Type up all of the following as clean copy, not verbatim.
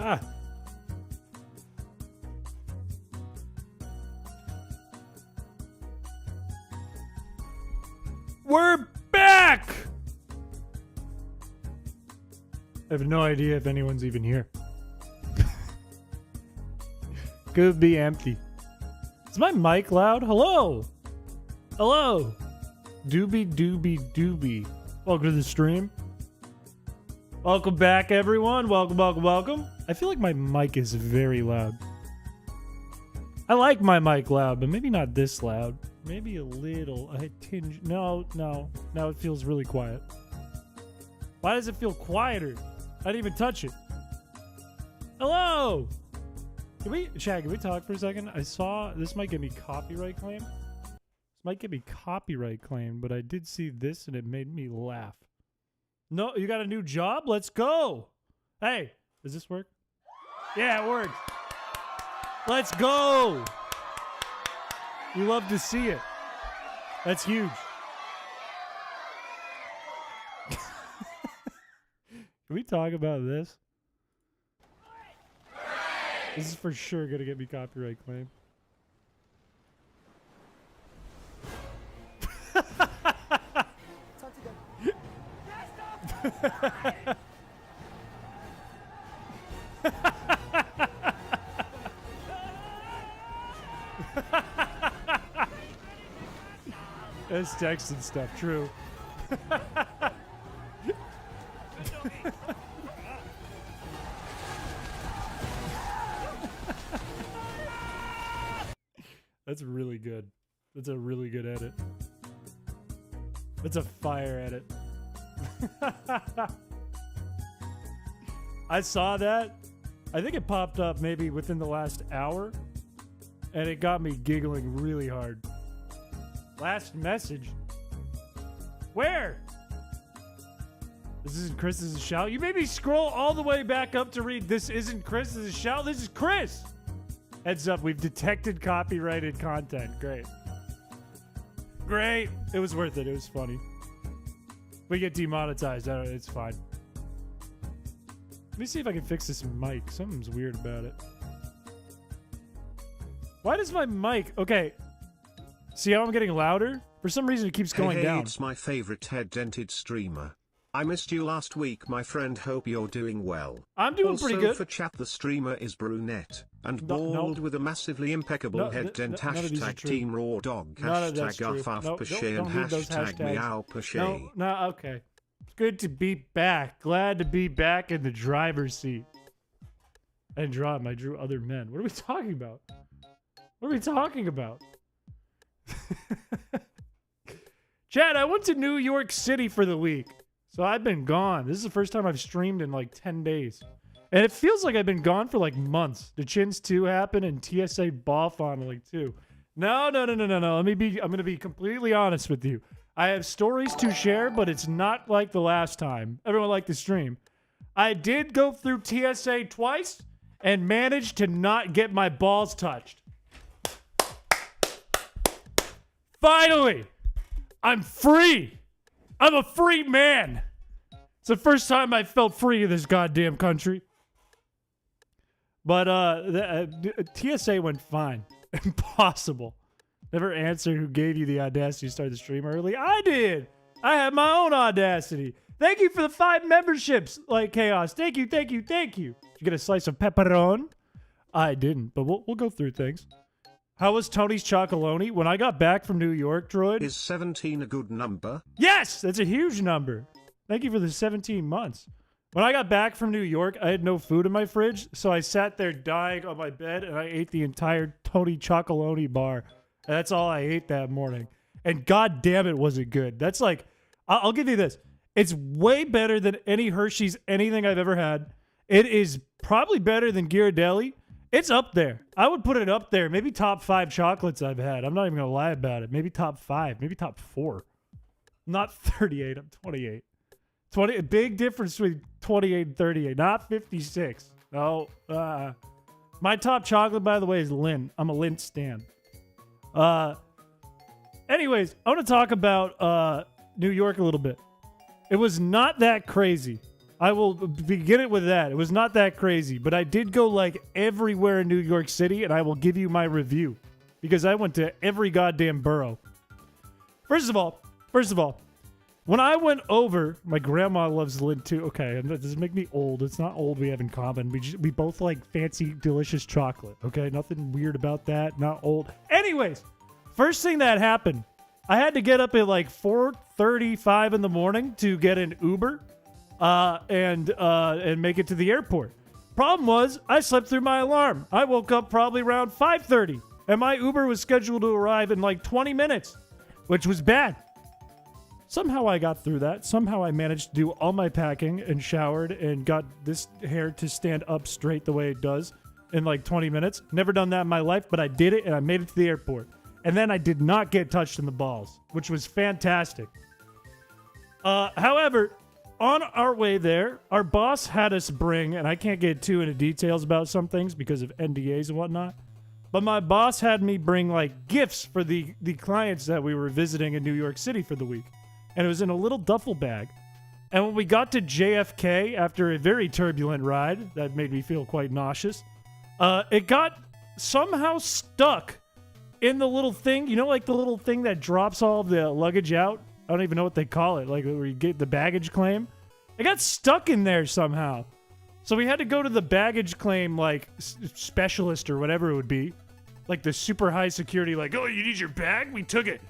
Ah. We're back! I have no idea if anyone's even here. Could be empty. Is my mic loud? Hello? Hello? Doobie. Welcome to the stream. Welcome back, everyone. Welcome. I feel like my mic is very loud. I like my mic loud, but maybe not this loud. Maybe a little, a tinge. No. Now it feels really quiet. Why does it feel quieter? I didn't even touch it. Hello! Chad, can we talk for a second? I saw, this might get me copyright claim. But I did see this and it made me laugh. No, you got a new job? Let's go! Hey, does this work? Yeah, it works. Let's go! You love to see it. That's huge. Can we talk about this? This is for sure gonna get me copyright claim. That's text and stuff, true. That's really good. That's a really good edit. That's a fire edit. I saw that. I think it popped up maybe within the last hour, and it got me giggling really hard. Last message? Where? This isn't Chris's shout. You made me scroll all the way back up to read this isn't Chris's shout. This is Chris. Heads up, we've detected copyrighted content. Great. It was worth it. It was funny. We get demonetized. It's fine. Let me see if I can fix this mic. Something's weird about it. Why does my mic... Okay. See how I'm getting louder? For some reason, it keeps going down. It's my favorite head-dented streamer. I missed you last week, my friend. Hope you're doing well. I'm doing pretty good. Also, for chat, the streamer is brunette and bald with a massively impeccable head dent. Hashtag Team Raw Dog. Hashtag Piché and hashtag Meow Piché. No, okay. It's good to be back. Glad to be back in the driver's seat. I didn't draw him. I drew other men. What are we talking about? Chad, I went to New York City for the week. So I've been gone. This is the first time I've streamed in like 10 days. And it feels like I've been gone for like months. The Chins 2 happened and TSA Boff on like 2. No. I'm going to be completely honest with you. I have stories to share, but it's not like the last time. Everyone liked the stream. I did go through TSA twice and managed to not get my balls touched. Finally, I'm free. I'm a free man. It's the first time I felt free in this goddamn country. But TSA went fine. Impossible. Never answered who gave you the audacity to start the stream early. I did. I had my own audacity. Thank you for the 5 memberships, like Chaos. Thank you. Did you get a slice of pepperoni? I didn't, but we'll go through things. How was Tony's Chocolonely? When I got back from New York, Droid... Is 17 a good number? Yes! That's a huge number. Thank you for the 17 months. When I got back from New York, I had no food in my fridge, so I sat there dying on my bed, and I ate the entire Tony Chocolonely bar. And that's all I ate that morning. And god damn it, was it good. That's like... I'll give you this. It's way better than any Hershey's anything I've ever had. It is probably better than Ghirardelli. It's up there. I would put it up there. Maybe top 5 chocolates I've had. I'm not even going to lie about it. Maybe top 5. Maybe top 4. Not 38. I'm 28. 20. Big difference between 28 and 38. Not 56. No. My top chocolate, by the way, is Lindt. I'm a Lindt stan. Anyways, I want to talk about New York a little bit. It was not that crazy. I will begin it with that. It was not that crazy, but I did go like everywhere in New York City, and I will give you my review because I went to every goddamn borough. First of all, when I went over, my grandma loves Lynn too. Okay, that doesn't make me old. It's not old we have in common. We both like fancy, delicious chocolate. Okay, nothing weird about that. Not old. Anyways, first thing that happened, I had to get up at like 4:35 in the morning to get an Uber. And make it to the airport. Problem was, I slept through my alarm. I woke up probably around 5:30, and my Uber was scheduled to arrive in like 20 minutes, which was bad. Somehow I got through that. Somehow I managed to do all my packing and showered and got this hair to stand up straight the way it does in like 20 minutes. Never done that in my life, but I did it, and I made it to the airport. And then I did not get touched in the balls, which was fantastic. However, on our way there, our boss had us bring, and I can't get too into details about some things because of NDAs and whatnot, but my boss had me bring like gifts for the clients that we were visiting in New York City for the week. And it was in a little duffel bag. And when we got to JFK after a very turbulent ride that made me feel quite nauseous, it got somehow stuck in the little thing, you know, like the little thing that drops all of the luggage out? I don't even know what they call it, like where you get the baggage claim. It got stuck in there somehow. So we had to go to the baggage claim, like, specialist or whatever it would be. Like the super high security, like, oh, you need your bag? We took it.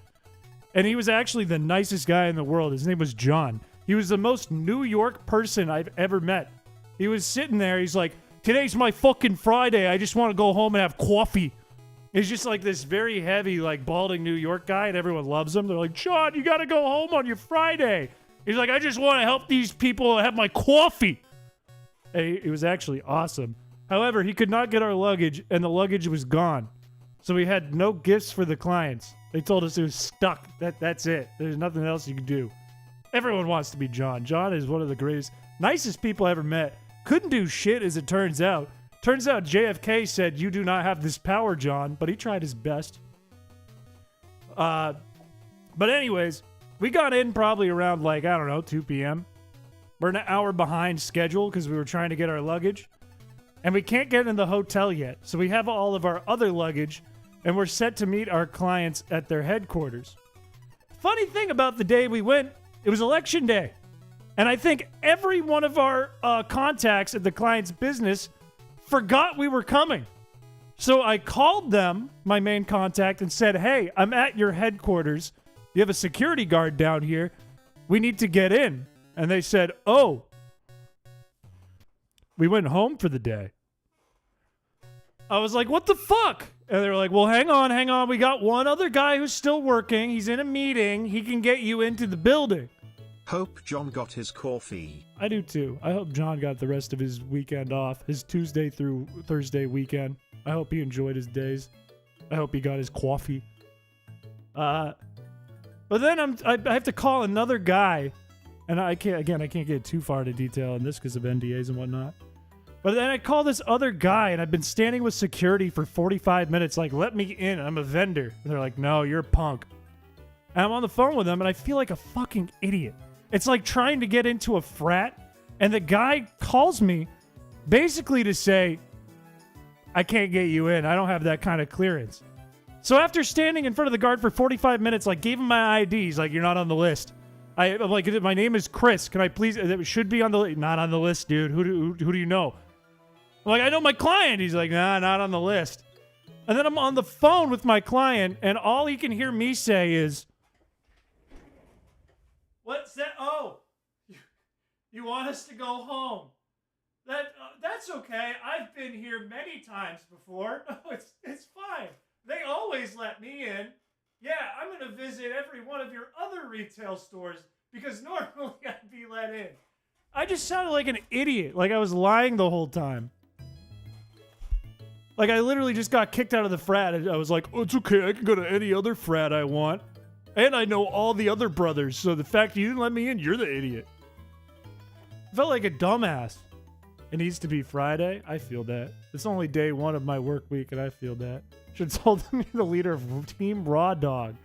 And he was actually the nicest guy in the world. His name was John. He was the most New York person I've ever met. He was sitting there, he's like, today's my fucking Friday. I just want to go home and have coffee. He's just like this very heavy, like, balding New York guy, and everyone loves him. They're like, John, you got to go home on your Friday. He's like, I just want to help these people have my coffee. And it was actually awesome. However, he could not get our luggage, and the luggage was gone. So we had no gifts for the clients. They told us it was stuck. That's it. There's nothing else you can do. Everyone wants to be John. John is one of the greatest, nicest people I ever met. Couldn't do shit, as it turns out. Turns out JFK said, you do not have this power, John, but he tried his best. But anyways, we got in probably around, like, I don't know, 2 p.m. We're an hour behind schedule because we were trying to get our luggage. And we can't get in the hotel yet. So we have all of our other luggage, and we're set to meet our clients at their headquarters. Funny thing about the day we went, it was election day. And I think every one of our contacts at the client's business forgot we were coming. So I called them, my main contact, and said, hey, I'm at your headquarters. You have a security guard down here. We need to get in. And they said, oh. We went home for the day. I was like, what the fuck? And they were like, well, hang on. We got one other guy who's still working. He's in a meeting. He can get you into the building. Hope John got his coffee. I do too. I hope John got the rest of his weekend off. His Tuesday through Thursday weekend. I hope he enjoyed his days. I hope he got his coffee. But then I have to call another guy. And I can't get too far into detail on this because of NDAs and whatnot. But then I call this other guy, and I've been standing with security for 45 minutes, like, let me in. I'm a vendor. And they're like, no, you're a punk. And I'm on the phone with them, and I feel like a fucking idiot. It's like trying to get into a frat, and the guy calls me basically to say, I can't get you in. I don't have that kind of clearance. So after standing in front of the guard for 45 minutes, like, gave him my ID. He's like, you're not on the list. I'm like, my name is Chris. Can I please? It should be on the list. Not on the list, dude. Who do you know? I'm like, I know my client. He's like, nah, not on the list. And then I'm on the phone with my client, and all he can hear me say is, what's that? Oh, you want us to go home? That's okay. I've been here many times before. No, it's fine. They always let me in. Yeah, I'm going to visit every one of your other retail stores because normally I'd be let in. I just sounded like an idiot, like I was lying the whole time. Like I literally just got kicked out of the frat. I was like, oh, it's okay. I can go to any other frat I want. And I know all the other brothers, so the fact you didn't let me in, you're the idiot. I felt like a dumbass. It needs to be Friday. I feel that. It's only day one of my work week, and I feel that. Should have told them you're the leader of Team Raw Dog.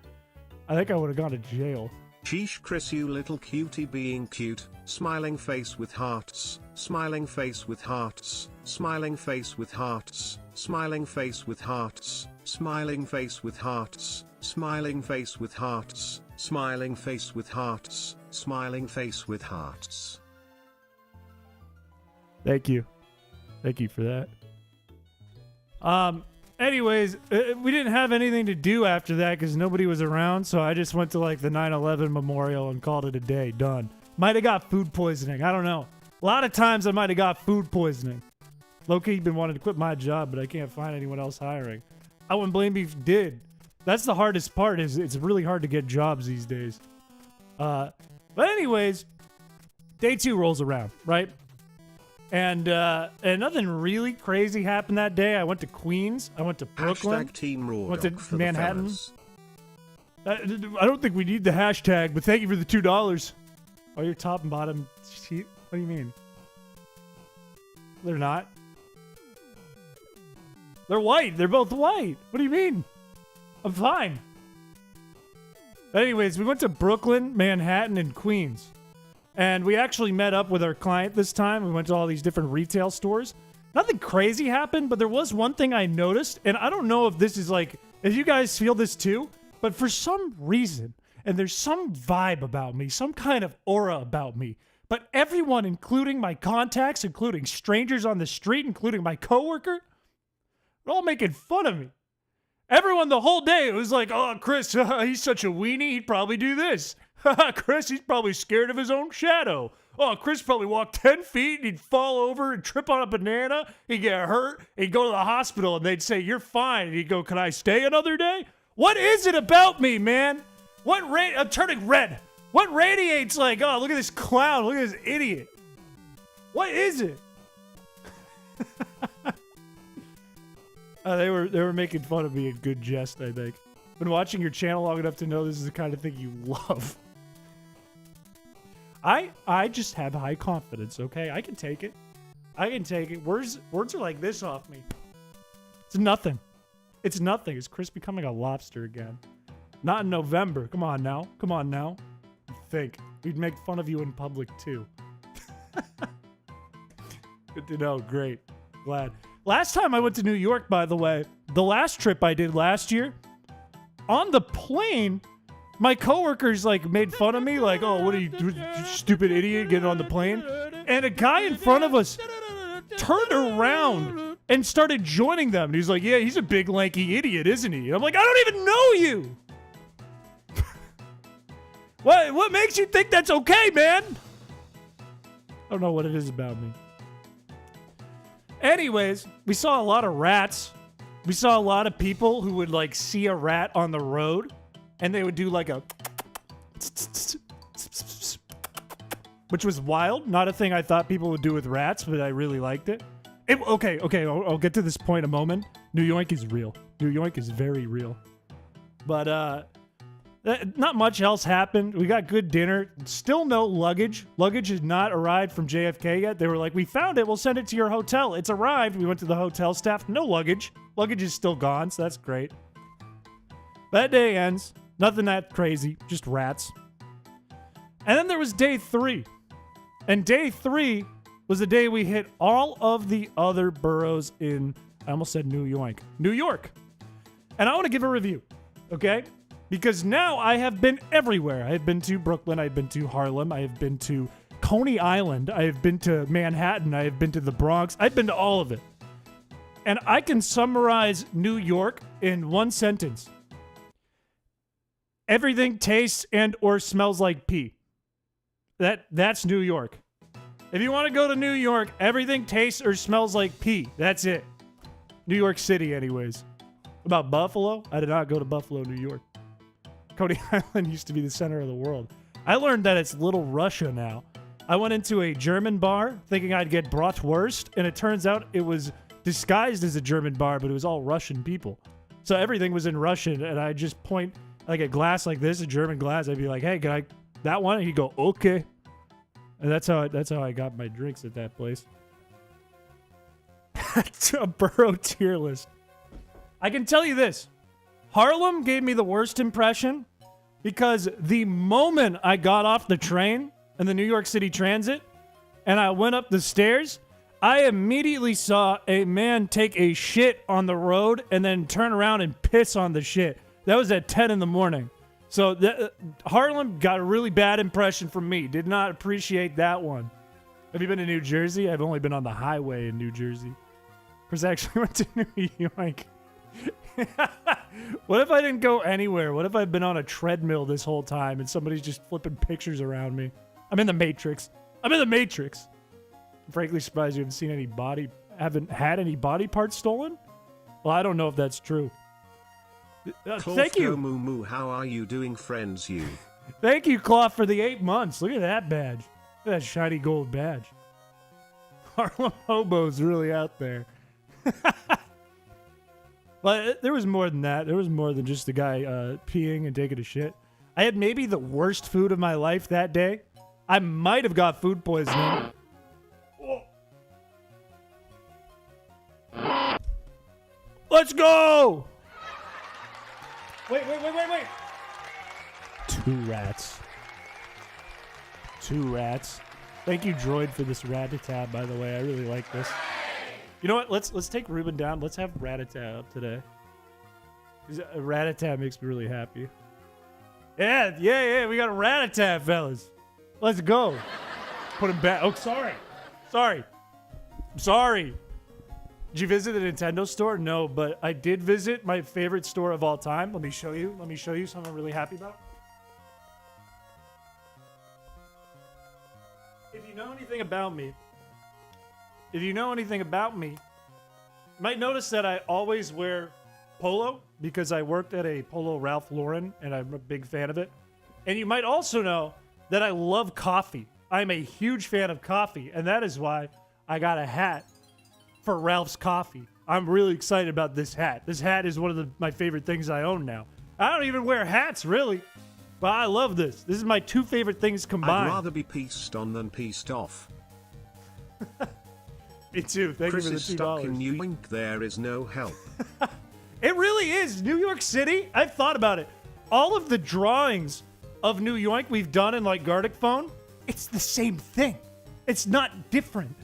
I think I would have gone to jail. Sheesh Chris, you little cutie being cute, smiling face with hearts, smiling face with hearts, smiling face with hearts, smiling face with hearts, smiling face with hearts, smiling face with hearts, smiling face with hearts, smiling face with hearts. Thank you. Thank you for that. Anyways, we didn't have anything to do after that because nobody was around, so I just went to like the 9/11 memorial and called it a day. Done. Might have got food poisoning. I don't know. A lot of times I might have got food poisoning. Low-key been wanting to quit my job, but I can't find anyone else hiring. I wouldn't blame me if you did. That's the hardest part, is it's really hard to get jobs these days. But anyways, day 2 rolls around, right? And nothing really crazy happened that day. I went to Queens. I went to Brooklyn. Team Raw went to Manhattan. I don't think we need the hashtag, but thank you for the $2. Oh, your top and bottom sheet? What do you mean? They're not. They're white. They're both white. What do you mean? I'm fine. Anyways, we went to Brooklyn, Manhattan, and Queens. And we actually met up with our client this time. We went to all these different retail stores. Nothing crazy happened, but there was one thing I noticed, and I don't know if this is like, if you guys feel this too, but for some reason, and there's some vibe about me, some kind of aura about me, but everyone, including my contacts, including strangers on the street, including my coworker, they're all making fun of me. Everyone the whole day, it was like, oh, Chris, he's such a weenie, he'd probably do this. Chris, he's probably scared of his own shadow. Oh, Chris probably walked 10 feet and he'd fall over and trip on a banana. He'd get hurt. He'd go to the hospital and they'd say, you're fine. And he'd go, can I stay another day? What is it about me, man? I'm turning red. What radiates like, oh, look at this clown. Look at this idiot. What is it? They were making fun of me in good jest, I think. Been watching your channel long enough to know this is the kind of thing you love. I just have high confidence, okay? I can take it. I can take it. Words are like this off me. It's nothing. It's nothing. Is Chris becoming a lobster again? Not in November. Come on now. Come on now. Think. We'd make fun of you in public too. Good to know. Great. Glad. Last time I went to New York, by the way, the last trip I did last year, on the plane, my coworkers like made fun of me, like, "Oh, what are you, stupid idiot, getting on the plane?" And a guy in front of us turned around and started joining them. And he's like, "Yeah, he's a big lanky idiot, isn't he?" And I'm like, "I don't even know you. What makes you think that's okay, man?" I don't know what it is about me. Anyways, we saw a lot of rats. We saw a lot of people who would like see a rat on the road and they would do like a which was wild. Not a thing I thought people would do with rats, but I really liked it. Okay, I'll get to this point in a moment. New York is real. New York is very real. But not much else happened. We got good dinner. Still no luggage. Luggage has not arrived from JFK yet. They were like, we found it. We'll send it to your hotel. It's arrived. We went to the hotel staff. No luggage. Luggage is still gone, so that's great. That day ends. Nothing that crazy. Just rats. And then there was day 3. And day 3 was the day we hit all of the other boroughs in, I almost said New York. New York. And I want to give a review. Okay? Because now I have been everywhere. I have been to Brooklyn. I have been to Harlem. I have been to Coney Island. I have been to Manhattan. I have been to the Bronx. I've been to all of it. And I can summarize New York in one sentence. Everything tastes and or smells like pee. That's New York. If you want to go to New York, everything tastes or smells like pee. That's it. New York City, anyways. About Buffalo? I did not go to Buffalo, New York. Coney Island used to be the center of the world. I learned that it's Little Russia now. I went into a German bar thinking I'd get bratwurst, and it turns out it was disguised as a German bar, but it was all Russian people. So everything was in Russian, and I just point like a glass like this, a German glass. I'd be like, "Hey, can I that one?" And he'd go, "Okay." And that's how I got my drinks at that place. That's a borough tier list. I can tell you this. Harlem gave me the worst impression. because the moment I got off the train in the New York City Transit and I went up the stairs, I immediately saw a man take a shit on the road and then turn around and piss on the shit. That was at 10 in the morning. So Harlem got a really bad impression from me. Did not appreciate that one. Have you been to New Jersey? I've only been on the highway in New Jersey. Of course, I actually went to New York. What if I didn't go anywhere? What if I've been on a treadmill this whole time and somebody's just flipping pictures around me? I'm in the Matrix. I'm frankly surprised you haven't had any body parts stolen? Well, I don't know if that's true. Thank you. Moo moo, how are you doing, friends? You. Thank you, Cloth, for the 8 months. Look at that badge. Look at that shiny gold badge. Harlem Hobo's really out there. But there was more than that. There was more than just the guy peeing and taking a shit. I had maybe the worst food of my life that day. I might have got food poisoning. Let's go! Wait. 2 rats. 2 rats. Thank you, Droid, for this rat-a-tat, by the way. I really like this. You know what? Let's take Ruben down. Let's have rat-a-tat up today. Rat-a-tat makes me really happy. Yeah. We got a rat-a-tat, fellas. Let's go. Put him back. Oh, sorry. Did you visit the Nintendo store? No, but I did visit my favorite store of all time. Let me show you something I'm really happy about. If you know anything about me, you might notice that I always wear polo because I worked at a Polo Ralph Lauren and I'm a big fan of it. And you might also know that I love coffee. I'm a huge fan of coffee, and that is why I got a hat for Ralph's Coffee. I'm really excited about this hat. This hat is one of my favorite things I own now. I don't even wear hats, really, but I love this. This is my 2 favorite things combined. I'd rather be pieced on than pieced off. Me too. Thank Chris you for the $2. is stuck in New York. There is no help. It really is. New York City, I've thought about it. All of the drawings of New York we've done in like Gartic Phone, it's the same thing. It's not different.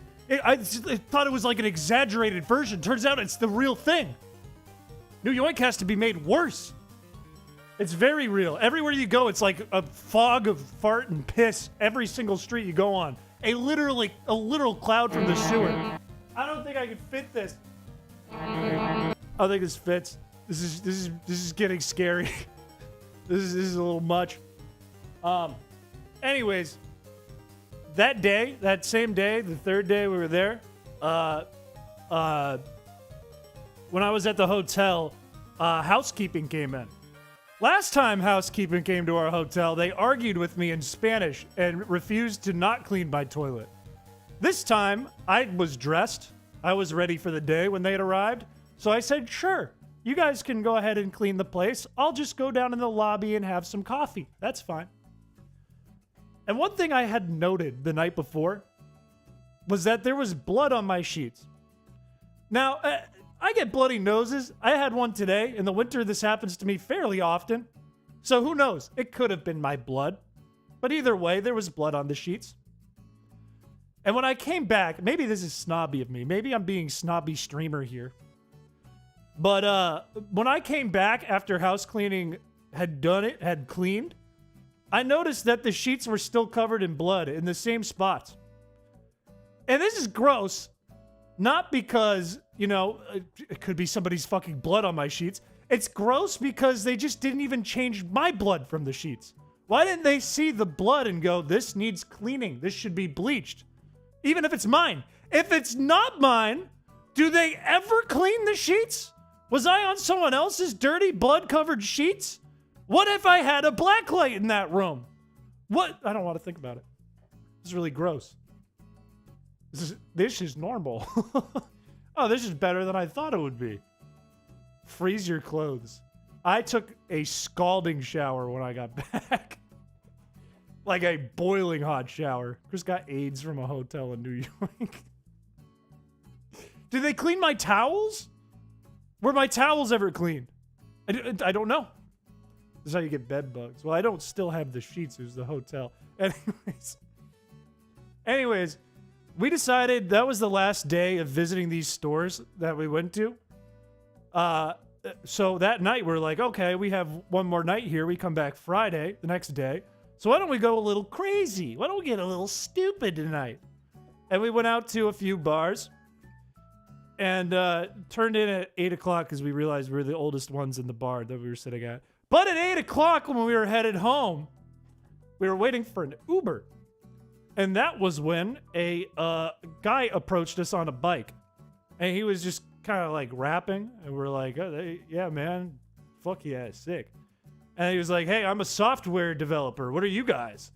I thought it was like an exaggerated version. Turns out it's the real thing. New York has to be made worse. It's very real. Everywhere you go, it's like a fog of fart and piss every single street you go on. A literal cloud from the sewer. I don't think I could fit this. I don't think this fits. This is getting scary. This is a little much. Anyways, that same day, the 3rd day we were there, when I was at the hotel, housekeeping came in. Last time housekeeping came to our hotel, they argued with me in Spanish and refused to not clean my toilet. This time, I was dressed. I was ready for the day when they had arrived. So I said, sure, you guys can go ahead and clean the place. I'll just go down in the lobby and have some coffee. That's fine. And one thing I had noted the night before was that there was blood on my sheets. Now, I get bloody noses. I had one today. In the winter, this happens to me fairly often. So who knows? It could have been my blood. But either way, there was blood on the sheets. And when I came back, maybe this is snobby of me. Maybe I'm being snobby streamer here. But when I came back after house cleaning had cleaned, I noticed that the sheets were still covered in blood in the same spots. And this is gross. Not because, it could be somebody's fucking blood on my sheets. It's gross because they just didn't even change my blood from the sheets. Why didn't they see the blood and go, this needs cleaning. This should be bleached. Even if it's mine. If it's not mine, do they ever clean the sheets? Was I on someone else's dirty blood-covered sheets? What if I had a black light in that room? What? I don't want to think about it. This is really gross. This is normal. Oh, this is better than I thought it would be. Freeze your clothes. I took a scalding shower when I got back. Like a boiling hot shower. Chris got AIDS from a hotel in New York. Did they clean my towels? Were my towels ever cleaned? I don't know. That's how you get bed bugs. Well, I don't still have the sheets. It was the hotel. Anyways, we decided that was the last day of visiting these stores that we went to. So that night we're like, okay, we have one more night here. We come back Friday, the next day. So why don't we go a little crazy? Why don't we get a little stupid tonight? And we went out to a few bars and turned in at 8 o'clock because we realized we were the oldest ones in the bar that we were sitting at. But at 8 o'clock when we were headed home, we were waiting for an Uber. And that was when a guy approached us on a bike. And he was just kind of like rapping. And we're like, oh, yeah, man. Fuck yeah, sick. And he was like, hey, I'm a software developer. What are you guys?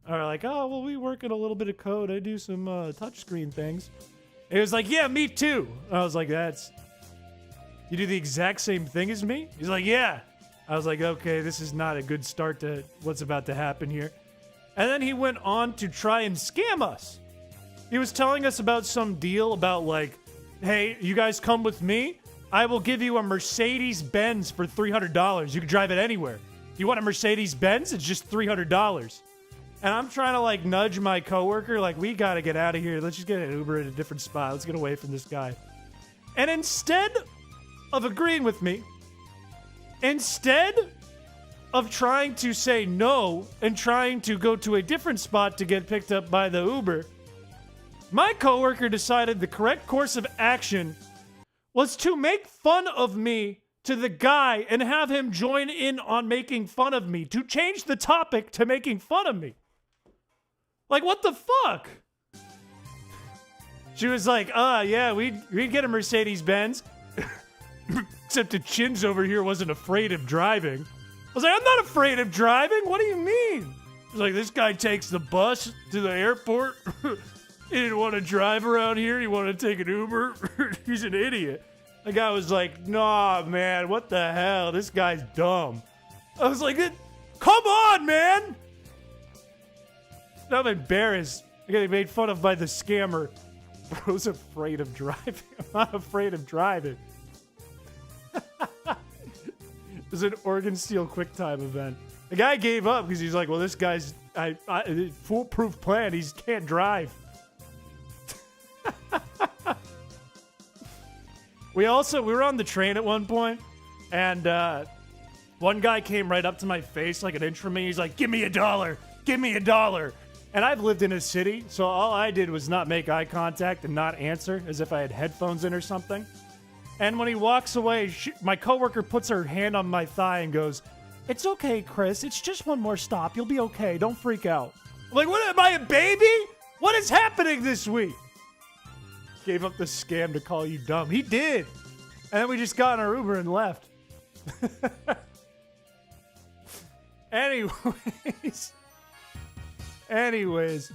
And we're like, oh, well, we work in a little bit of code. I do some touchscreen things. And he was like, yeah, me too. And I was like, you do the exact same thing as me? He's like, yeah. I was like, okay, this is not a good start to what's about to happen here. And then he went on to try and scam us. He was telling us about some deal about like, hey, you guys come with me. I will give you a Mercedes-Benz for $300. You can drive it anywhere. You want a Mercedes-Benz? It's just $300. And I'm trying to like nudge my coworker, like, we got to get out of here. Let's just get an Uber at a different spot. Let's get away from this guy. And instead of agreeing with me, instead of trying to say no and trying to go to a different spot to get picked up by the Uber, my coworker decided the correct course of action was to make fun of me to the guy and have him join in on making fun of me, to change the topic to making fun of me. Like, what the fuck? She was like, yeah, we'd get a Mercedes-Benz. Except the chins over here wasn't afraid of driving. I was like, I'm not afraid of driving. What do you mean? It's like, this guy takes the bus to the airport. He didn't want to drive around here. He wanted to take an Uber. He's an idiot. The guy was like, nah, man, what the hell? This guy's dumb. I was like, come on, man. I'm embarrassed. I'm getting made fun of by the scammer. Bro's afraid of driving. I'm not afraid of driving. It was an Oregon Steel QuickTime event. The guy gave up because he's like, well, this guy's foolproof plan. He can't drive. We were on the train at one point, and one guy came right up to my face like an inch from me. He's like, give me $1. Give me $1. And I've lived in a city, so all I did was not make eye contact and not answer as if I had headphones in or something. And when he walks away, my coworker puts her hand on my thigh and goes, it's okay, Chris. It's just one more stop. You'll be okay. Don't freak out. I'm like, what, am I a baby? What is happening this week? Gave up the scam to call you dumb. He did. And then we just got in our Uber and left. Anyways,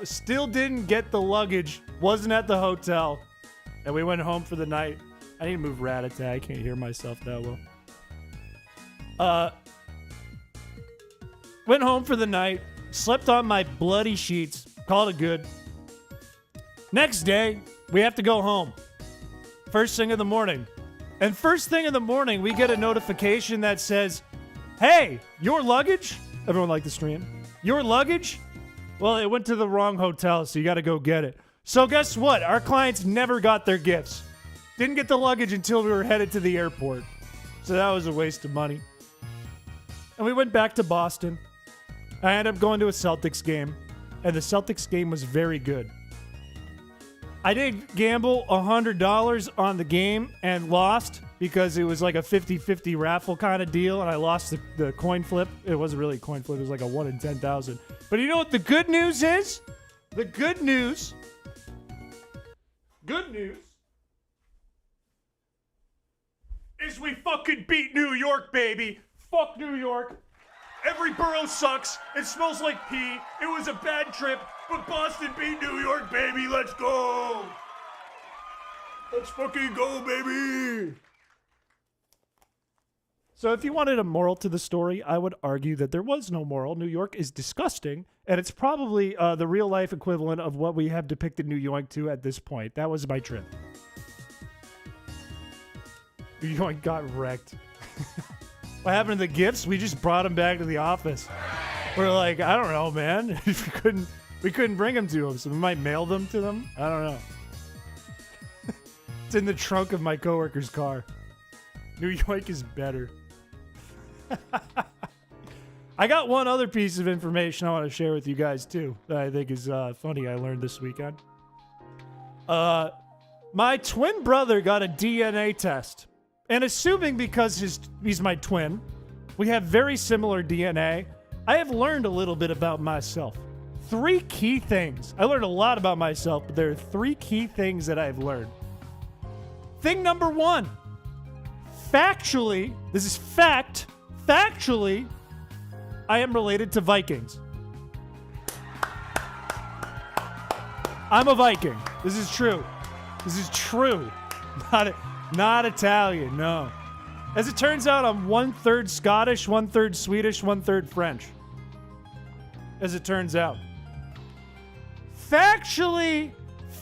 still didn't get the luggage. Wasn't at the hotel. And we went home for the night. I need to move rat-a-tat. I can't hear myself that well. Went home for the night. Slept on my bloody sheets. Called it good. Next day, we have to go home. First thing in the morning. And first thing in the morning, we get a notification that says, hey, your luggage? Everyone like the stream? Your luggage? Well, it went to the wrong hotel, so you got to go get it. So guess what? Our clients never got their gifts. Didn't get the luggage until we were headed to the airport. So that was a waste of money. And we went back to Boston. I ended up going to a Celtics game, and the Celtics game was very good. I did gamble $100 on the game and lost because it was like a 50-50 raffle kind of deal, and I lost the coin flip. It wasn't really a coin flip. It was like a 1 in 10,000. But you know what the good news is? The good news is we fucking beat New York, baby. Fuck New York. Every borough sucks. It smells like pee. It was a bad trip, but Boston beat New York, baby. Let's go. Let's fucking go, baby. So if you wanted a moral to the story, I would argue that there was no moral. New York is disgusting, and it's probably the real-life equivalent of what we have depicted New York to at this point. That was my trip. New York got wrecked. What happened to the gifts? We just brought them back to the office. We're like, I don't know, man. we couldn't bring them to them, so we might mail them to them. I don't know. It's in the trunk of my coworker's car. New York is better. I got one other piece of information I want to share with you guys too that I think is funny. I learned this weekend. My twin brother got a DNA test, and assuming because he's my twin, we have very similar DNA. I have learned a little bit about myself. 3 key things. I learned a lot about myself, but there are 3 key things that I've learned. Thing number 1. Factually, this is fact. Factually, I am related to Vikings. I'm a Viking. This is true. This is true. Not Italian, no. As it turns out, I'm 1/3 Scottish, 1/3 Swedish, 1/3 French. As it turns out. Factually,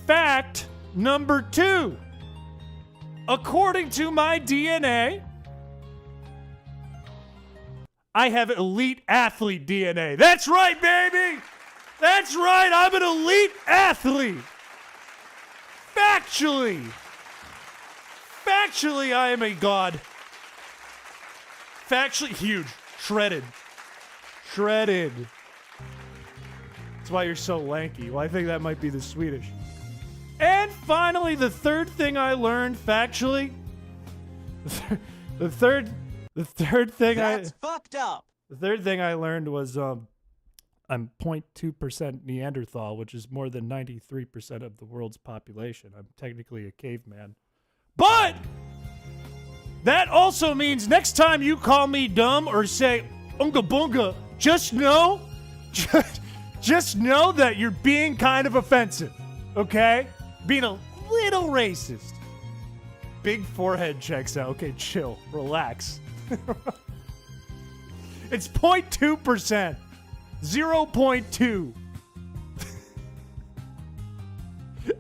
fact number 2. According to my DNA, I have elite athlete DNA. That's right, baby! That's right, I'm an elite athlete! Factually, I am a god. Factually, huge. Shredded. That's why you're so lanky. Well, I think that might be the Swedish. And finally, the third thing I learned factually, the third thing That's fucked up. The third thing I learned was I'm 0.2% Neanderthal, which is more than 93% of the world's population. I'm technically a caveman. But that also means next time you call me dumb or say unga bunga, just know that you're being kind of offensive, okay? Being a little racist. Big forehead checks out. Okay, chill, relax. It's 0.2%. 0.2.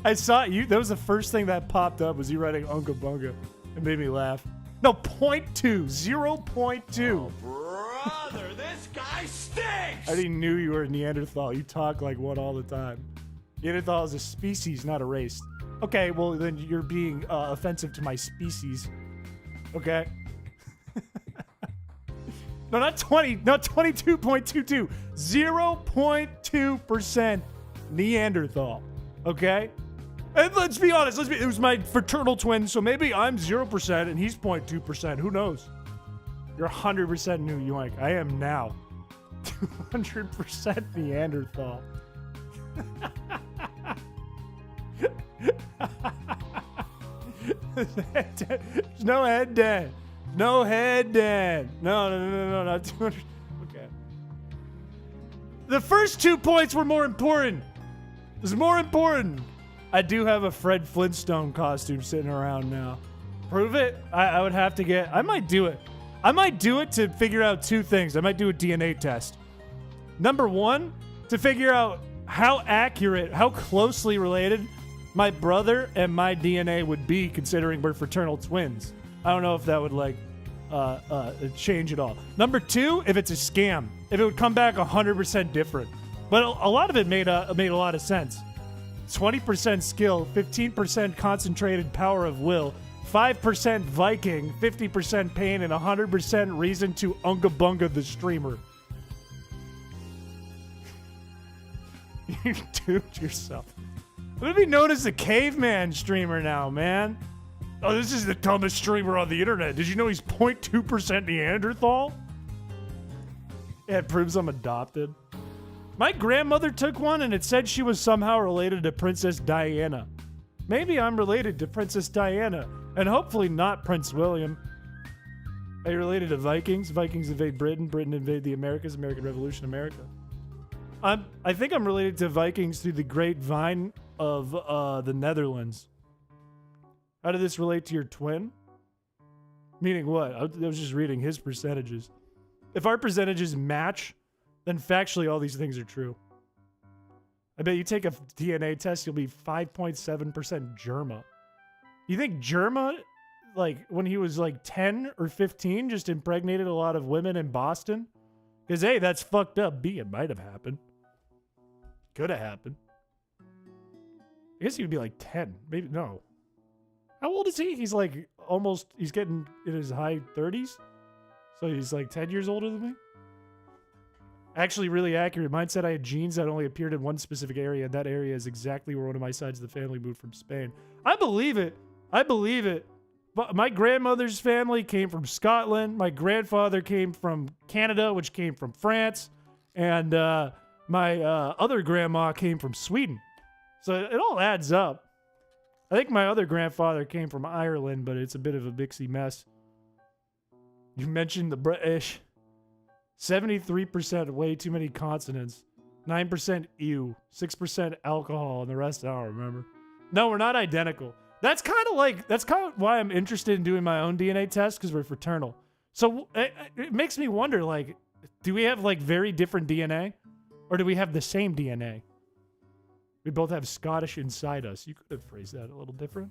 I saw you. That was the first thing that popped up was you writing Unga Bunga. It made me laugh. No, 0.2. 0.2. Oh, brother, this guy stinks! I already knew you were a Neanderthal. You talk like one all the time. Neanderthal is a species, not a race. Okay, well, then you're being offensive to my species. Okay? No, not 20, not 22.22. 0.2% Neanderthal. Okay? And let's be honest, it was my fraternal twin, so maybe I'm 0% and he's 0.2%. Who knows? You're 100% New York. I am now. 200% Neanderthal. There's no head dad. No head dad. No, not 200. Okay. The first 2 points were more important. It was more important. I do have a Fred Flintstone costume sitting around now. Prove it? I would have to get... I might do it. I might do it to figure out 2 things. I might do a DNA test. Number 1, to figure out how accurate, how closely related my brother and my DNA would be, considering we're fraternal twins. I don't know if that would, like, change it all. Number 2, if it's a scam. If it would come back 100% different. But a lot of it made a lot of sense. 20% skill, 15% concentrated power of will, 5% Viking, 50% pain, and 100% reason to Unga Bunga the streamer. You duped yourself. I'm gonna be known as the caveman streamer now, man. Oh, this is the dumbest streamer on the internet. Did you know he's 0.2% Neanderthal? Yeah, it proves I'm adopted. My grandmother took one and it said she was somehow related to Princess Diana. Maybe I'm related to Princess Diana, and hopefully not Prince William. Are you related to Vikings? Vikings invade Britain. Britain invade the Americas. American Revolution, America. I think I'm related to Vikings through the grapevine of the Netherlands. How did this relate to your twin? Meaning what? I was just reading his percentages. If our percentages match, then factually all these things are true. I bet you take a DNA test, you'll be 5.7% Germa. You think Germa like when he was like 10 or 15, just impregnated a lot of women in Boston? Because, hey, that's fucked up. B, it might have happened. Could have happened. I guess he would be like 10. Maybe, no. How old is he? He's like almost, he's getting in his high 30s. So he's like 10 years older than me. Actually, really accurate. Mine said I had genes that only appeared in one specific area, and that area is exactly where one of my sides of the family moved from Spain. I believe it. I believe it. But my grandmother's family came from Scotland. My grandfather came from Canada, which came from France. And my other grandma came from Sweden. So it all adds up. I think my other grandfather came from Ireland, but it's a bit of a mixy mess. You mentioned the British. 73% way too many consonants. 9% ew. 6% alcohol, and the rest I don't remember. No, we're not identical. That's kind of why I'm interested in doing my own DNA test, because we're fraternal. So it makes me wonder, like, do we have like very different DNA? Or do we have the same DNA? We both have Scottish inside us. You could have phrased that a little different.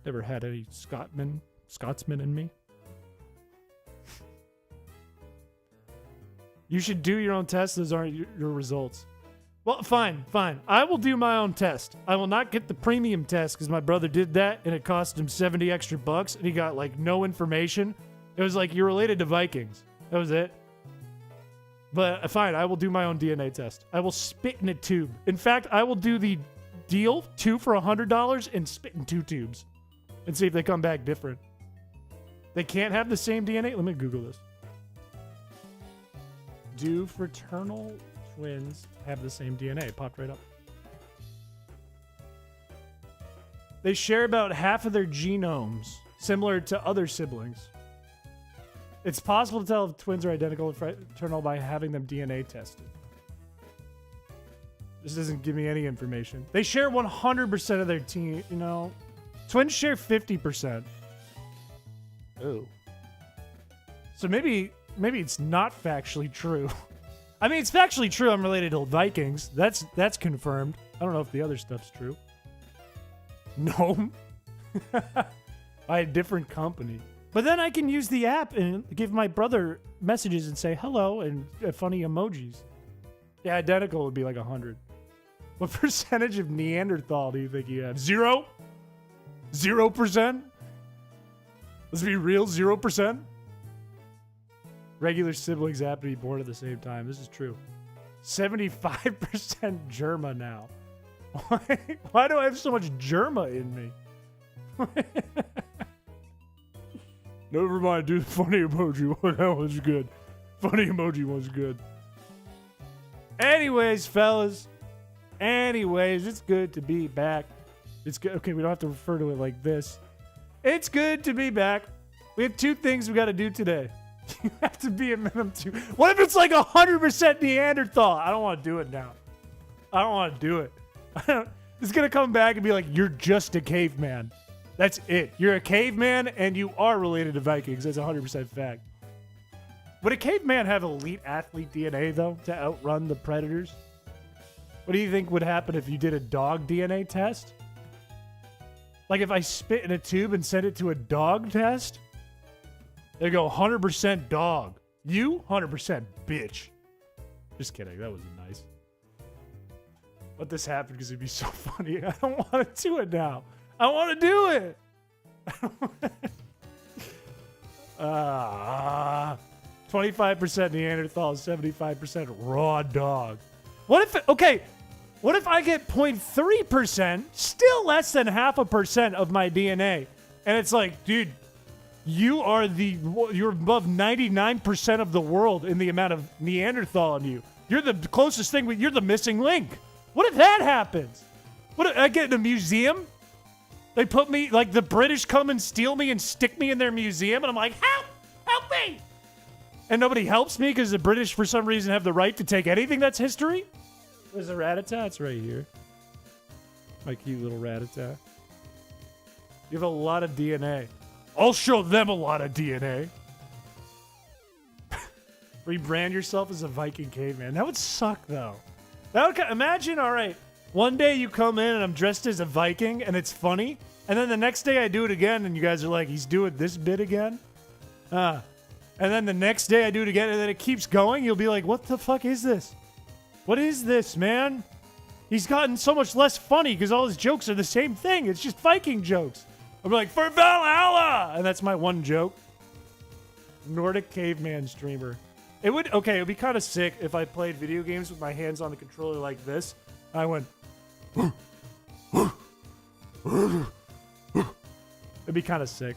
Never had any Scotsman in me. You should do your own test. Those aren't your results. Well, fine. I will do my own test. I will not get the premium test because my brother did that and it cost him $70 extra and he got like no information. It was like, you're related to Vikings. That was it. But fine, I will do my own DNA test. I will spit in a tube. In fact, I will do the deal 2 for $100 and spit in 2 tubes and see if they come back different. They can't have the same DNA. Let me Google this. Do fraternal twins have the same DNA? It popped right up. They share about half of their genomes, similar to other siblings. It's possible to tell if twins are identical and fraternal by having them DNA tested. This doesn't give me any information. They share 100% of their team, you know. Twins share 50%. Oh. So maybe it's not factually true. I mean, it's factually true I'm related to Vikings. That's confirmed. I don't know if the other stuff's true. No. By a different company. But then I can use the app and give my brother messages and say hello and funny emojis. Yeah, identical would be like 100. What percentage of Neanderthal do you think you have? 0? 0%? Let's be real, 0%? Regular siblings happen to be born at the same time. This is true. 75% Germa now. Why do I have so much Germa in me? Never mind, do the funny emoji one. That was good. Funny emoji one's good. Anyways, fellas. It's good to be back. It's good. Okay, we don't have to refer to it like this. It's good to be back. We have 2 things we got to do today. You have to be a minimum 2. What if it's like 100% Neanderthal? I don't want to do it now. I don't want to do it. It's going to come back and be like, you're just a caveman. That's it. You're a caveman and you are related to Vikings. That's 100% fact. Would a caveman have elite athlete DNA, though, to outrun the predators? What do you think would happen if you did a dog DNA test? Like if I spit in a tube and sent it to a dog test? They go 100% dog. You 100% bitch. Just kidding. That wasn't nice. Let this happen because it'd be so funny. I don't want to do it now. I want to do it. 25% Neanderthal, 75% raw dog. What if I get 0.3%, still less than 0.5% of my DNA, and it's like, dude, you're above 99% of the world in the amount of Neanderthal in you. You're the closest thing. You're the missing link. What if that happens? What if I get in a museum? They put me, like the British come and steal me and stick me in their museum, and I'm like, help me! And nobody helps me because the British, for some reason, have the right to take anything that's history? There's a rat-a-tat. It's right here. My cute little rat-a-tat. You have a lot of DNA. I'll show them a lot of DNA. Rebrand yourself as a Viking caveman. That would suck, though. Imagine, all right, one day you come in and I'm dressed as a Viking and it's funny, And then the next day I do it again, and you guys are like, he's doing this bit again? And then the next day I do it again, and then it keeps going. You'll be like, what the fuck is this? What is this, man? He's gotten so much less funny because all his jokes are the same thing. It's just Viking jokes. I'm like, for Valhalla! And that's my one joke. Nordic caveman streamer. It would be kind of sick if I played video games with my hands on the controller like this. I went... It'd be kind of sick.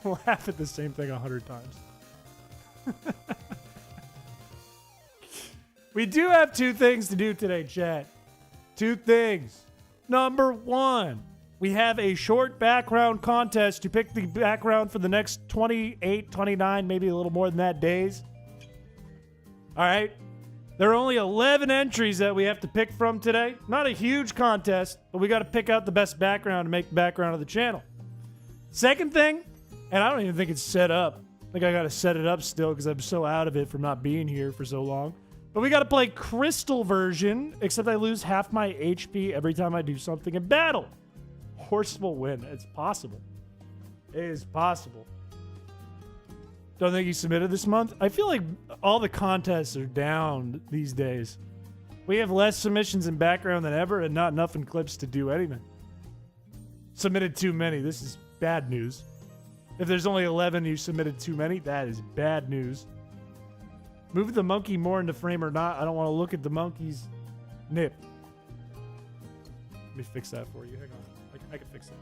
Laugh at the same thing 100 times. We do have 2 things to do today, chat. 2 things. Number 1, we have a short background contest to pick the background for the next 28, 29, maybe a little more than that days. All right. There are only 11 entries that we have to pick from today. Not a huge contest, but we got to pick out the best background to make the background of the channel. Second thing, and I don't even think it's set up. I think I got to set it up still because I'm so out of it from not being here for so long. But we got to play Crystal version, except I lose half my HP every time I do something in battle. Horse will win. It's possible. It is possible. Don't think you submitted this month? I feel like all the contests are down these days. We have less submissions in background than ever and not enough in clips to do anything. Submitted too many. This is bad news. If there's only 11, you submitted too many. That is bad news. Move the monkey more into frame or not. I don't want to look at the monkey's nip. Let me fix that for you. Hang on. I can fix that.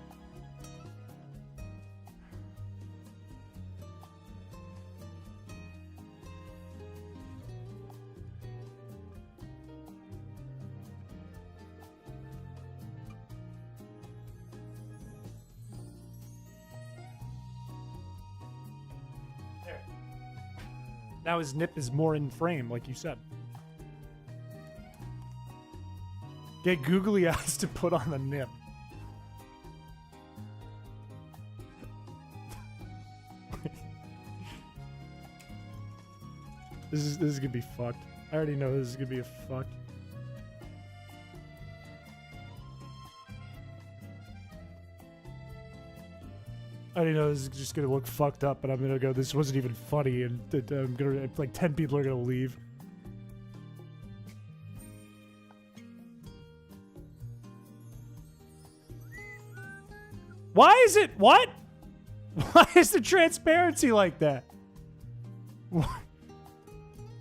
Now his nip is more in frame, like you said. Get googly eyes to put on the nip. This is gonna be fucked. I already know this is gonna be a fuck. I already know this is just gonna look fucked up, and I'm gonna go, this wasn't even funny, and I'm gonna, like, 10 people are gonna leave. Why is it, what? Why is the transparency like that?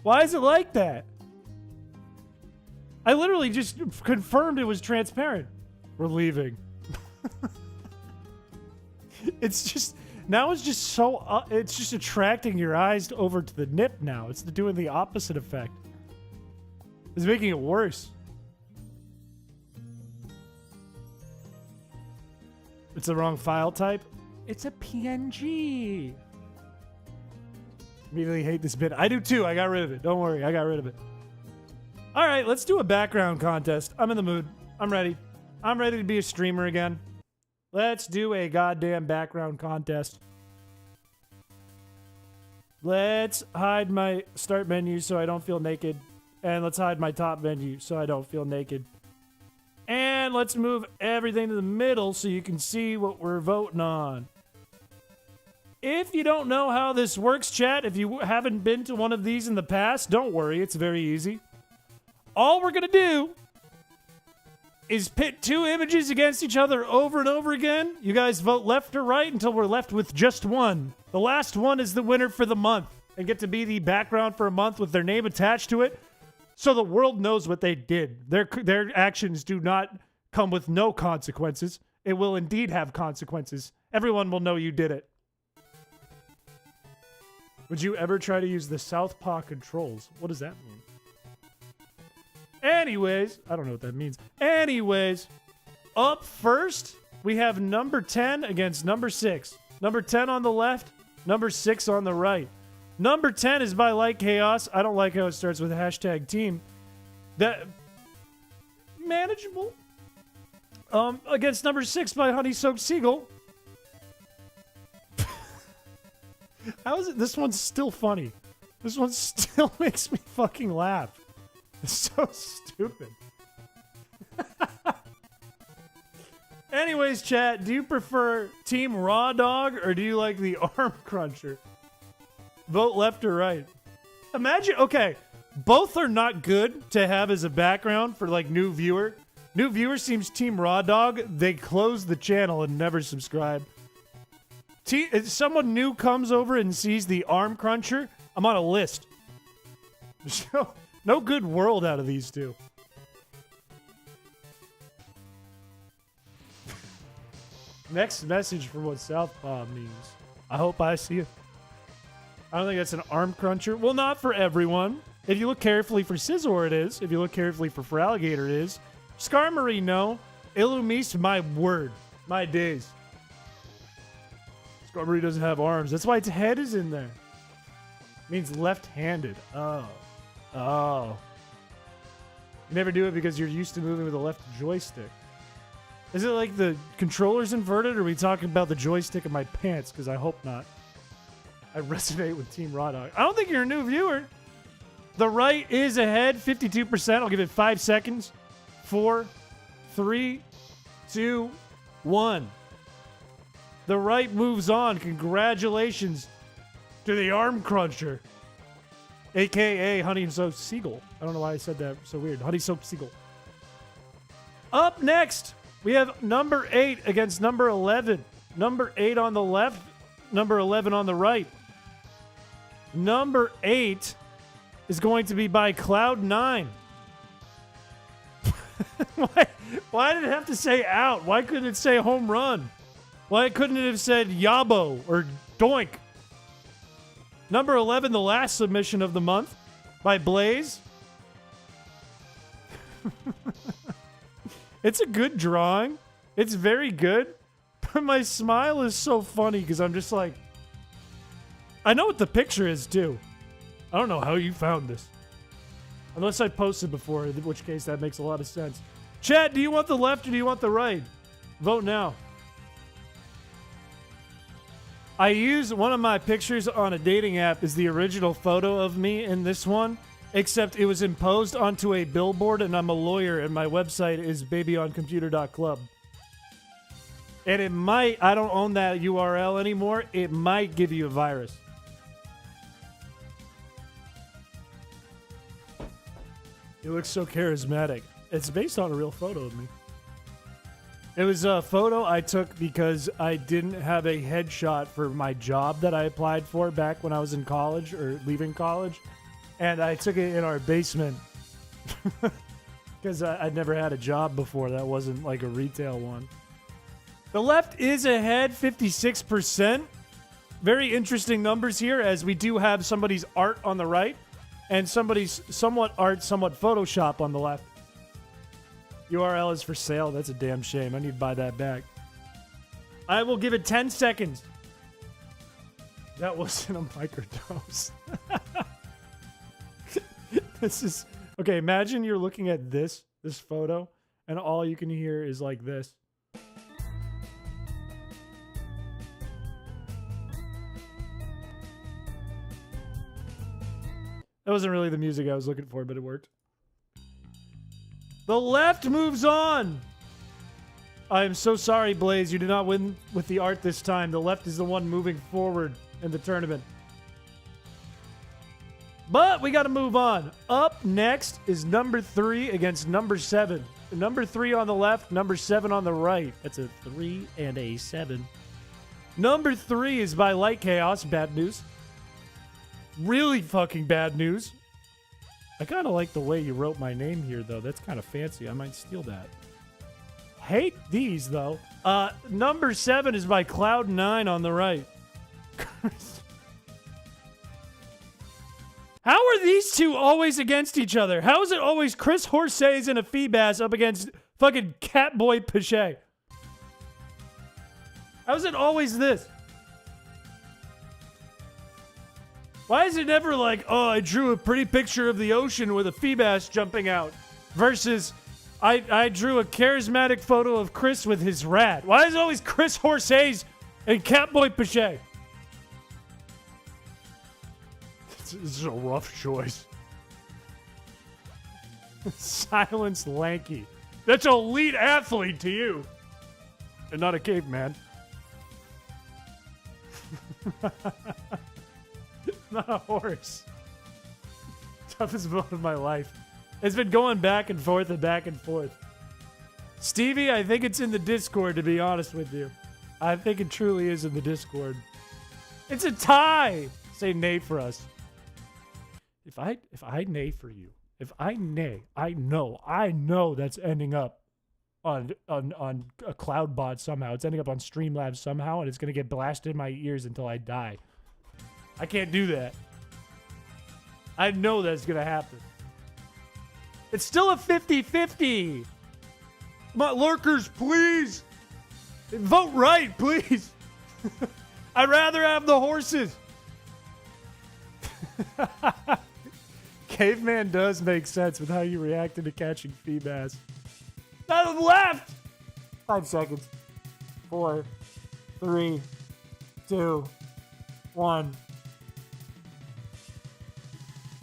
Why is it like that? I literally just confirmed it was transparent. We're leaving. It's just, now it's just so, it's just attracting your eyes over to the nip now. It's doing the opposite effect. It's making it worse. It's the wrong file type. It's a PNG. Immediately hate this bit. I do too. I got rid of it. Don't worry. I got rid of it. All right, let's do a background contest. I'm in the mood. I'm ready. I'm ready to be a streamer again. Let's do a goddamn background contest. Let's hide my start menu so I don't feel naked. And let's hide my top menu so I don't feel naked. And let's move everything to the middle so you can see what we're voting on. If you don't know how this works, chat, if you haven't been to one of these in the past, don't worry, it's very easy. All we're going to do is pit 2 images against each other over and over again. You guys vote left or right until we're left with just one. The last one is the winner for the month and get to be the background for a month with their name attached to it so the world knows what they did. Their actions do not come with no consequences. It will indeed have consequences. Everyone will know you did it. Would you ever try to use the Southpaw controls? What does that mean? Anyways, I don't know what that means. Anyways, up first, we have number 10 against number 6. Number 10 on the left, number 6 on the right. Number 10 is by Like Chaos. I don't like how it starts with hashtag team. That manageable. Against number 6 by Honey Soaked Seagull. How is it? This one's still funny. This one still makes me fucking laugh. It's so stupid. Anyways, chat, do you prefer Team Raw Dog or do you like the Arm Cruncher? Vote left or right. Imagine, okay, both are not good to have as a background for like new viewer. New viewer seems Team Raw Dog. They close the channel and never subscribe. If someone new comes over and sees the Arm Cruncher, I'm on a list. No good world out of these two. Next message for what Southpaw means. I hope I see it. I don't think that's an Arm Cruncher. Well, not for everyone. If you look carefully for Scizor, it is. If you look carefully for Alligator, it is. Skarmory, no. Illumise, my word. My days. Skarmory doesn't have arms. That's why its head is in there. It means left-handed. Oh. Oh. You never do it because you're used to moving with a left joystick. Is it like the controller's inverted, or are we talking about the joystick in my pants? Because I hope not. I resonate with Team Raw Dog. I don't think you're a new viewer. The right is ahead, 52%. I'll give it 5 seconds. 4, 3, 2, 1. The right moves on. Congratulations to the Arm Cruncher, a.k.a. Honey and Soap Seagull. I don't know why I said that so weird. Honey Soap Seagull. Up next, we have number 8 against number 11. Number 8 on the left, number 11 on the right. Number 8 is going to be by Cloud9. Why did it have to say out? Why couldn't it say home run? Why couldn't it have said Yabo or Doink? Number 11, the last submission of the month by Blaze. It's a good drawing. It's very good. But my smile is so funny because I'm just like, I know what the picture is too. I don't know how you found this. Unless I posted before, in which case that makes a lot of sense. Chat, do you want the left or do you want the right? Vote now. I use one of my pictures on a dating app is the original photo of me in this one, except it was imposed onto a billboard and I'm a lawyer and my website is babyoncomputer.club. And it might, I don't own that URL anymore, it might give you a virus. You look so charismatic. It's based on a real photo of me. It was a photo I took because I didn't have a headshot for my job that I applied for back when I was in college or leaving college. And I took it in our basement because I'd never had a job before that wasn't like a retail one. The left is ahead, 56%. Very interesting numbers here as we do have somebody's art on the right and somebody's somewhat art, somewhat Photoshop on the left. URL is for sale. That's a damn shame. I need to buy that back. I will give it 10 seconds. That wasn't a microdose. This is... Okay, imagine you're looking at this photo, and all you can hear is like this. That wasn't really the music I was looking for, but it worked. The left moves on. I am so sorry, Blaze. You did not win with the art this time. The left is the one moving forward in the tournament. But we got to move on. Up next is number 3 against number 7. Number 3 on the left, number 7 on the right. That's a 3 and a 7. Number 3 is by Light Chaos. Bad news. Really fucking bad news. I kind of like the way you wrote my name here, though. That's kind of fancy. I might steal that. Hate these, though. Number 7 is by Cloud9 on the right. How are these two always against each other? How is it always Chris Horsays and a Feebas up against fucking Catboy Piché? How is it always this? Why is it never like, oh, I drew a pretty picture of the ocean with a Feebas jumping out versus I drew a charismatic photo of Chris with his rat? Why is it always Chris Horsays and Catboy Piché? This is a rough choice. Silence Lanky. That's elite athlete to you. and not a caveman. Not a horse. Toughest vote of my life. It's been going back and forth and back and forth. Stevie, I think it's in the Discord, to be honest with you. I think it truly is in the Discord. It's a tie. Say nay for us. If I nay for you, if I nay, I know that's ending up on a cloud bot somehow. It's ending up on Streamlabs somehow, and it's gonna get blasted in my ears until I die. I can't do that. I know that's gonna happen. It's still a 50-50. Come on, lurkers, please. Vote right, please. I'd rather have the horses. Caveman does make sense with how you reacted to catching Feebas. Not left. 5 seconds. 4, 3, 2, 1.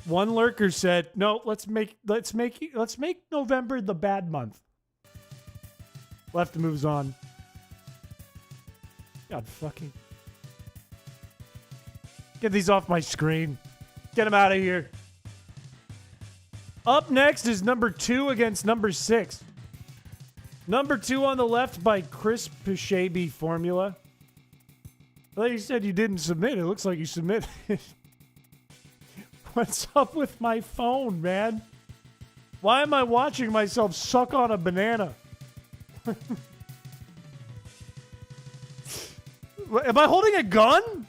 One lurker said, "No, let's make November the bad month." Left moves on. God fucking. Get these off my screen. Get them out of here. Up next is number 2 against number 6. Number 2 on the left by Piché Formula. I thought you said you didn't submit. It looks like you submitted. What's up with my phone, man? Why am I watching myself suck on a banana? Am I holding a gun?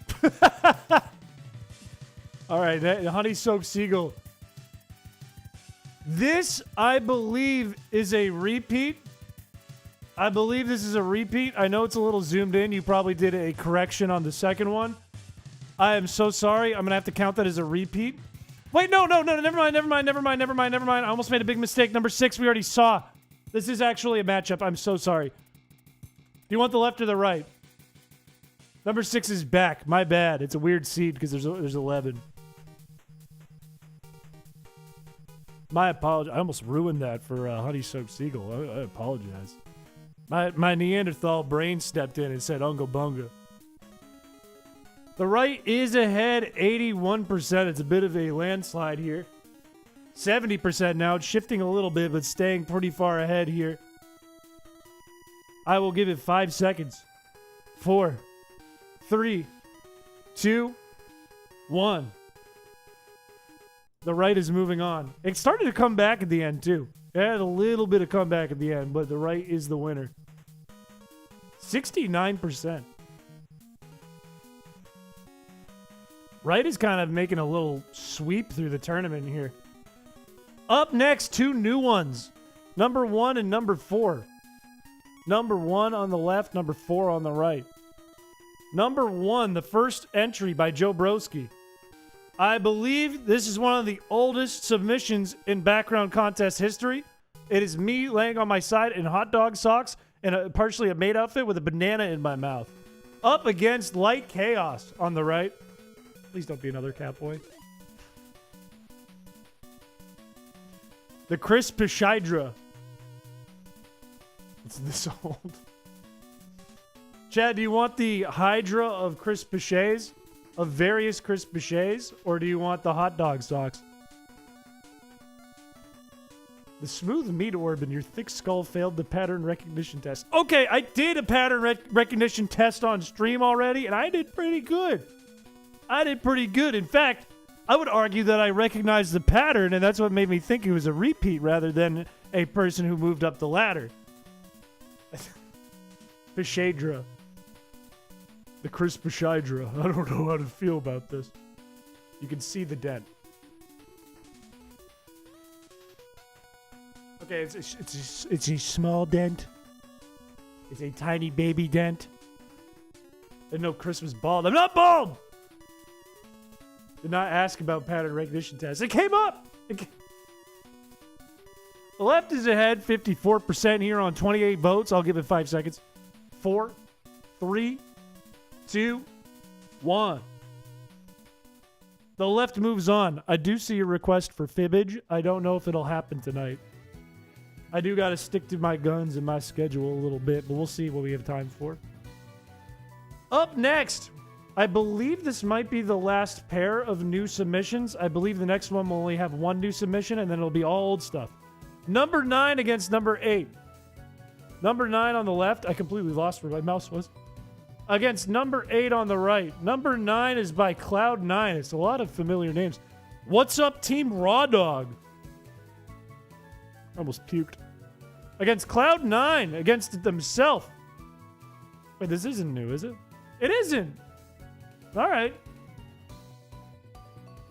All right, Honey Soaked Seagull. This, I believe, is a repeat. I believe this is a repeat. I know it's a little zoomed in. You probably did a correction on the second one. I am so sorry. I'm going to have to count that as a repeat. Wait, no, never mind. I almost made a big mistake. Number 6, we already saw. This is actually a matchup. I'm so sorry. Do you want the left or the right? Number 6 is back. My bad. It's a weird seed because there's 11. My apology. I almost ruined that for Honey Soaked Seagull. I apologize. My Neanderthal brain stepped in and said unga bunga. The right is ahead 81%. It's a bit of a landslide here. 70% now. It's shifting a little bit, but staying pretty far ahead here. I will give it 5 seconds. 4, 3, 2, 1. The right is moving on. It started to come back at the end, too. It had a little bit of comeback at the end, but the right is the winner. 69%. Right is kind of making a little sweep through the tournament here. Up next, 2 new ones. Number 1 and number 4. Number 1 on the left, number 4 on the right. Number 1, the first entry by Joe Broski. I believe this is one of the oldest submissions in background contest history. It is me laying on my side in hot dog socks and partially a maid outfit with a banana in my mouth. Up against Light Chaos on the right. Please don't be another catboy. The chrispiche. It's this old. Chad, do you want the Hydra of chrispiches? Of various chrispiches? Or do you want the hot dog socks? The smooth meat orb in your thick skull failed the pattern recognition test. Okay, I did a pattern recognition test on stream already, and I did pretty good. In fact, I would argue that I recognized the pattern, and that's what made me think it was a repeat rather than a person who moved up the ladder. Pichedra. The chrispichedra. I don't know how to feel about this. You can see the dent. Okay, it's a small dent. It's a tiny baby dent. And no, Chris was bald. I'm not bald! Did not ask about pattern recognition tests. It came up! The left is ahead 54% here on 28 votes. I'll give it 5 seconds. 4, 3, 2, 1. The left moves on. I do see a request for fibbage. I don't know if it'll happen tonight. I do got to stick to my guns and my schedule a little bit, but we'll see what we have time for. Up next, I believe this might be the last pair of new submissions. I believe the next one will only have one new submission, and then it'll be all old stuff. Number 9 against number 8. Number 9 on the left. I completely lost where my mouse was. Against number 8 on the right. Number 9 is by Cloud9. It's a lot of familiar names. What's up, Team Raw Dog? Almost puked. Against Cloud9. Against themselves. Wait, this isn't new, is it? It isn't. All right.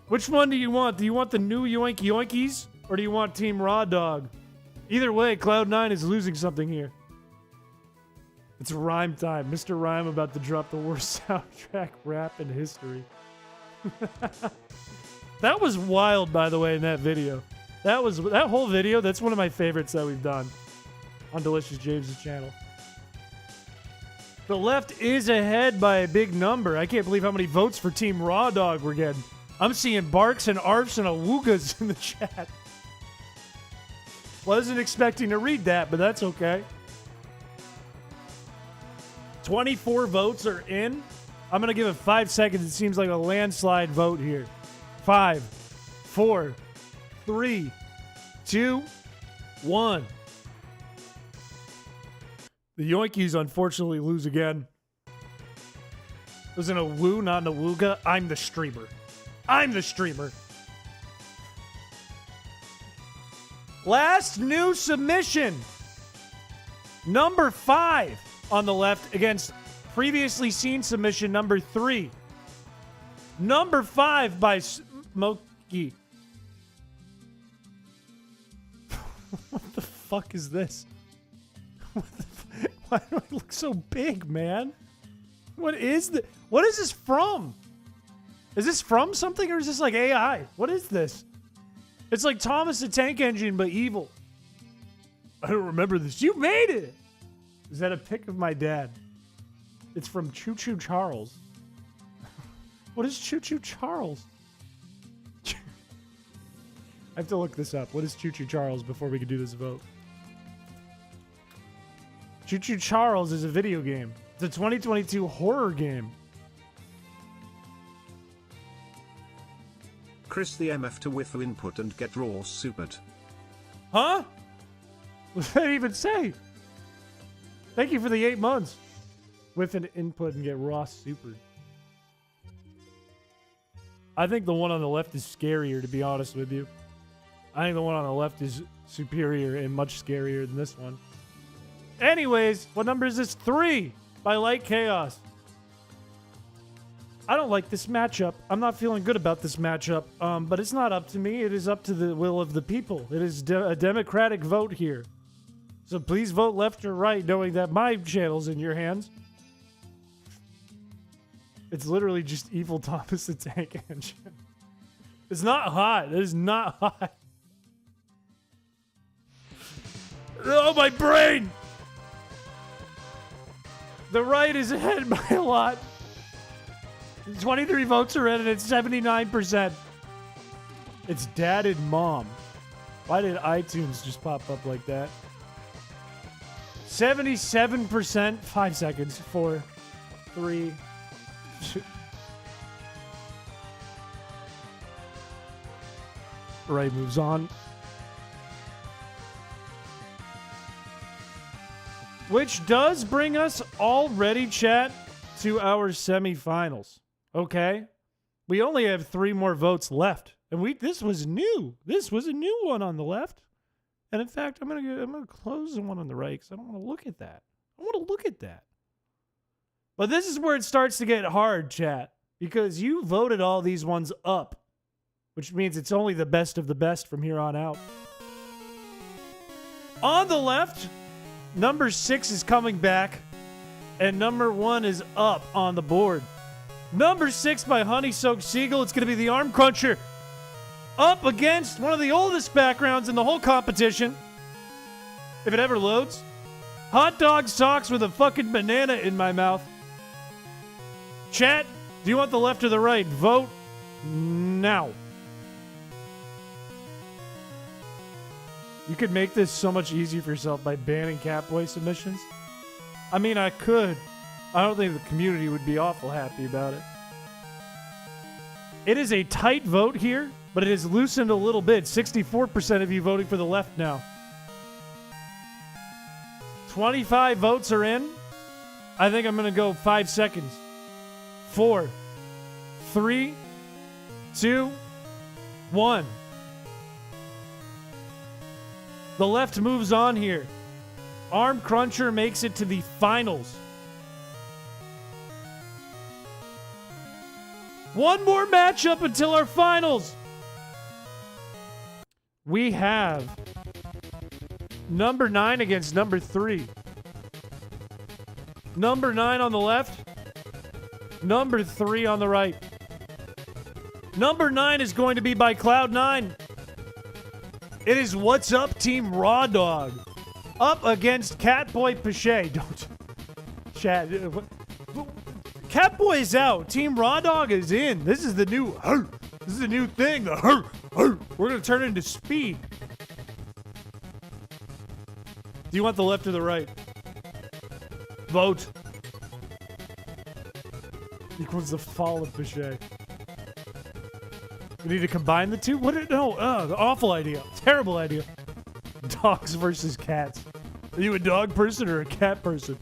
Which one do you want? Do you want the new Yoink Yoinkies? Or do you want Team Raw Dog? Either way, Cloud9 is losing something here. It's rhyme time. Mr. Rhyme about to drop the worst soundtrack rap in history. That was wild, by the way, in that video. That whole video, that's one of my favorites that we've done on Delicious James' channel. The left is ahead by a big number. I can't believe how many votes for Team Raw Dog we're getting. I'm seeing barks and arfs and awoogas in the chat. Wasn't expecting to read that, but that's okay. 24 votes are in. I'm going to give it 5 seconds. It seems like a landslide vote here. 5, 4, 3, 2, 1. The Yoinkies unfortunately lose again. It was in a woo, not in a wooga. I'm the streamer. I'm the streamer. Last new submission. Number 5 on the left against previously seen submission number 3. Number 5 by Smokey. What the fuck is this? Why do I look so big, man? What is this from? Is this from something or is this like AI? What is this? It's like Thomas the Tank Engine, but evil. I don't remember this. You made it! Is that a pic of my dad? It's from Choo Choo Charles. What is Choo Choo Charles? I have to look this up. What is Choo Choo Charles before we can do this vote? Choo Choo Charles is a video game. It's a 2022 horror game. Chris the MF to whiff input and get raw supered. Huh? What did that even say? Thank you for the 8 months. Whiff an input and get raw supered. I think the one on the left is scarier, to be honest with you. I think the one on the left is superior and much scarier than this one. Anyways, what number is this? 3 by Light Chaos. I don't like this matchup. I'm not feeling good about this matchup. But it's not up to me. It is up to the will of the people. It is a democratic vote here. So please vote left or right, knowing that my channel's in your hands. It's literally just Evil Thomas the Tank Engine. It's not hot. It is not hot. Oh, my brain! The right is ahead by a lot. 23 votes are in and it's 79%. It's dad and mom. Why did iTunes just pop up like that? 77%. 5 seconds. 4, 3, 2. Right moves on. Which does bring us already, chat, to our semifinals. Okay? We only have 3 more votes left. And this was new. This was a new one on the left. And in fact, I'm gonna close the one on the right because I don't want to look at that. I want to look at that. But this is where it starts to get hard, chat. Because you voted all these ones up. Which means it's only the best of the best from here on out. On the left, number 6 is coming back. And number 1 is up on the board. Number 6 by Honey Soaked Seagull. It's going to be the Arm Cruncher. Up against one of the oldest backgrounds in the whole competition. If it ever loads. Hot dog socks with a fucking banana in my mouth. Chat, do you want the left or the right? Vote now. You could make this so much easier for yourself by banning Catboy submissions. I mean, I could. I don't think the community would be awful happy about it. It is a tight vote here, but it has loosened a little bit. 64% of you voting for the left now. 25 votes are in. I think I'm going to go 5 seconds. 4, 3, 2, 1. The left moves on here. Arm Cruncher makes it to the finals. One more matchup until our finals. We have number 9 against number 3. Number 9 on the left. Number 3 on the right. Number 9 is going to be by Cloud9. It is What's Up Team Raw Dog up against Catboy Piché. Don't chat. Catboy is out. Team Raw Dog is in. This is the new. This is the new thing. The we're gonna turn into speed. Do you want the left or the right? Vote. Equals the fall of Piché. We need to combine the two? No, the awful idea. Terrible idea. Dogs versus cats. Are you a dog person or a cat person?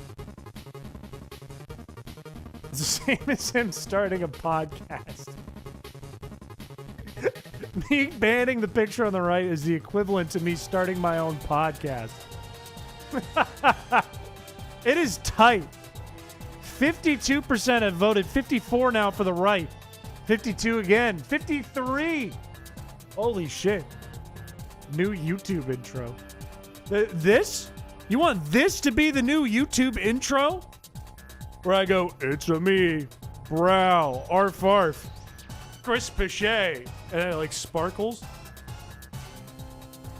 It's the same as him starting a podcast. Me banning the picture on the right is the equivalent to me starting my own podcast. It is tight. 52% have voted. 54 now for the right. 52 again. 53. Holy shit. New YouTube intro. This? You want this to be the new YouTube intro? Where I go, it's a me, Brow, arf arf, chrispiche, and it like sparkles.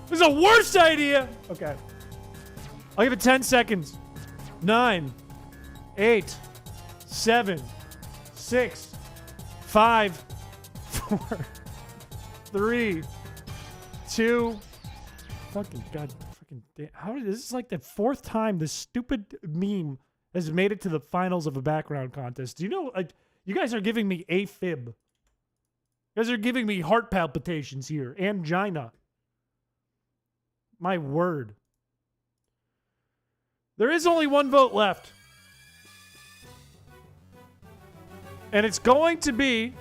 This is the worst idea. Okay. I'll give it 10 seconds. 9, 8, 7, 6, 5, 4, 3, 2. Fucking god, fucking damn. How is this? Is like the 4th time this stupid meme has made it to the finals of a background contest. Do you know, like, you guys are giving me AFib. You guys are giving me heart palpitations here. Angina. My word. There is only one vote left. And it's going to be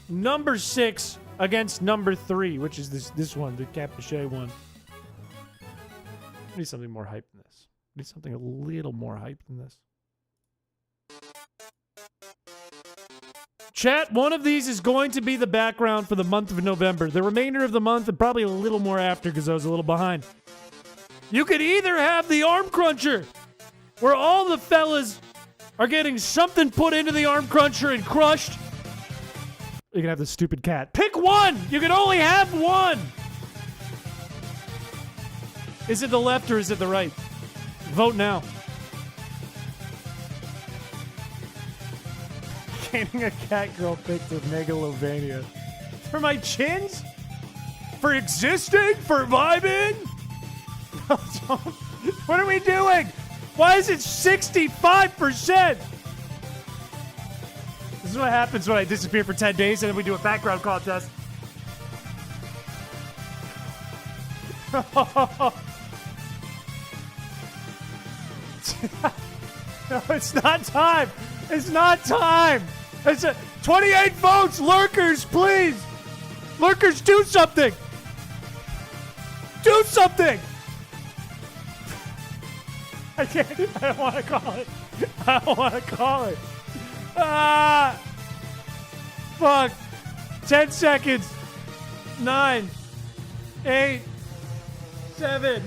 number 6 against number 3, which is this one, the Piché one. I need something more hype than this. I need something a little more hype than this. Chat, one of these is going to be the background for the month of November. The remainder of the month, and probably a little more after because I was a little behind. You could either have the arm cruncher, where all the fellas are getting something put into the arm cruncher and crushed. You can have the stupid cat. Pick one! You can only have one! Is it the left or is it the right? Vote now. Gaining a cat girl picked with megalovania. For my chins? For existing? For vibing? No, don't. What are we doing? Why is it 65%? This is what happens when I disappear for 10 days and then we do a background contest. No, it's not time. It's not time. It's 28 votes. Lurkers, please. Lurkers, do something. Do something. I can't. I don't want to call it. I don't want to call it. Ah. Fuck. 10 seconds. 9, 8, 7,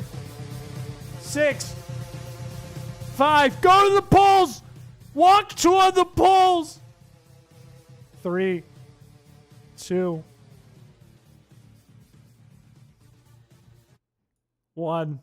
6, 5. Go to the polls. Walk toward the polls. 3, 2, 1.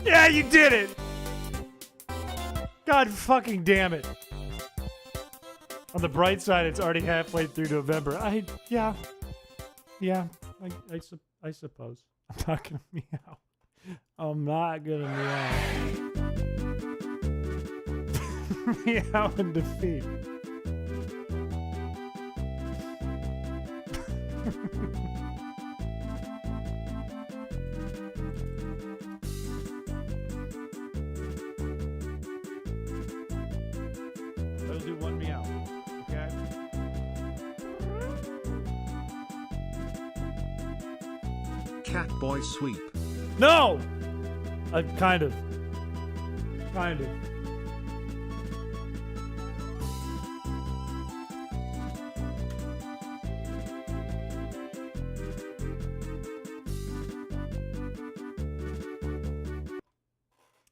Yeah, you did it! God fucking damn it. On the bright side, it's already halfway through November. Yeah, I suppose. I'm not gonna meow. I'm not gonna meow. Meow and defeat. I'll do one meow. Okay. Catboy sweep. No! Kind of. Kind of.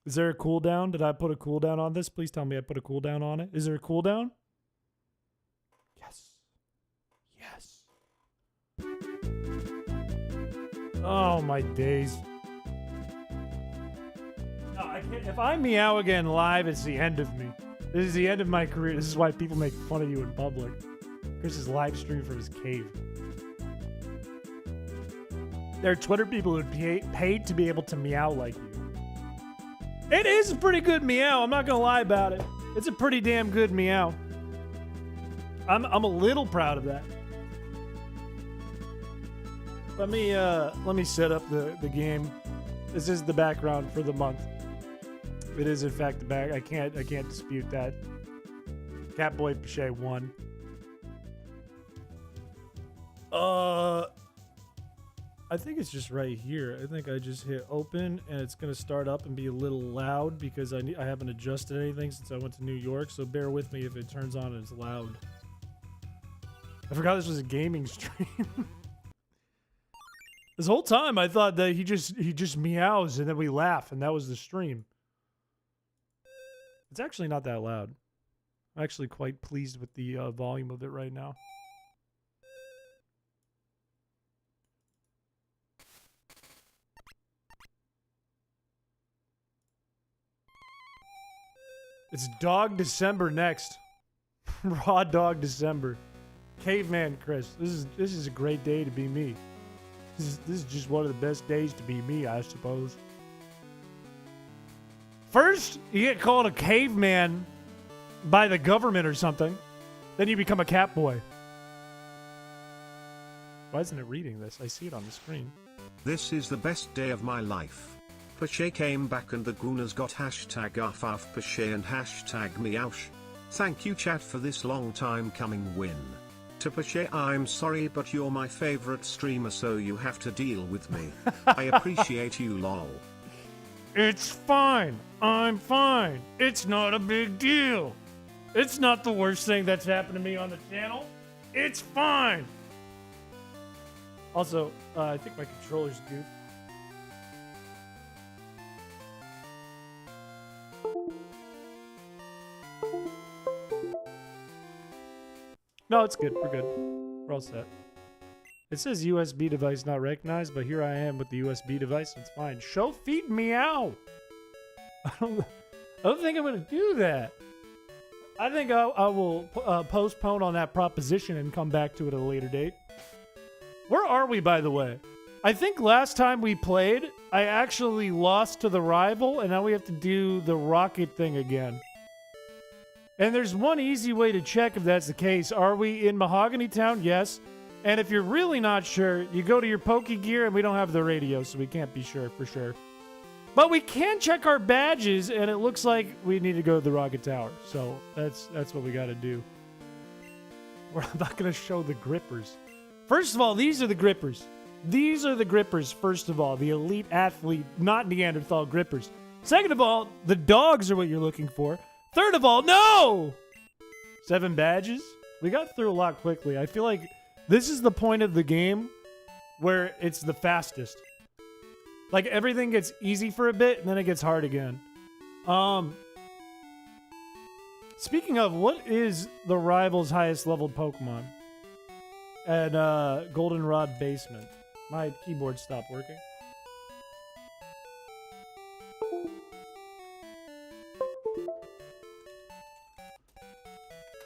Is there a cooldown? Did I put a cooldown on this? Please tell me I put a cooldown on it. Is there a cooldown? Yes. Yes. Oh, my days. No, I can't. If I meow again live, it's the end of me. This is the end of my career. This is why people make fun of you in public. Chris is live streaming from his cave. There are Twitter people who would be paid to be able to meow like you. It is a pretty good meow. I'm not gonna lie about it. It's a pretty damn good meow. I'm a little proud of that. Let me set up the game. This is the background for the month. It is in fact the back. I can't dispute that. Catboy Piché won. I think it's just right here. I think I just hit open and it's gonna start up and be a little loud because I haven't adjusted anything since I went to New York. So bear with me if it turns on and it's loud. I forgot this was a gaming stream. This whole time I thought that he just meows and then we laugh and that was the stream. It's actually not that loud. I'm actually quite pleased with the volume of it right now. It's Dog December next. Raw Dog December. Caveman Chris. This is a great day to be me. This is just one of the best days to be me, I suppose. First, you get called a caveman by the government or something. Then you become a cat boy. Why isn't it reading this? I see it on the screen. This is the best day of my life. Piché came back and the Gooners got hashtag #Piché and hashtag meowsh. Thank you chat for this long time coming win. To Piché, I'm sorry but you're my favorite streamer so you have to deal with me. I appreciate you lol. It's fine. I'm fine. It's not a big deal. It's not the worst thing that's happened to me on the channel. It's fine. Also, I think my controller's goofy. No, it's good. We're good. We're all set. It says USB device not recognized, but here I am with the USB device. It's fine. Show feed meow. I don't think I'm going to do that. I think I will postpone on that proposition and come back to it at a later date. Where are we, by the way? I think last time we played, I actually lost to the rival, and now we have to do the rocket thing again. And there's one easy way to check if that's the case. Are we in Mahogany Town? Yes. And if you're really not sure, you go to your Pokegear, and we don't have the radio, so we can't be sure for sure. But we can check our badges, and it looks like we need to go to the Rocket Tower. So that's what we got to do. We're not going to show the grippers. First of all, these are the grippers. These are the grippers, first of all. The elite athlete, not Neanderthal grippers. Second of all, the dogs are what you're looking for. Third of all, no! 7 badges? We got through a lot quickly. I feel like this is the point of the game where it's the fastest. Like, everything gets easy for a bit, and then it gets hard again. Speaking of, what is the rival's highest leveled Pokemon? At Goldenrod Basement. My keyboard stopped working.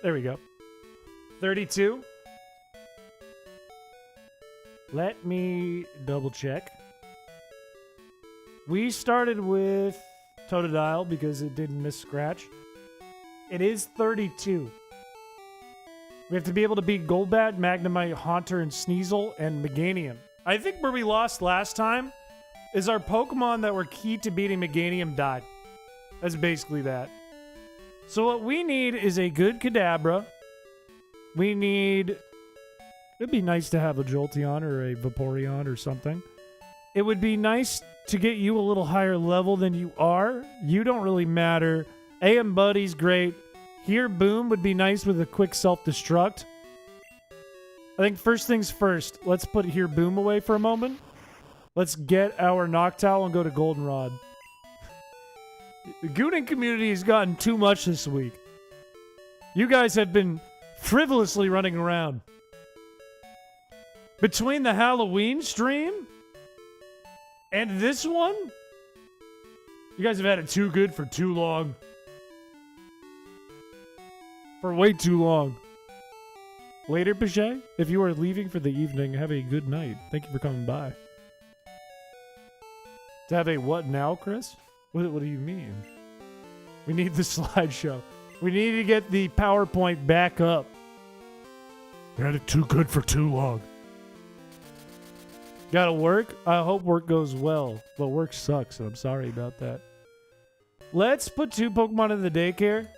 There we go. 32. Let me double check. We started with Totodile because it didn't miss scratch. It is 32. We have to be able to beat Golbat, Magnemite, Haunter, and Sneasel, and Meganium. I think where we lost last time is our Pokemon that were key to beating Meganium died. That's basically that. So what we need is a good Kadabra. We need... It'd be nice to have a Jolteon or a Vaporeon or something. It would be nice to get you a little higher level than you are. You don't really matter. AM Buddy's great. Here, Boom would be nice with a quick self-destruct. I think first things first, let's put Here Boom away for a moment. Let's get our Noctowl and go to Goldenrod. The Gooning community has gotten too much this week. You guys have been frivolously running around. Between the Halloween stream and this one, you guys have had it too good for too long. For way too long. Later, Piché. If you are leaving for the evening, have a good night. Thank you for coming by. To have a what now, Chris? What do you mean? We need the slideshow. We need to get the PowerPoint back up. You had it too good for too long. Gotta work? I hope work goes well. But work sucks, and I'm sorry about that. Let's put 2 Pokemon in the daycare.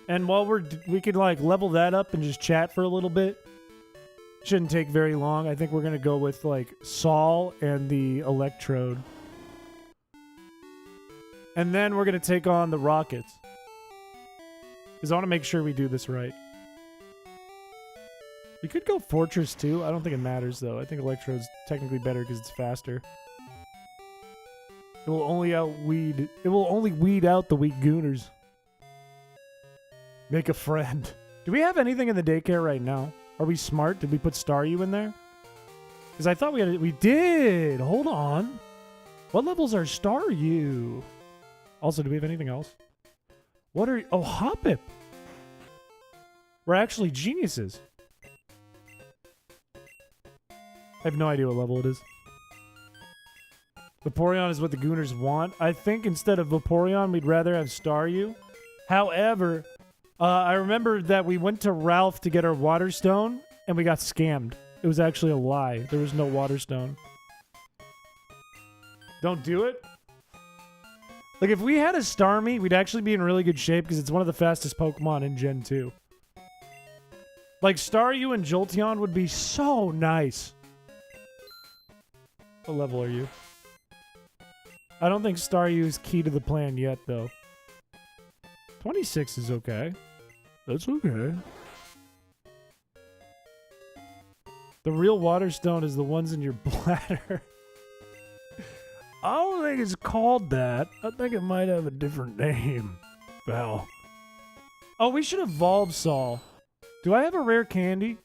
And while we could like level that up and just chat for a little bit. Shouldn't take very long. I think we're gonna go with like Sol and the Electrode. And then we're gonna take on the Rockets. Because I want to make sure we do this right. We could go Fortress too. I don't think it matters though. I think Electrode's technically better because it's faster. It will only weed out the weak Gooners. Make a friend. Do we have anything in the daycare right now? Are we smart? Did we put Staryu in there? Because I thought we did. Hold on. What levels are Staryu? Also, do we have anything else? Oh, Hoppip. We're actually geniuses. I have no idea what level it is. Vaporeon is what the Gooners want. I think instead of Vaporeon, we'd rather have Staryu. However, I remember that we went to Ralph to get our Water Stone, and we got scammed. It was actually a lie. There was no Water Stone. Don't do it? Like, if we had a Starmie, we'd actually be in really good shape, because it's one of the fastest Pokemon in Gen 2. Like, Staryu and Jolteon would be so nice. What level are you? I don't think Staryu is key to the plan yet, though. 26 is okay. That's okay. The real Water Stone is the ones in your bladder. I don't think it's called that. I think it might have a different name. Well. Oh, we should evolve Sol. Do I have a rare candy?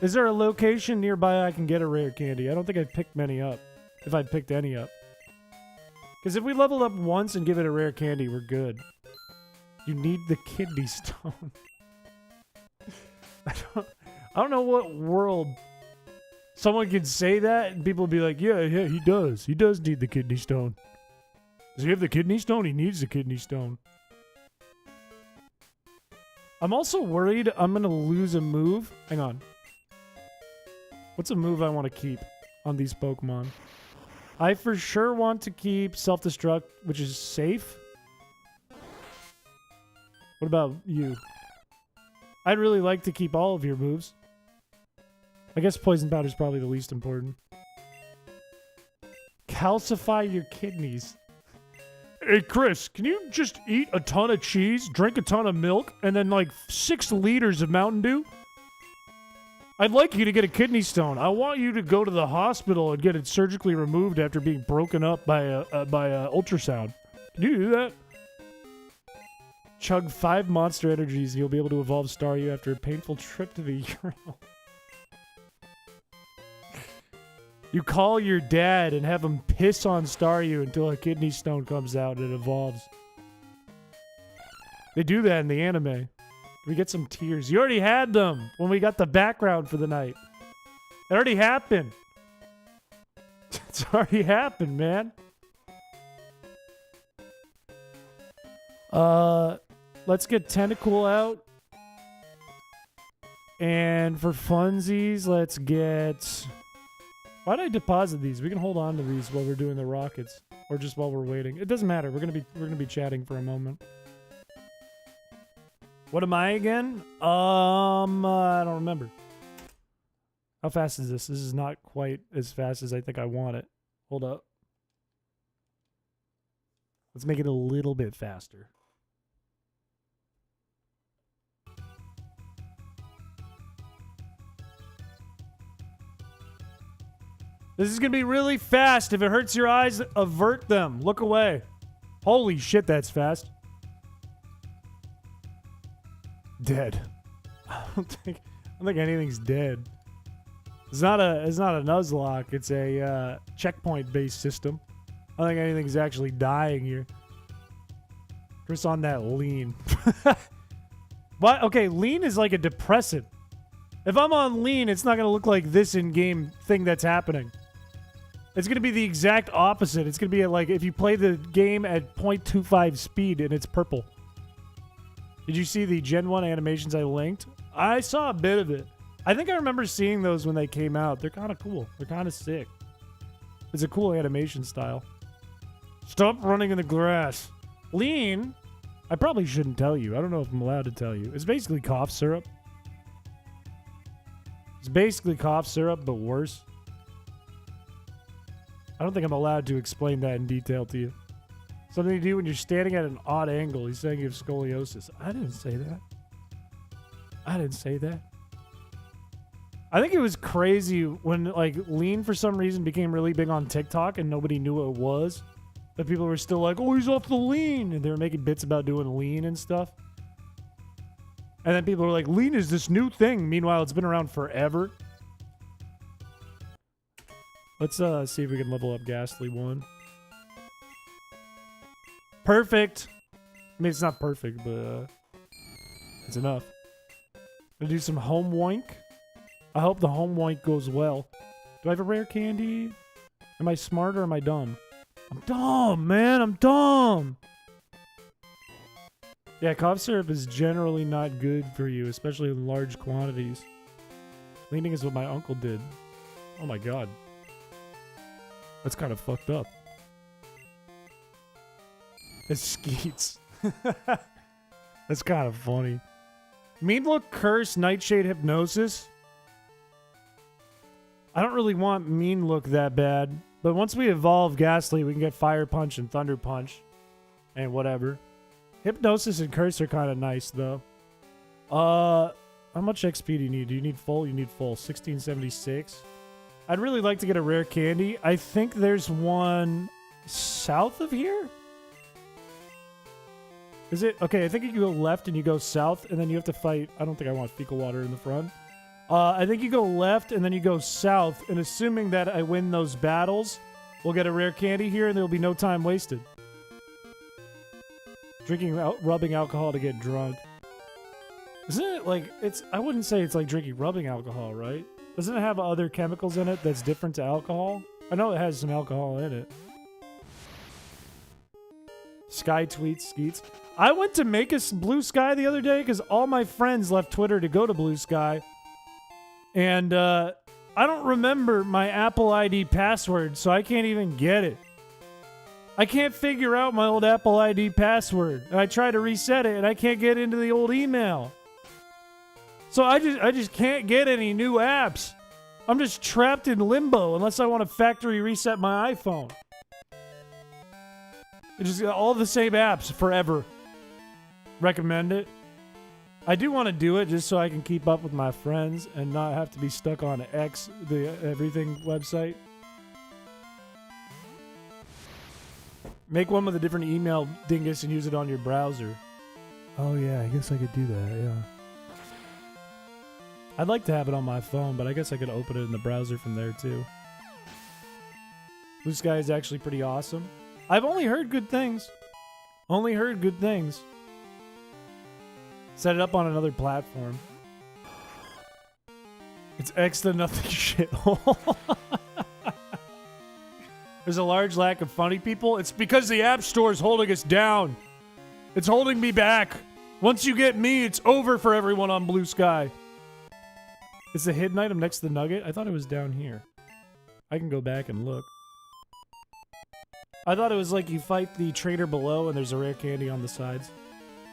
Is there a location nearby I can get a rare candy? I don't think I've picked many up. If I've picked any up. Because if we level up once and give it a rare candy, we're good. You need the kidney stone. I don't know what world someone could say that and people would be like, yeah, he does. He does need the kidney stone. Does he have the kidney stone? He needs the kidney stone. I'm also worried I'm going to lose a move. Hang on. What's a move I want to keep on these Pokemon? I for sure want to keep Self-Destruct, which is safe. What about you? I'd really like to keep all of your moves. I guess Poison Powder is probably the least important. Calcify your kidneys. Hey, Chris, can you just eat a ton of cheese, drink a ton of milk, and then like 6 liters of Mountain Dew? I'd like you to get a kidney stone. I want you to go to the hospital and get it surgically removed after being broken up by a ultrasound. Can you do that? Chug 5 monster energies and you'll be able to evolve Staryu after a painful trip to the urinal. You call your dad and have him piss on Staryu until a kidney stone comes out and it evolves. They do that in the anime. We get some tears. You already had them when we got the background for the night. It already happened. It's already happened, man. Let's get Tentacle out. And for funsies, let's get... Why did I deposit these? We can hold on to these while we're doing the rockets. Or just while we're waiting. It doesn't matter. We're gonna be chatting for a moment. What am I again? I don't remember. How fast is this? This is not quite as fast as I think I want it. Hold up. Let's make it a little bit faster. This is going to be really fast. If it hurts your eyes, avert them. Look away. Holy shit, that's fast. Dead. I don't think anything's dead. It's not a Nuzlocke. It's a checkpoint-based system. I don't think anything's actually dying here. Chris on that lean. What? Okay, lean is like a depressant. If I'm on lean, it's not going to look like this in-game thing that's happening. It's going to be the exact opposite. It's going to be like if you play the game at 0.25 speed and it's purple. Did you see the Gen 1 animations I linked? I saw a bit of it. I think I remember seeing those when they came out. They're kind of cool. They're kind of sick. It's a cool animation style. Stop running in the grass. Lean, I probably shouldn't tell you. I don't know if I'm allowed to tell you. It's basically cough syrup. It's basically cough syrup, but worse. I don't think I'm allowed to explain that in detail to you. Something you do when you're standing at an odd angle. He's saying you have scoliosis. I didn't say that. I didn't say that. I think it was crazy when, like, lean for some reason became really big on TikTok and nobody knew what it was. But people were still like, oh, he's off the lean. And they were making bits about doing lean and stuff. And then people were like, lean is this new thing. Meanwhile, it's been around forever. Let's see if we can level up Ghastly 1. Perfect. I mean, it's not perfect, but it's enough. Gonna do some home woink. I hope the home woink goes well. Do I have a rare candy? Am I smart or am I dumb? I'm dumb, man. I'm dumb. Yeah, cough syrup is generally not good for you, especially in large quantities. Leaning is what my uncle did. Oh my god. That's kind of fucked up. It's Skeets. That's kind of funny. Mean Look, Curse, Nightshade, Hypnosis. I don't really want Mean Look that bad. But once we evolve Ghastly, we can get Fire Punch and Thunder Punch. And whatever. Hypnosis and Curse are kind of nice, though. How much XP do you need? Do you need full? You need full. 1676. I'd really like to get a rare candy. I think there's one south of here? Is it? Okay, I think you go left and you go south, and then you have to fight. I don't think I want fecal water in the front. I think you go left and then you go south, and assuming that I win those battles, we'll get a rare candy here, and there'll be no time wasted. Rubbing alcohol to get drunk. Isn't it like, I wouldn't say it's like drinking rubbing alcohol, right? Doesn't it have other chemicals in it that's different to alcohol? I know it has some alcohol in it. Sky tweets, Skeets. I went to make us Blue Sky the other day because all my friends left Twitter to go to Blue Sky. And I don't remember my Apple ID password, so I can't even get it. I can't figure out my old Apple ID password. And I try to reset it, and I can't get into the old email. So I just can't get any new apps. I'm just trapped in limbo unless I want to factory reset my iPhone. It's just all the same apps forever. Recommend it. I do want to do it just so I can keep up with my friends and not have to be stuck on X, the everything website. Make one with a different email dingus and use it on your browser. Oh yeah, I guess I could do that, yeah. I'd like to have it on my phone, but I guess I could open it in the browser from there too. Blue Sky is actually pretty awesome. I've only heard good things. Only heard good things. Set it up on another platform. It's X to nothing shithole. There's a large lack of funny people. It's because the App Store is holding us down. It's holding me back. Once you get me, it's over for everyone on Blue Sky. It's the hidden item next to the nugget? I thought it was down here. I can go back and look. I thought it was like you fight the trader below and there's a rare candy on the sides.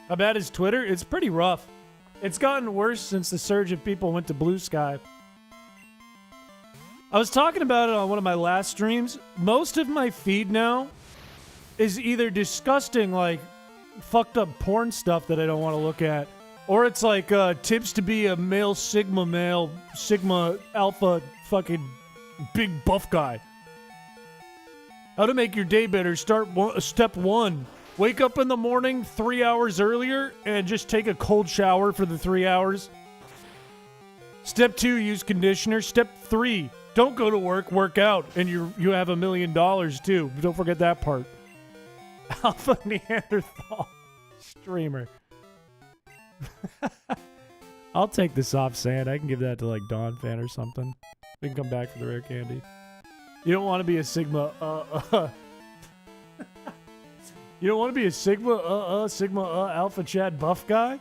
How bad is Twitter? It's pretty rough. It's gotten worse since the surge of people went to Blue Sky. I was talking about it on one of my last streams. Most of my feed now is either disgusting, like fucked up porn stuff that I don't want to look at, or it's like tips to be a male, sigma alpha fucking big buff guy. How to make your day better. Step 1. Wake up in the morning 3 hours earlier and just take a cold shower for the 3 hours. Step 2, use conditioner. Step 3, don't go to work out, and you have $1 million too. Don't forget that part. Alpha Neanderthal streamer. I'll take the soft sand. I can give that to like Dawn Fan or something. We can come back for the rare candy. You don't want to be a Sigma, You don't want to be a Sigma, Alpha Chad buff guy?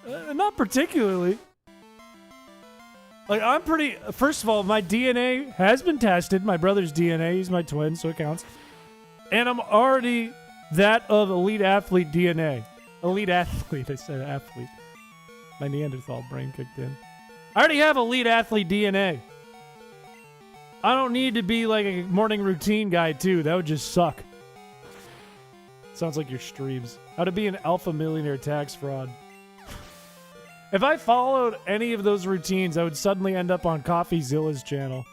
Not particularly. Like, I'm pretty... First of all, my DNA has been tested. My brother's DNA. He's my twin, so it counts. And I'm already that of elite athlete DNA. Elite athlete. I said athlete. My Neanderthal brain kicked in. I already have elite athlete DNA. I don't need to be like a morning routine guy, too. That would just suck. Sounds like your streams. How to be an alpha millionaire tax fraud. If I followed any of those routines, I would suddenly end up on CoffeeZilla's channel.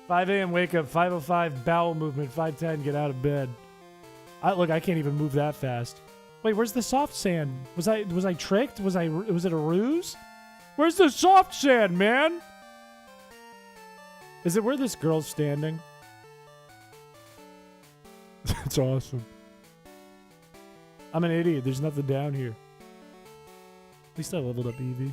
5 a.m. wake up, 5:05 bowel movement, 5:10 get out of bed. Look, I can't even move that fast. Wait, where's the soft sand? Was I tricked? Was it a ruse? Where's the soft sand, man? Is it where this girl's standing? That's awesome. I'm an idiot. There's nothing down here. At least I leveled up Eevee.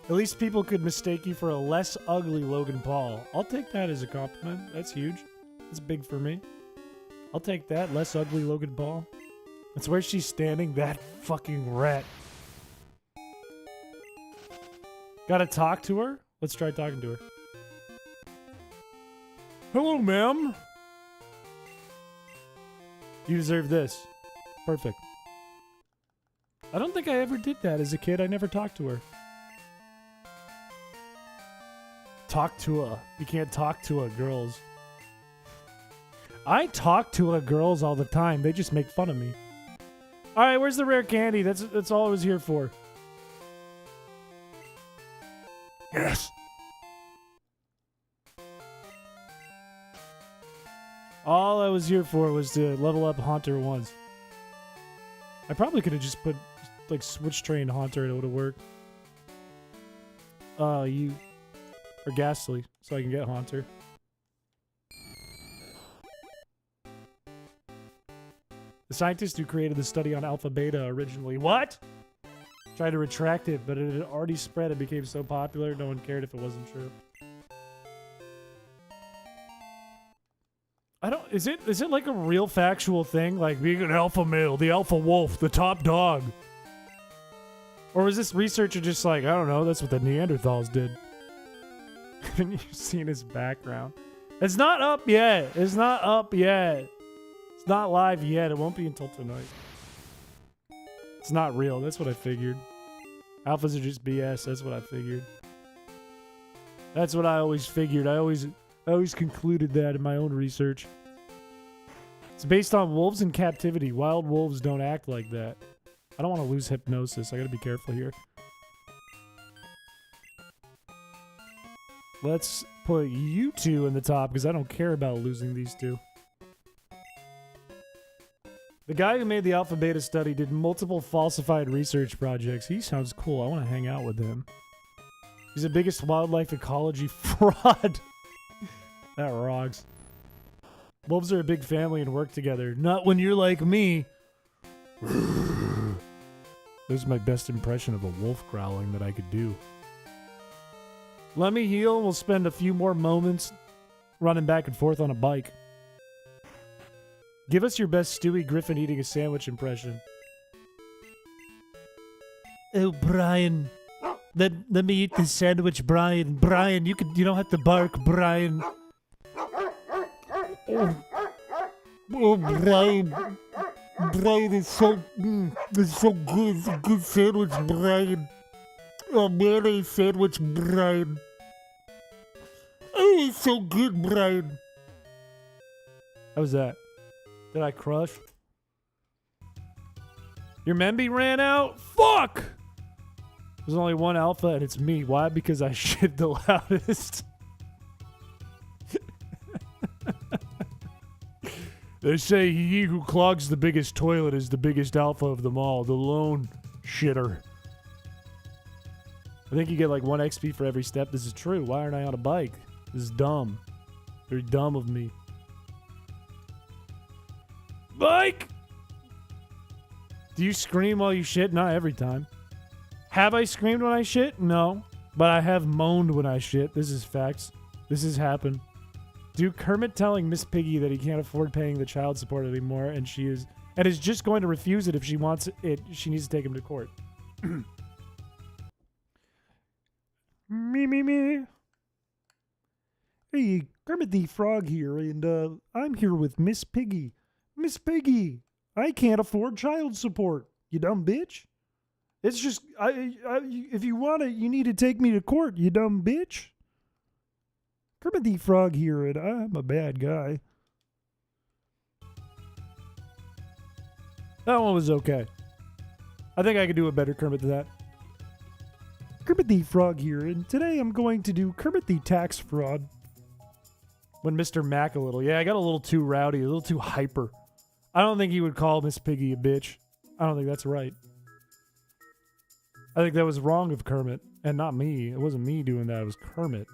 At least people could mistake you for a less ugly Logan Paul. I'll take that as a compliment. That's huge. That's big for me. I'll take that. Less ugly Logan Paul. That's where she's standing. That fucking rat. Gotta talk to her? Let's try talking to her. Hello, ma'am. You deserve this. Perfect. I don't think I ever did that as a kid. I never talked to her. Talk to her. You can't talk to her, girls. I talk to her girls all the time. They just make fun of me. Alright, where's the rare candy? That's all I was here for. Yes! All I was here for was to level up Haunter once. I probably could have just put, like, switch train Haunter and it would have worked. Or Ghastly, so I can get Haunter. The scientist who created the study on alpha beta originally. What? Tried to retract it, but it had already spread and became so popular, no one cared if it wasn't true. Is it like a real factual thing? Like being an alpha male, the alpha wolf, the top dog? Or was this researcher just like, I don't know, that's what the Neanderthals did? Haven't you seen his background? It's not up yet. It's not up yet. It's not live yet. It won't be until tonight. It's not real. That's what I figured. Alphas are just BS. That's what I figured. That's what I always figured. I always concluded that in my own research. It's based on wolves in captivity. Wild wolves don't act like that. I don't want to lose hypnosis. I gotta be careful here. Let's put you two in the top because I don't care about losing these two. The guy who made the alpha beta study did multiple falsified research projects. He sounds cool. I want to hang out with him. He's the biggest wildlife ecology fraud. That rocks. Wolves are a big family and work together. Not when you're like me. This is my best impression of a wolf growling that I could do. Let me heal. We'll spend a few more moments running back and forth on a bike. Give us your best Stewie Griffin eating a sandwich impression. Oh, Brian. Let me eat this sandwich, Brian. Brian, you don't have to bark, Brian. Oh, Brian. Brian is so good. It's a good sandwich, Brian. Oh, mayonnaise sandwich, Brian. Oh, it's so good, Brian. How was that? Did I crush? Your Memby ran out? Fuck! There's only one alpha and it's me. Why? Because I shit the loudest. They say he who clogs the biggest toilet is the biggest alpha of them all. The lone shitter. I think you get like 1 XP for every step. This is true. Why aren't I on a bike? This is dumb. Very dumb of me. Bike! Do you scream while you shit? Not every time. Have I screamed when I shit? No. But I have moaned when I shit. This is facts. This has happened. Do Kermit telling Miss Piggy that he can't afford paying the child support anymore and is just going to refuse it if she wants it, she needs to take him to court. Me. Hey, Kermit the Frog here, and I'm here with Miss Piggy. Miss Piggy, I can't afford child support, you dumb bitch. It's just, if you want it, you need to take me to court, you dumb bitch. Kermit the Frog here, and I'm a bad guy. That one was okay. I think I could do a better Kermit than that. Kermit the Frog here, and today I'm going to do Kermit the Tax Fraud. When Mr. Mac a little. Yeah, I got a little too rowdy, a little too hyper. I don't think he would call Miss Piggy a bitch. I don't think that's right. I think that was wrong of Kermit, and not me. It wasn't me doing that, it was Kermit.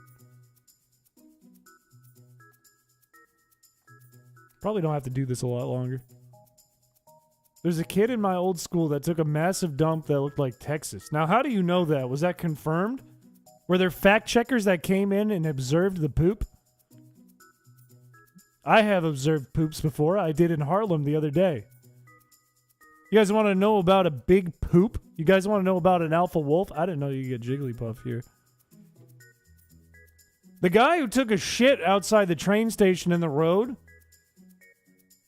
Probably don't have to do this a lot longer. There's a kid in my old school that took a massive dump that looked like Texas. Now, how do you know that? Was that confirmed? Were there fact checkers that came in and observed the poop? I have observed poops before. I did in Harlem the other day. You guys want to know about a big poop? You guys want to know about an alpha wolf? I didn't know you could get Jigglypuff here. The guy who took a shit outside the train station in the road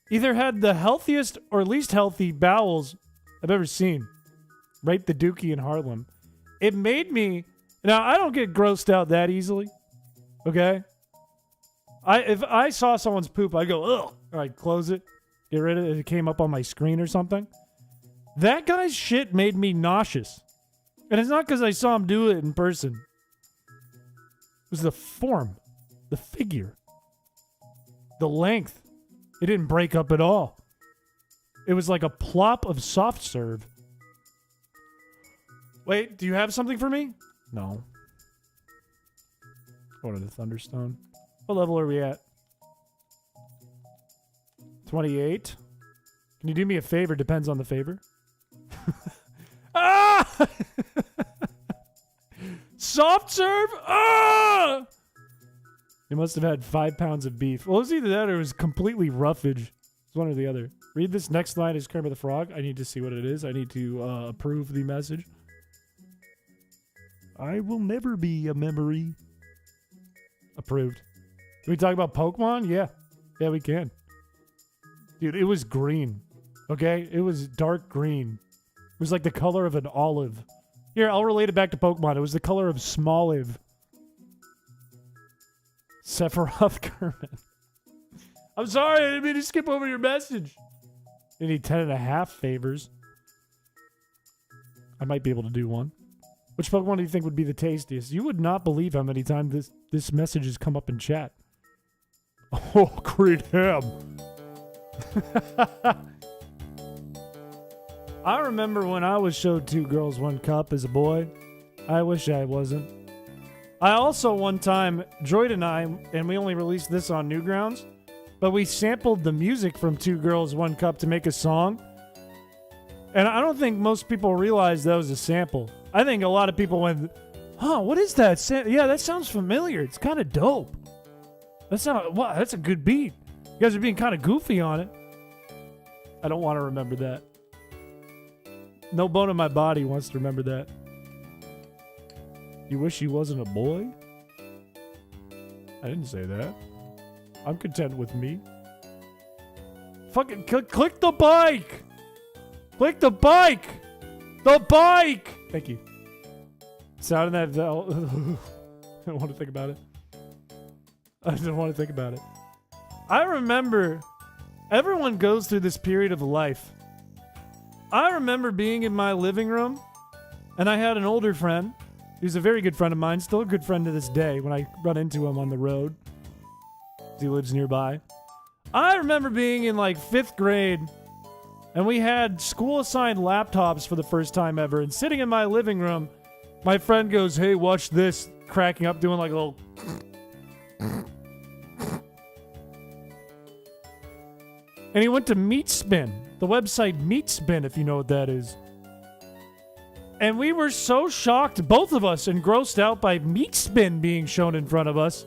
either had the healthiest or least healthy bowels I've ever seen. Right the dookie in Harlem. It made me... Now, I don't get grossed out that easily. Okay? If I saw someone's poop, I'd go, ugh. Or I'd close it. Get rid of it if it came up on my screen or something. That guy's shit made me nauseous. And it's not because I saw him do it in person. It was the form. The figure. The length. It didn't break up at all. It was like a plop of soft serve. Wait, do you have something for me? No. I wanted a Thunderstone. What level are we at? 28. Can you do me a favor? Depends on the favor. Ah! Soft serve? Ah! You must have had 5 pounds of beef. Well, it was either that or it was completely roughage. It's one or the other. Read this next line as Kermit the Frog. I need to see what it is. I need to approve the message. I will never be a memory. Approved. Can we talk about Pokemon? Yeah. Yeah, we can. Dude, it was green. Okay? It was dark green. It was like the color of an olive. Here, I'll relate it back to Pokemon. It was the color of Smoliv. Sephiroth Kermit. I'm sorry, I didn't mean to skip over your message. You need 10.5 favors. I might be able to do one. Which Pokemon do you think would be the tastiest? You would not believe how many times this message has come up in chat. Oh, great ham. I remember when I was showed 2 girls, 1 cup as a boy. I wish I wasn't. I also one time, Droid and I, and we only released this on Newgrounds, but we sampled the music from Two Girls, One Cup to make a song. And I don't think most people realized that was a sample. I think a lot of people went, huh, what is that? Yeah, that sounds familiar. It's kind of dope. Wow, that's a good beat. You guys are being kind of goofy on it. I don't want to remember that. No bone in my body wants to remember that. You wish you wasn't a boy? I didn't say that. I'm content with me. Fucking click the bike! Click the bike! The bike! Thank you. Sound that bell. I don't want to think about it. I don't want to think about it. I remember everyone goes through this period of life. I remember being in my living room, and I had an older friend. He was a very good friend of mine, still a good friend to this day when I run into him on the road. He lives nearby. I remember being in like 5th grade, and we had school-assigned laptops for the first time ever, and sitting in my living room, my friend goes, hey, watch this, cracking up, doing like a little... And he went to Meatspin, the website Meatspin, if you know what that is. And we were so shocked, both of us, and grossed out by Meatspin being shown in front of us,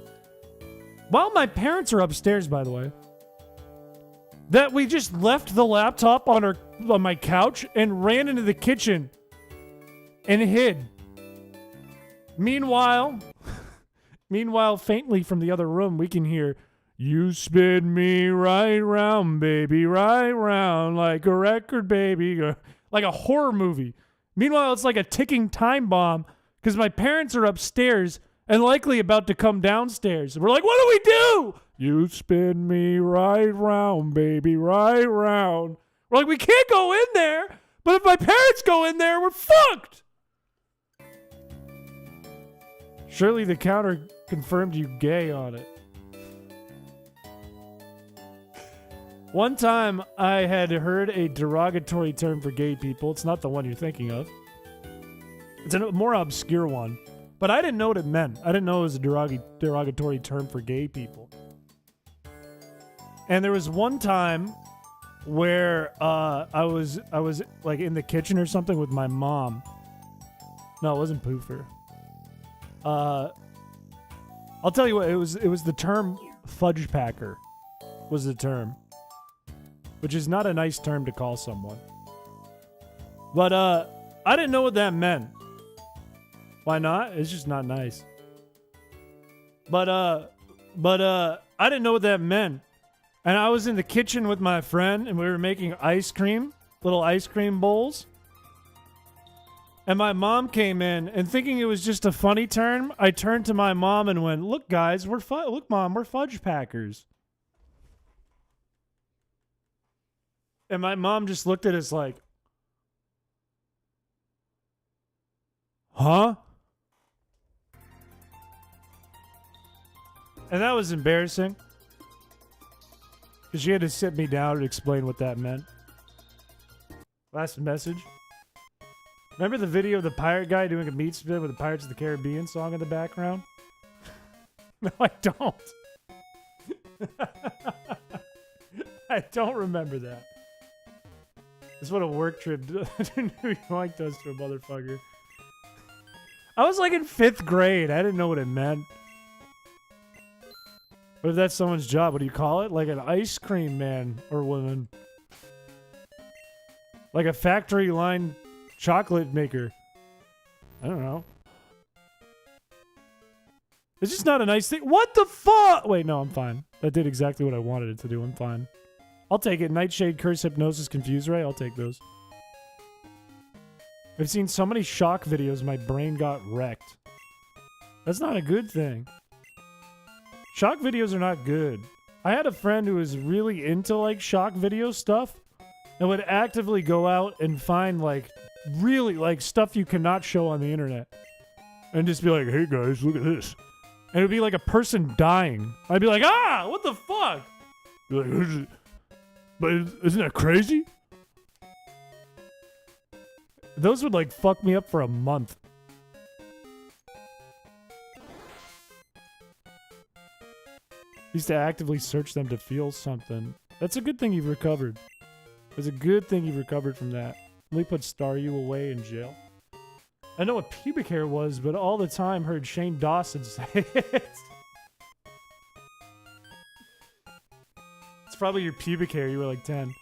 while my parents are upstairs, by the way, that we just left the laptop on my couch and ran into the kitchen and hid. Meanwhile, faintly from the other room, we can hear, you spin me right round, baby, right round, like a record, baby, like a horror movie. Meanwhile, it's like a ticking time bomb because my parents are upstairs and likely about to come downstairs. And we're like, what do we do? You spin me right round, baby, right round. We're like, we can't go in there, but if my parents go in there, we're fucked. Surely the counter confirmed you gay on it. One time, I had heard a derogatory term for gay people. It's not the one you're thinking of. It's a more obscure one. But I didn't know what it meant. I didn't know it was a derogatory term for gay people. And there was one time where I was like in the kitchen or something with my mom. No, it wasn't poofer. I'll tell you what, it was the term fudge packer was the term. Which is not a nice term to call someone. But I didn't know what that meant. Why not? It's just not nice. But I didn't know what that meant. And I was in the kitchen with my friend and we were making ice cream, little ice cream bowls. And my mom came in and thinking it was just a funny term, I turned to my mom and went, "Look guys, look mom, we're fudge packers." And my mom just looked at us like, huh? And that was embarrassing. Because she had to sit me down and explain what that meant. Last message. Remember the video of the pirate guy doing a meat spin with the Pirates of the Caribbean song in the background? No, I don't. I don't remember that. That's what a work trip to New York does to a motherfucker. I was like in 5th grade. I didn't know what it meant. What if that's someone's job? What do you call it? Like an ice cream man or woman. Like a factory line chocolate maker. I don't know. It's just not a nice thing. What the fuck? Wait, no, I'm fine. That did exactly what I wanted it to do. I'm fine. I'll take it. Nightshade, Curse, Hypnosis, Confuse Ray. I'll take those. I've seen so many shock videos, my brain got wrecked. That's not a good thing. Shock videos are not good. I had a friend who was really into, like, shock video stuff and would actively go out and find, like, really, like, stuff you cannot show on the internet. And just be like, hey, guys, look at this. And it would be like a person dying. I'd be like, ah, what the fuck? Be like, but isn't that crazy? Those would like fuck me up for a month. Used to actively search them to feel something. That's a good thing you've recovered. It's a good thing you've recovered from that. Let me put Staryu away in jail. I know what pubic hair was, but all the time heard Shane Dawson say it. It's probably your pubic hair. You were like 10.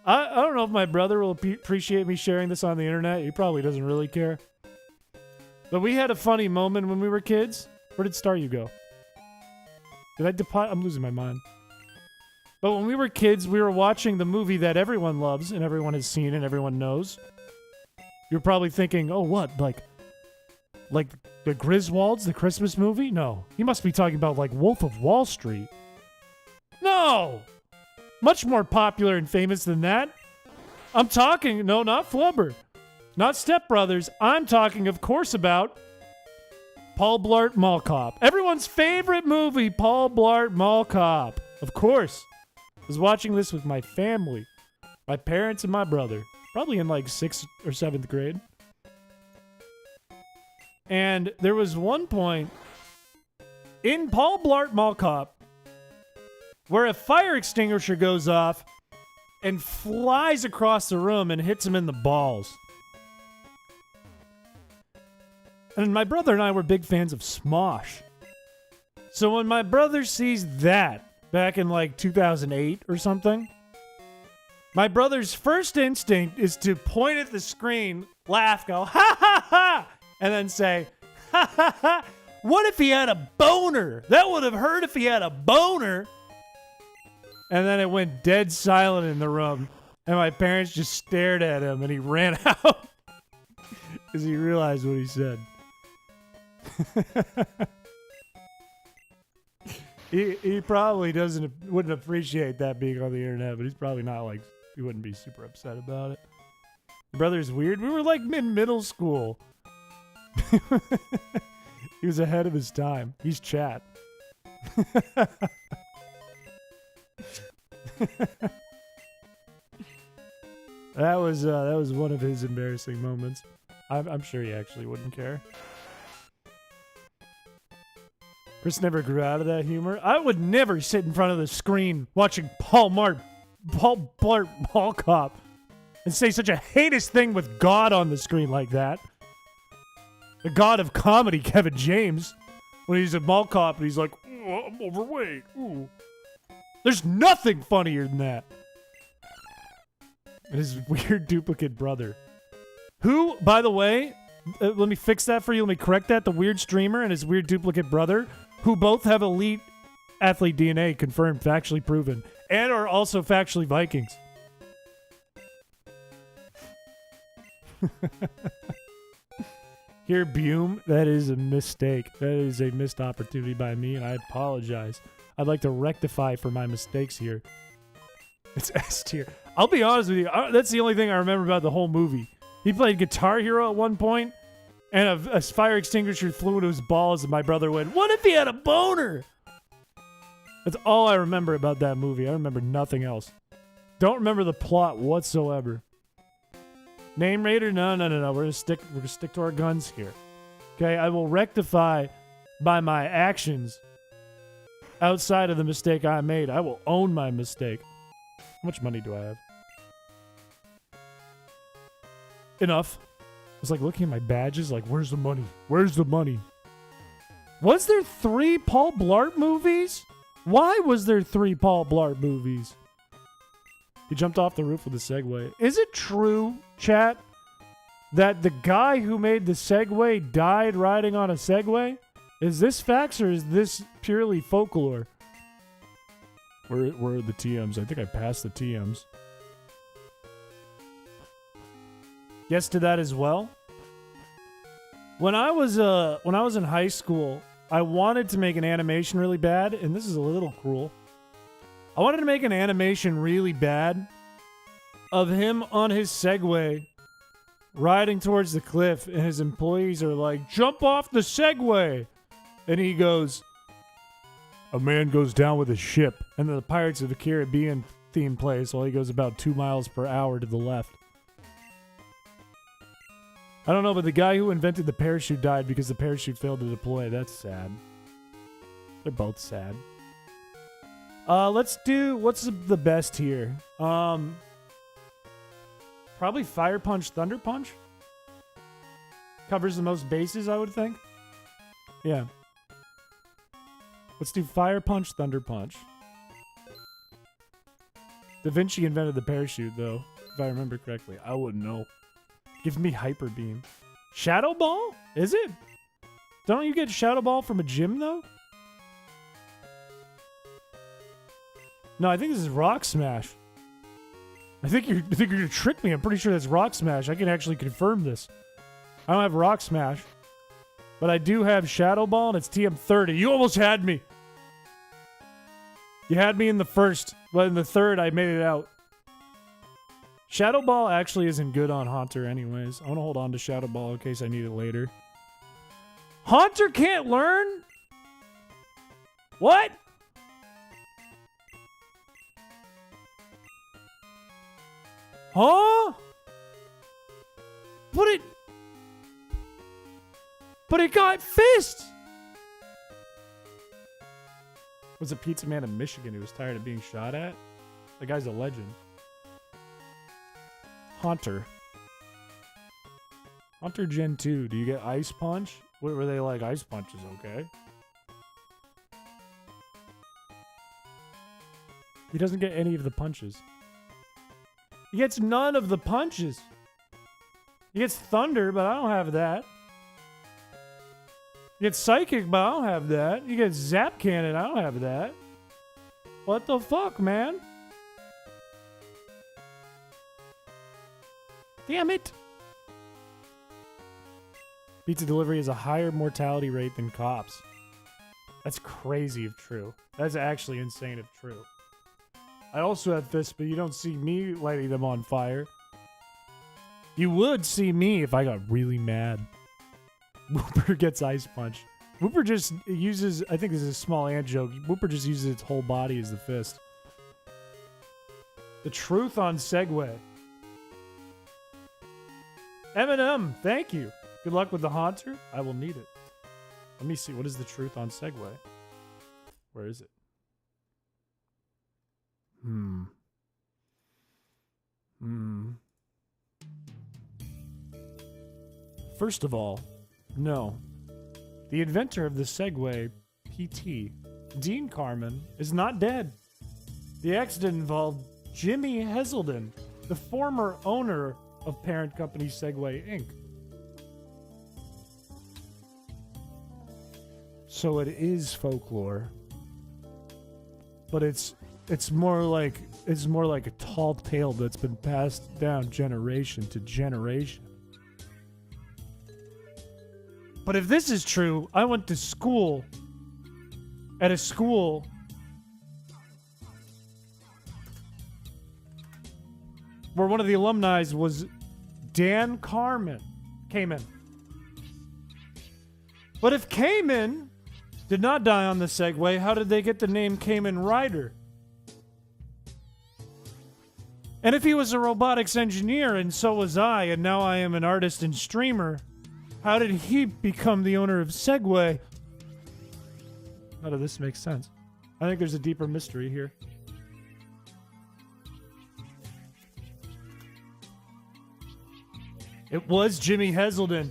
I don't know if my brother will appreciate me sharing this on the internet. He probably doesn't really care. But we had a funny moment when we were kids. Where did Staryu go? Did I depart? I'm losing my mind. But when we were kids, we were watching the movie that everyone loves and everyone has seen and everyone knows. You're probably thinking, oh, what? Like the Griswolds, the Christmas movie? No. He must be talking about like Wolf of Wall Street. No! Much more popular and famous than that. I'm talking, no, not Flubber. Not Step Brothers. I'm talking, of course, about Paul Blart Mall Cop. Everyone's favorite movie, Paul Blart Mall Cop. Of course. I was watching this with my family. My parents and my brother. Probably in like 6th or 7th grade. And there was one point in Paul Blart Mall Cop where a fire extinguisher goes off and flies across the room and hits him in the balls. And my brother and I were big fans of Smosh. So when my brother sees that back in like 2008 or something, my brother's first instinct is to point at the screen, laugh, go, ha ha ha, and then say, ha ha ha, what if he had a boner? That would have hurt if he had a boner. And then it went dead silent in the room, and my parents just stared at him, and he ran out because he realized what he said. He probably wouldn't appreciate that being on the internet, but he's probably not like, he wouldn't be super upset about it. My brother's weird. We were like in middle school. He was ahead of his time. He's chat. That was one of his embarrassing moments. I'm sure he actually wouldn't care. Chris never grew out of that humor. I would never sit in front of the screen watching Paul Blart Mall Cop and say such a heinous thing with God on the screen like that. The god of comedy, Kevin James, when he's a mall cop and he's like, "Ooh, I'm overweight. Ooh." There's nothing funnier than that. And his weird duplicate brother. Who, by the way, let me fix that for you. Let me correct that. The weird streamer and his weird duplicate brother, who both have elite athlete DNA, confirmed, factually proven, and are also factually Vikings. Here, Bume, that is a mistake. That is a missed opportunity by me, and I apologize. I'd like to rectify for my mistakes here. It's S tier. I'll be honest with you. That's the only thing I remember about the whole movie. He played Guitar Hero at one point, and a fire extinguisher flew into his balls, and my brother went, "What if he had a boner?" That's all I remember about that movie. I remember nothing else. Don't remember the plot whatsoever. Name Raider? No. We're gonna stick to our guns here. Okay, I will rectify by my actions outside of the mistake I made. I will own my mistake. How much money do I have? Enough. I was like looking at my badges, like, where's the money? Where's the money? Was there 3 Paul Blart movies? Why was there 3 Paul Blart movies? He jumped off the roof with a Segway. Is it true, chat, that the guy who made the Segway died riding on a Segway? Is this facts or is this purely folklore? Where are the TMs? I think I passed the TMs. Yes to that as well. When I was in high school, I wanted to make an animation really bad, and this is a little cruel. I wanted to make an animation really bad of him on his Segway riding towards the cliff, and his employees are like, "Jump off the Segway!" And he goes, "A man goes down with a ship," and then the Pirates of the Caribbean theme plays while he goes about 2 miles per hour to the left. I don't know, but the guy who invented the parachute died because the parachute failed to deploy. That's sad. They're both sad. Let's do, what's the best here? Probably Fire Punch, Thunder Punch. Covers the most bases, I would think. Yeah. Let's do Fire Punch, Thunder Punch. Da Vinci invented the parachute, though, if I remember correctly. I wouldn't know. Give me Hyper Beam. Shadow Ball? Is it? Don't you get Shadow Ball from a gym, though? No, I think this is Rock Smash. I think you're gonna trick me. I'm pretty sure that's Rock Smash. I can actually confirm this. I don't have Rock Smash, but I do have Shadow Ball, and it's TM30. You almost had me. You had me in the first, but in the third, I made it out. Shadow Ball actually isn't good on Haunter anyways. I want to hold on to Shadow Ball in case I need it later. Haunter can't learn? What? Huh? But it got fist. Was a pizza man in Michigan who was tired of being shot at? The guy's a legend. Haunter. Haunter Gen 2. Do you get Ice Punch? What were they like? Ice Punch is okay. He doesn't get any of the punches. He gets none of the punches. He gets Thunder, but I don't have that. He gets Psychic, but I don't have that. He gets Zap Cannon, I don't have that. What the fuck, man? Damn it! Pizza delivery has a higher mortality rate than cops. That's crazy if true. That's actually insane if true. I also have fists, but you don't see me lighting them on fire. You would see me if I got really mad. Whooper gets Ice Punch. Whooper just uses, I think this is a small ant joke, Whooper just uses its whole body as the fist. The truth on Segway. Eminem, thank you. Good luck with the Haunter. I will need it. Let me see, what is the truth on Segway? Where is it? First of all, no. The inventor of the Segway, PT, Dean Carman, is not dead. The accident involved Jimmy Heselden, the former owner of parent company Segway Inc. So it is folklore, but it's more like a tall tale that's been passed down generation to generation. But if this is true, I went to school at a school where one of the alumni was Dan Carman. Cayman. But if Cayman did not die on the Segway, how did they get the name Cayman Rider? And if he was a robotics engineer and so was I, and now I am an artist and streamer, how did he become the owner of Segway? None of this makes sense. I think there's a deeper mystery here. It was Jimmy Heselden.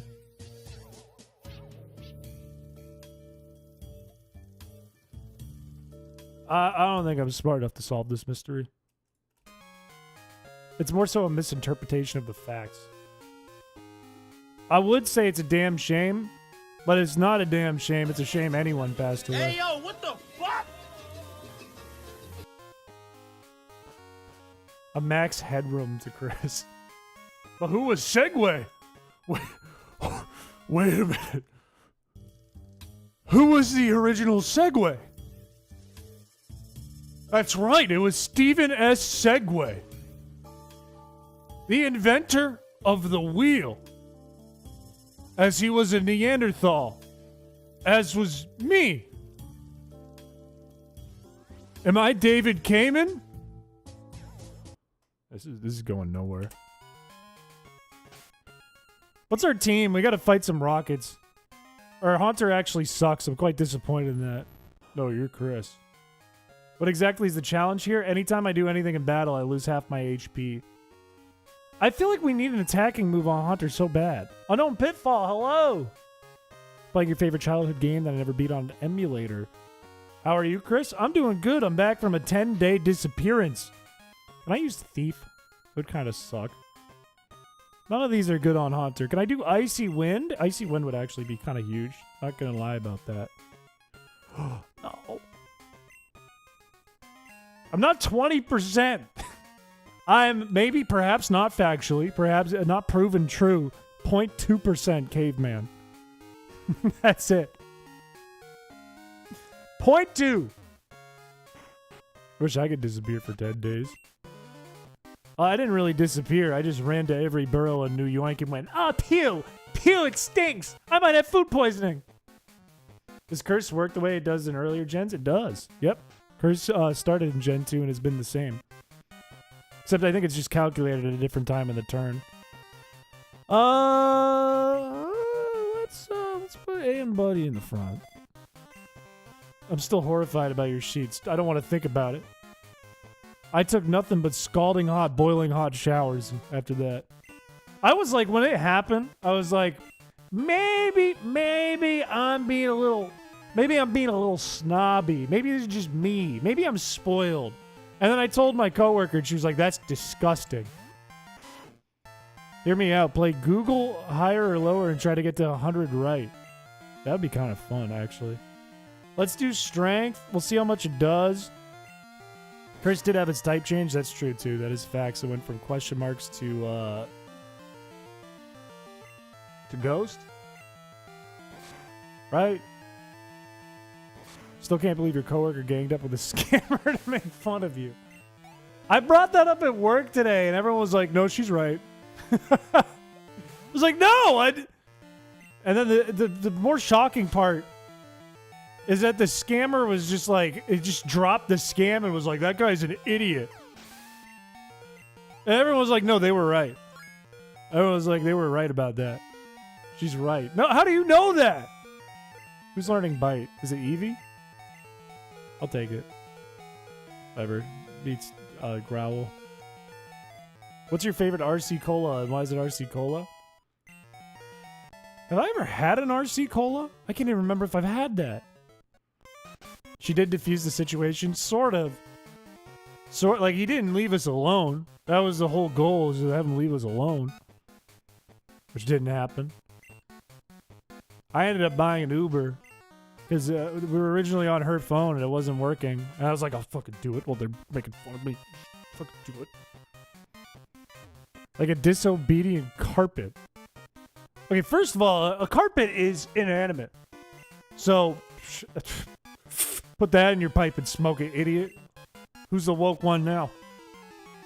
I don't think I'm smart enough to solve this mystery. It's more so a misinterpretation of the facts. I would say it's a damn shame, but it's not a damn shame. It's a shame anyone passed away. Hey, yo, what the fuck? A max headroom to Chris. But who was Segway? Wait a minute. Who was the original Segway? That's right, it was Stephen S. Segway. The inventor of the wheel. As he was a Neanderthal. As was me. Am I David Cayman? This is going nowhere. What's our team? We gotta fight some rockets. Our Haunter actually sucks. I'm quite disappointed in that. No, you're Chris. What exactly is the challenge here? Anytime I do anything in battle, I lose half my HP. I feel like we need an attacking move on Hunter so bad. Unknown Pitfall, hello! Playing your favorite childhood game that I never beat on an emulator. How are you, Chris? I'm doing good. I'm back from a 10-day disappearance. Can I use Thief? It would kind of suck. None of these are good on Hunter. Can I do Icy Wind? Icy Wind would actually be kind of huge. Not gonna lie about that. No. I'm not 20%. I'm maybe, perhaps not factually, perhaps not proven true. 0.2% caveman. That's it. 0.2. Wish I could disappear for 10 days. I didn't really disappear. I just ran to every borough in New York and went, "Ah, pew! Pew, it stinks! I might have food poisoning!" Does Curse work the way it does in earlier gens? It does. Yep. Curse started in Gen 2 and has been the same. Except I think it's just calculated at a different time in the turn. Let's put A and Buddy in the front. I'm still horrified about your sheets. I don't want to think about it. I took nothing but scalding hot, boiling hot showers after that. I was like, when it happened, I was like, maybe I'm being a little snobby. Maybe this is just me. Maybe I'm spoiled. And then I told my coworker, and she was like, that's disgusting. Hear me out. Play Google higher or lower and try to get to 100 right. That would be kind of fun, actually. Let's do strength. We'll see how much it does. Chris did have its type change. That's true, too. That is facts. It went from question marks to ghost. Right? Still can't believe your coworker ganged up with a scammer to make fun of you. I brought that up at work today, and everyone was like, no, she's right. I was like, no! And then the more shocking part is that the scammer was just like, it just dropped the scam and was like, that guy's an idiot. And everyone was like, no, they were right. Everyone was like, they were right about that. She's right. No, how do you know that? Who's learning Bite? Is it Eevee? I'll take it. Whatever. Beats Growl. What's your favorite RC Cola and why is it RC Cola? Have I ever had an RC Cola? I can't even remember if I've had that. She did defuse the situation, sort of. Like, he didn't leave us alone. That was the whole goal, is to have him leave us alone. Which didn't happen. I ended up buying an Uber. Because we were originally on her phone and it wasn't working. And I was like, I'll fucking do it while they're making fun of me. Fucking do it. Like a disobedient carpet. Okay, first of all, a carpet is inanimate. So, put that in your pipe and smoke it, idiot. Who's the woke one now?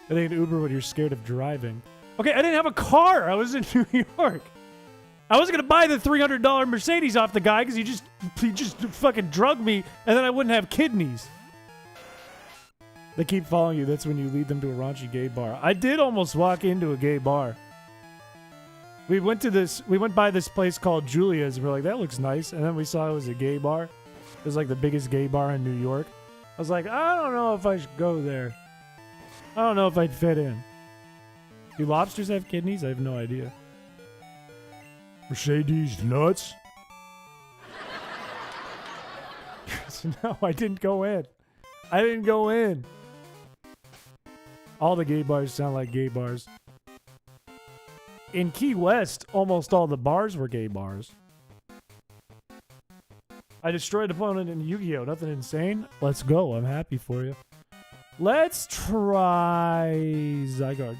It ain't Uber when you're scared of driving. Okay, I didn't have a car. I was in New York. I was going to buy the $300 Mercedes off the guy because he just fucking drugged me and then I wouldn't have kidneys. They keep following you. That's when you lead them to a raunchy gay bar. I did almost walk into a gay bar. We went by this place called Julia's and we're like, that looks nice. And then we saw it was a gay bar. It was like the biggest gay bar in New York. I was like, I don't know if I should go there. I don't know if I'd fit in. Do lobsters have kidneys? I have no idea. Mercedes nuts? No, I didn't go in. I didn't go in. All the gay bars sound like gay bars. In Key West, almost all the bars were gay bars. I destroyed an opponent in Yu-Gi-Oh! Nothing insane? Let's go. I'm happy for you. Let's try Zygarde.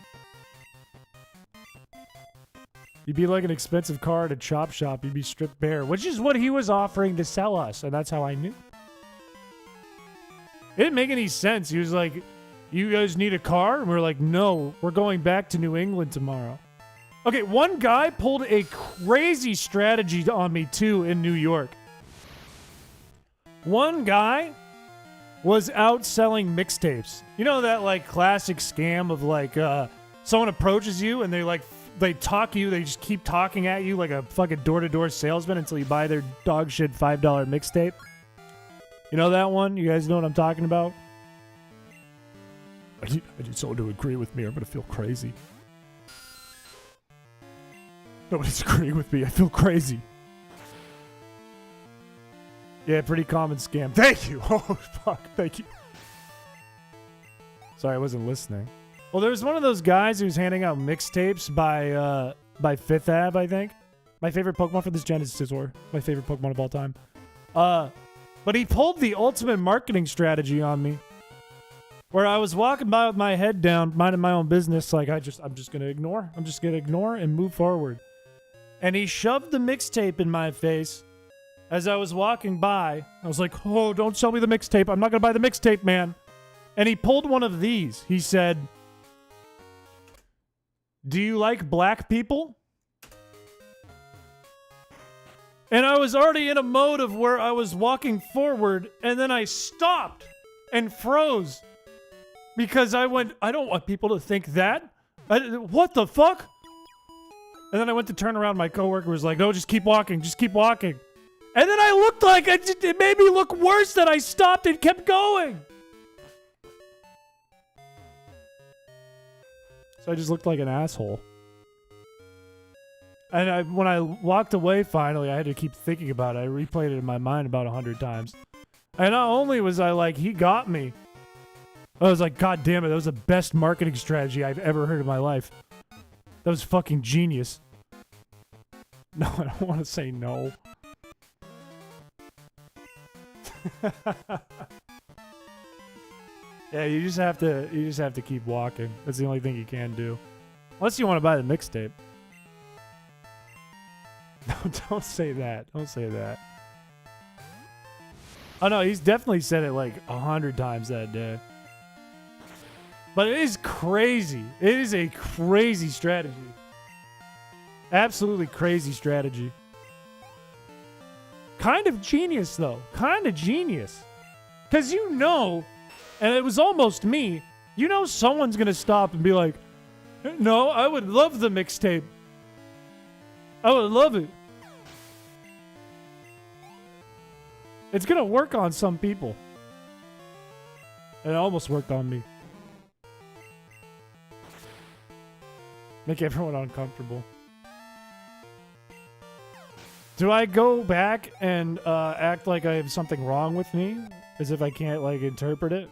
You'd be like an expensive car at a chop shop. You'd be stripped bare, which is what he was offering to sell us, and that's how I knew. It didn't make any sense. He was like, you guys need a car? And we're like, no, we're going back to New England tomorrow. Okay, one guy pulled a crazy strategy on me, too, in New York. One guy was out selling mixtapes. You know that, like, classic scam of, like, someone approaches you and they talk you, they just keep talking at you like a fucking door-to-door salesman until you buy their dog shit $5 mixtape. You know that one? You guys know what I'm talking about? I need someone to agree with me or I'm gonna feel crazy. Nobody's agreeing with me. I feel crazy. Yeah, pretty common scam. Thank you. Oh, fuck. Thank you. Sorry, I wasn't listening. Well, there was one of those guys who was handing out mixtapes by Fifth Ave, I think. My favorite Pokemon for this gen is Scizor. My favorite Pokemon of all time. But he pulled the ultimate marketing strategy on me. Where I was walking by with my head down, minding my own business, like I'm just gonna ignore. I'm just gonna ignore and move forward. And he shoved the mixtape in my face as I was walking by. I was like, oh, don't sell me the mixtape. I'm not gonna buy the mixtape, man. And he pulled one of these. He said, do you like black people? And I was already in a mode of where I was walking forward, and then I stopped and froze. Because I went, I don't want people to think that. What the fuck? And then I went to turn around. My coworker was like, no, just keep walking. Just keep walking. And then I looked like, it made me look worse that I stopped and kept going. So I just looked like an asshole. And when I walked away finally, I had to keep thinking about it. I replayed it in my mind about 100 times. And not only was I like, he got me. I was like, God damn it, that was the best marketing strategy I've ever heard in my life. That was fucking genius. No, I don't want to say no. Yeah, you just have to keep walking. That's the only thing you can do. Unless you want to buy the mixtape. No, don't say that. Don't say that. Oh no, he's definitely said it like 100 times that day. But it is crazy. It is a crazy strategy. Absolutely crazy strategy. Kind of genius, though. Kind of genius. Because you know, and it was almost me, you know someone's going to stop and be like, no, I would love the mixtape. I would love it. It's going to work on some people. And it almost worked on me. Make everyone uncomfortable. Do I go back and act like I have something wrong with me? As if I can't, like, interpret it?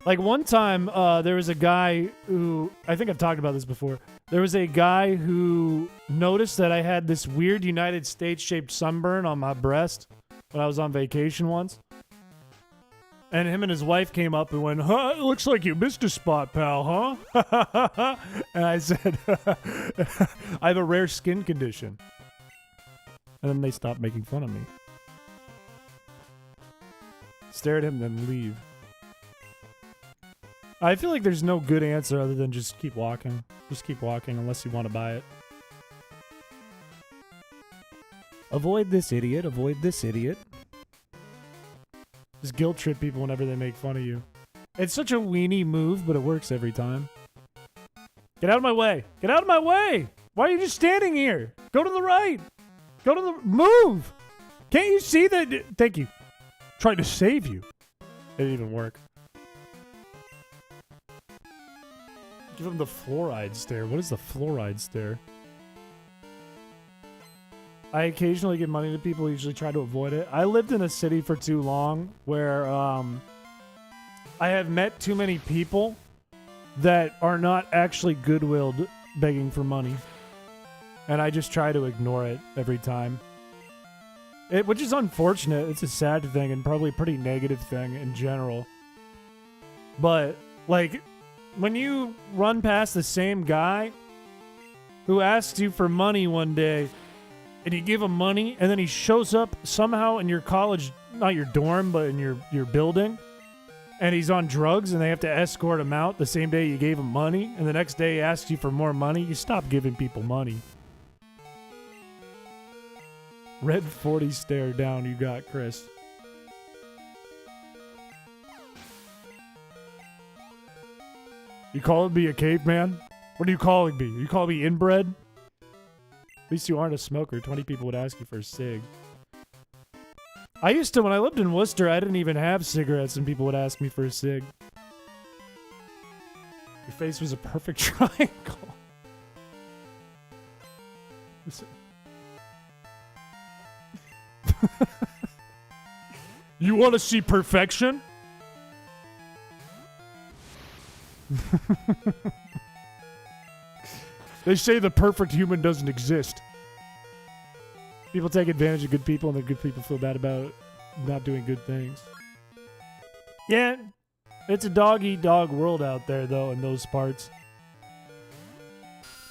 Like, one time, there was a guy who... I think I've talked about this before. There was a guy who noticed that I had this weird United States-shaped sunburn on my breast when I was on vacation once. And him and his wife came up and went, huh, it looks like you missed a spot, pal, huh? And I said, I have a rare skin condition. And then they stopped making fun of me. Stare at him, then leave. I feel like there's no good answer other than just keep walking. Just keep walking unless you want to buy it. Avoid this idiot. Avoid this idiot. Just guilt trip people whenever they make fun of you. It's such a weenie move, but it works every time. Get out of my way. Get out of my way. Why are you just standing here? Go to the right. Go to the... Move. Can't you see that? Thank you. Trying to save you. It didn't even work. Give him the fluoride stare. What is the fluoride stare? I occasionally give money to people, usually try to avoid it. I lived in a city for too long where I have met too many people that are not actually goodwilled begging for money. And I just try to ignore it every time. Which is unfortunate. It's a sad thing and probably a pretty negative thing in general. But, like, when you run past the same guy who asks you for money one day, and you give him money, and then he shows up somehow in your college, not your dorm, but in your building, and he's on drugs, and they have to escort him out the same day you gave him money, and the next day he asks you for more money, you stop giving people money. Red 40 stare down you got, Chris. You calling me a caveman? What are you calling me? You calling me inbred? At least you aren't a smoker. 20 people would ask you for a cig. I used to, when I lived in Worcester, I didn't even have cigarettes and people would ask me for a cig. Your face was a perfect triangle. You want to see perfection? They say the perfect human doesn't exist. People take advantage of good people and the good people feel bad about not doing good things. Yeah, it's a dog-eat-dog world out there, though, in those parts.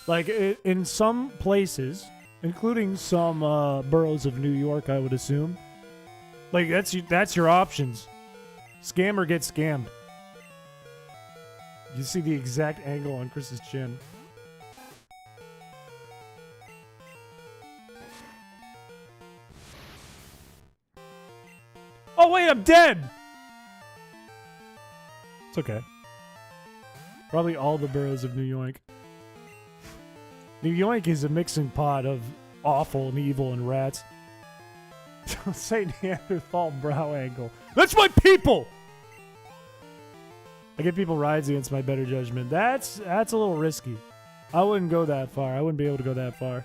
Like, in some places, including some boroughs of New York, I would assume. Like, that's your options. Scam or get scammed. You see the exact angle on Chris's chin. Oh, wait, I'm dead! It's okay. Probably all the boroughs of New York. New York is a mixing pot of awful and evil and rats. Don't say Neanderthal brow angle. That's my people! I give people rides against my better judgment. That's a little risky. I wouldn't go that far. I wouldn't be able to go that far.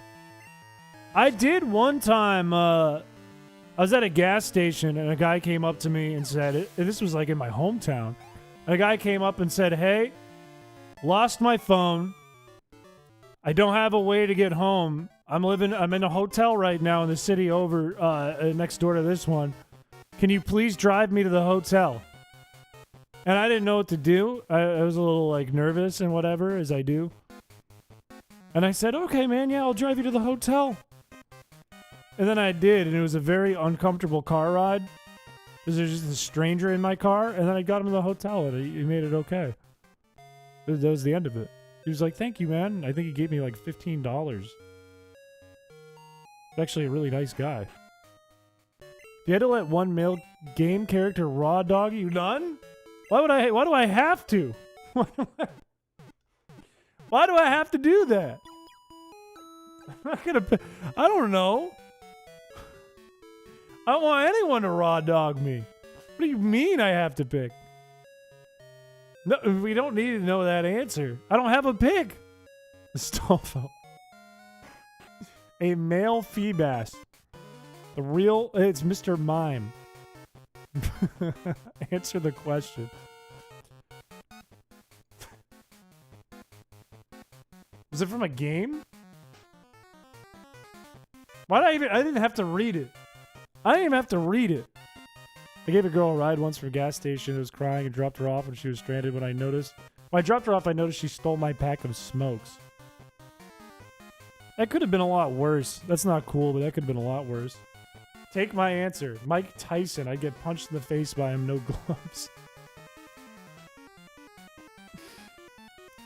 I did one time, I was at a gas station and a guy came up to me and said, this was like in my hometown. And a guy came up and said, hey, lost my phone. I don't have a way to get home. I'm in a hotel right now in the city over next door to this one. Can you please drive me to the hotel? And I didn't know what to do. I was a little like nervous and whatever, as I do. And I said, okay, man, yeah, I'll drive you to the hotel. And then I did, and it was a very uncomfortable car ride. Because there's just a stranger in my car, and then I got him to the hotel, and he made it okay. That was the end of it. He was like, thank you, man. I think he gave me like $15. Actually a really nice guy. You had to let one male game character raw dog you none? Why do I have to? Why do I have to do that? I'm not gonna I don't know. I don't want anyone to raw dog me. What do you mean I have to pick? No, we don't need to know that answer. I don't have a pick. Stolfo. A male Feebas. The real... It's Mr. Mime. Answer the question. Is it from a game? Why did I even... I didn't have to read it. I didn't even have to read it. I gave a girl a ride once from a gas station who was crying and dropped her off when she was stranded. When I dropped her off, I noticed she stole my pack of smokes. That could have been a lot worse. That's not cool, but that could have been a lot worse. Take my answer. Mike Tyson. I'd get punched in the face by him, no gloves.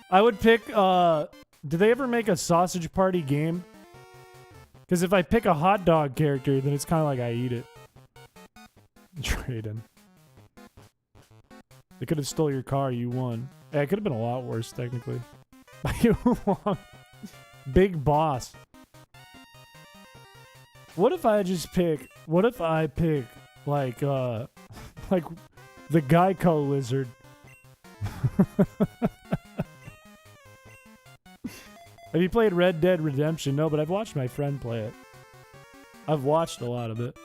I would pick, did they ever make a sausage party game? Because if I pick a hot dog character, then it's kind of like I eat it. Trade in. They could have stole your car, you won. Yeah, it could have been a lot worse, technically. You won. Big boss. What if I pick, like the Geico lizard? Have you played Red Dead Redemption? No, but I've watched my friend play it. I've watched a lot of it.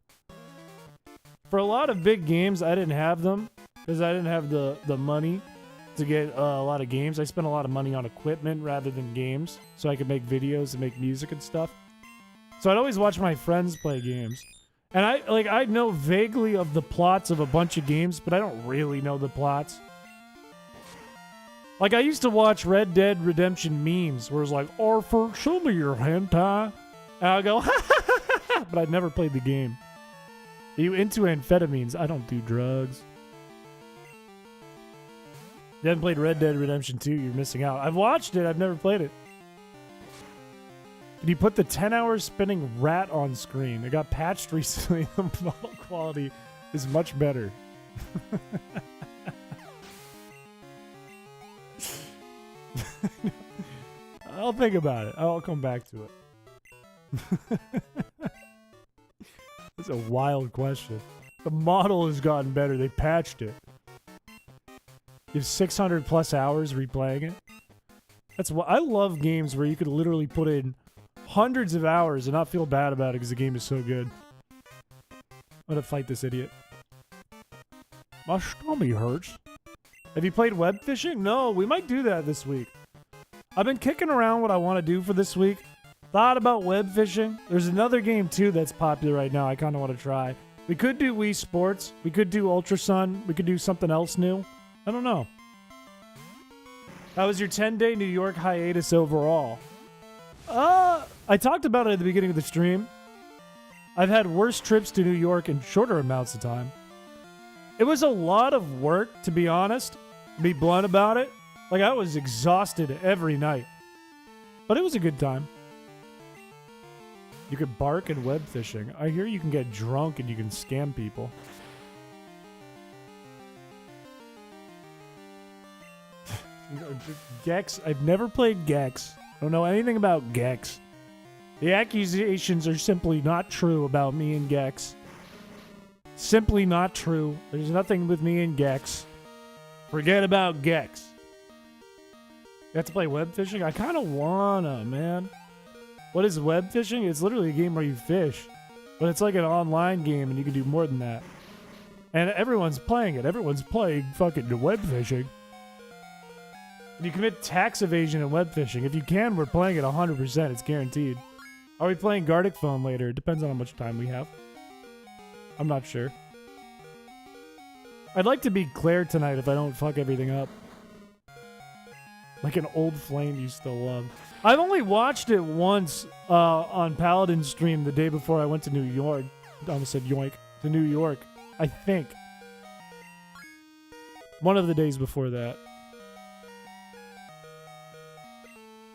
For a lot of big games, I didn't have them because I didn't have the money to get a lot of games. I spent a lot of money on equipment rather than games so I could make videos and make music and stuff. So I'd always watch my friends play games. And I know vaguely of the plots of a bunch of games, but I don't really know the plots. Like, I used to watch Red Dead Redemption memes where it's like, Arthur, show me your hentai. And I'll go, ha ha ha ha, but I'd never played the game. Are you into amphetamines? I don't do drugs. You haven't played Red Dead Redemption 2, you're missing out. I've watched it, I've never played it. Did you put the 10-hour spinning rat on screen? It got patched recently. The model quality is much better. I'll think about it. I'll come back to it. That's a wild question. The model has gotten better. They patched it. You have 600 plus hours replaying it. That's what I love, games where you could literally put in hundreds of hours and not feel bad about it because the game is so good. I'm gonna fight this idiot. My stomach hurts. Have you played web fishing? No, we might do that this week. I've been kicking around what I want to do for this week. Thought about web fishing. There's another game too that's popular right now I kind of want to try. We could do Wii Sports. We could do Ultra Sun. We could do something else new. I don't know. How was your 10-day New York hiatus overall? I talked about it at the beginning of the stream. I've had worse trips to New York in shorter amounts of time. It was a lot of work, to be honest. Be blunt about it. Like, I was exhausted every night. But it was a good time. You could bark and web fishing. I hear you can get drunk and you can scam people. Gex. I've never played Gex. I don't know anything about Gex. The accusations are simply not true about me and Gex. Simply not true. There's nothing with me and Gex. Forget about Gex. You have to play web fishing? I kind of wanna, man. What is web fishing? It's literally a game where you fish. But it's like an online game and you can do more than that. And everyone's playing it. Everyone's playing fucking web fishing. And you commit tax evasion in web fishing. If you can, we're playing it 100%. It's guaranteed. Are we playing Gartic Phone later? It depends on how much time we have. I'm not sure. I'd like to be Claire tonight if I don't fuck everything up. Like an old flame you still love. I've only watched it once on Paladin stream the day before I went to New York. I almost said yoink. To New York. I think. One of the days before that.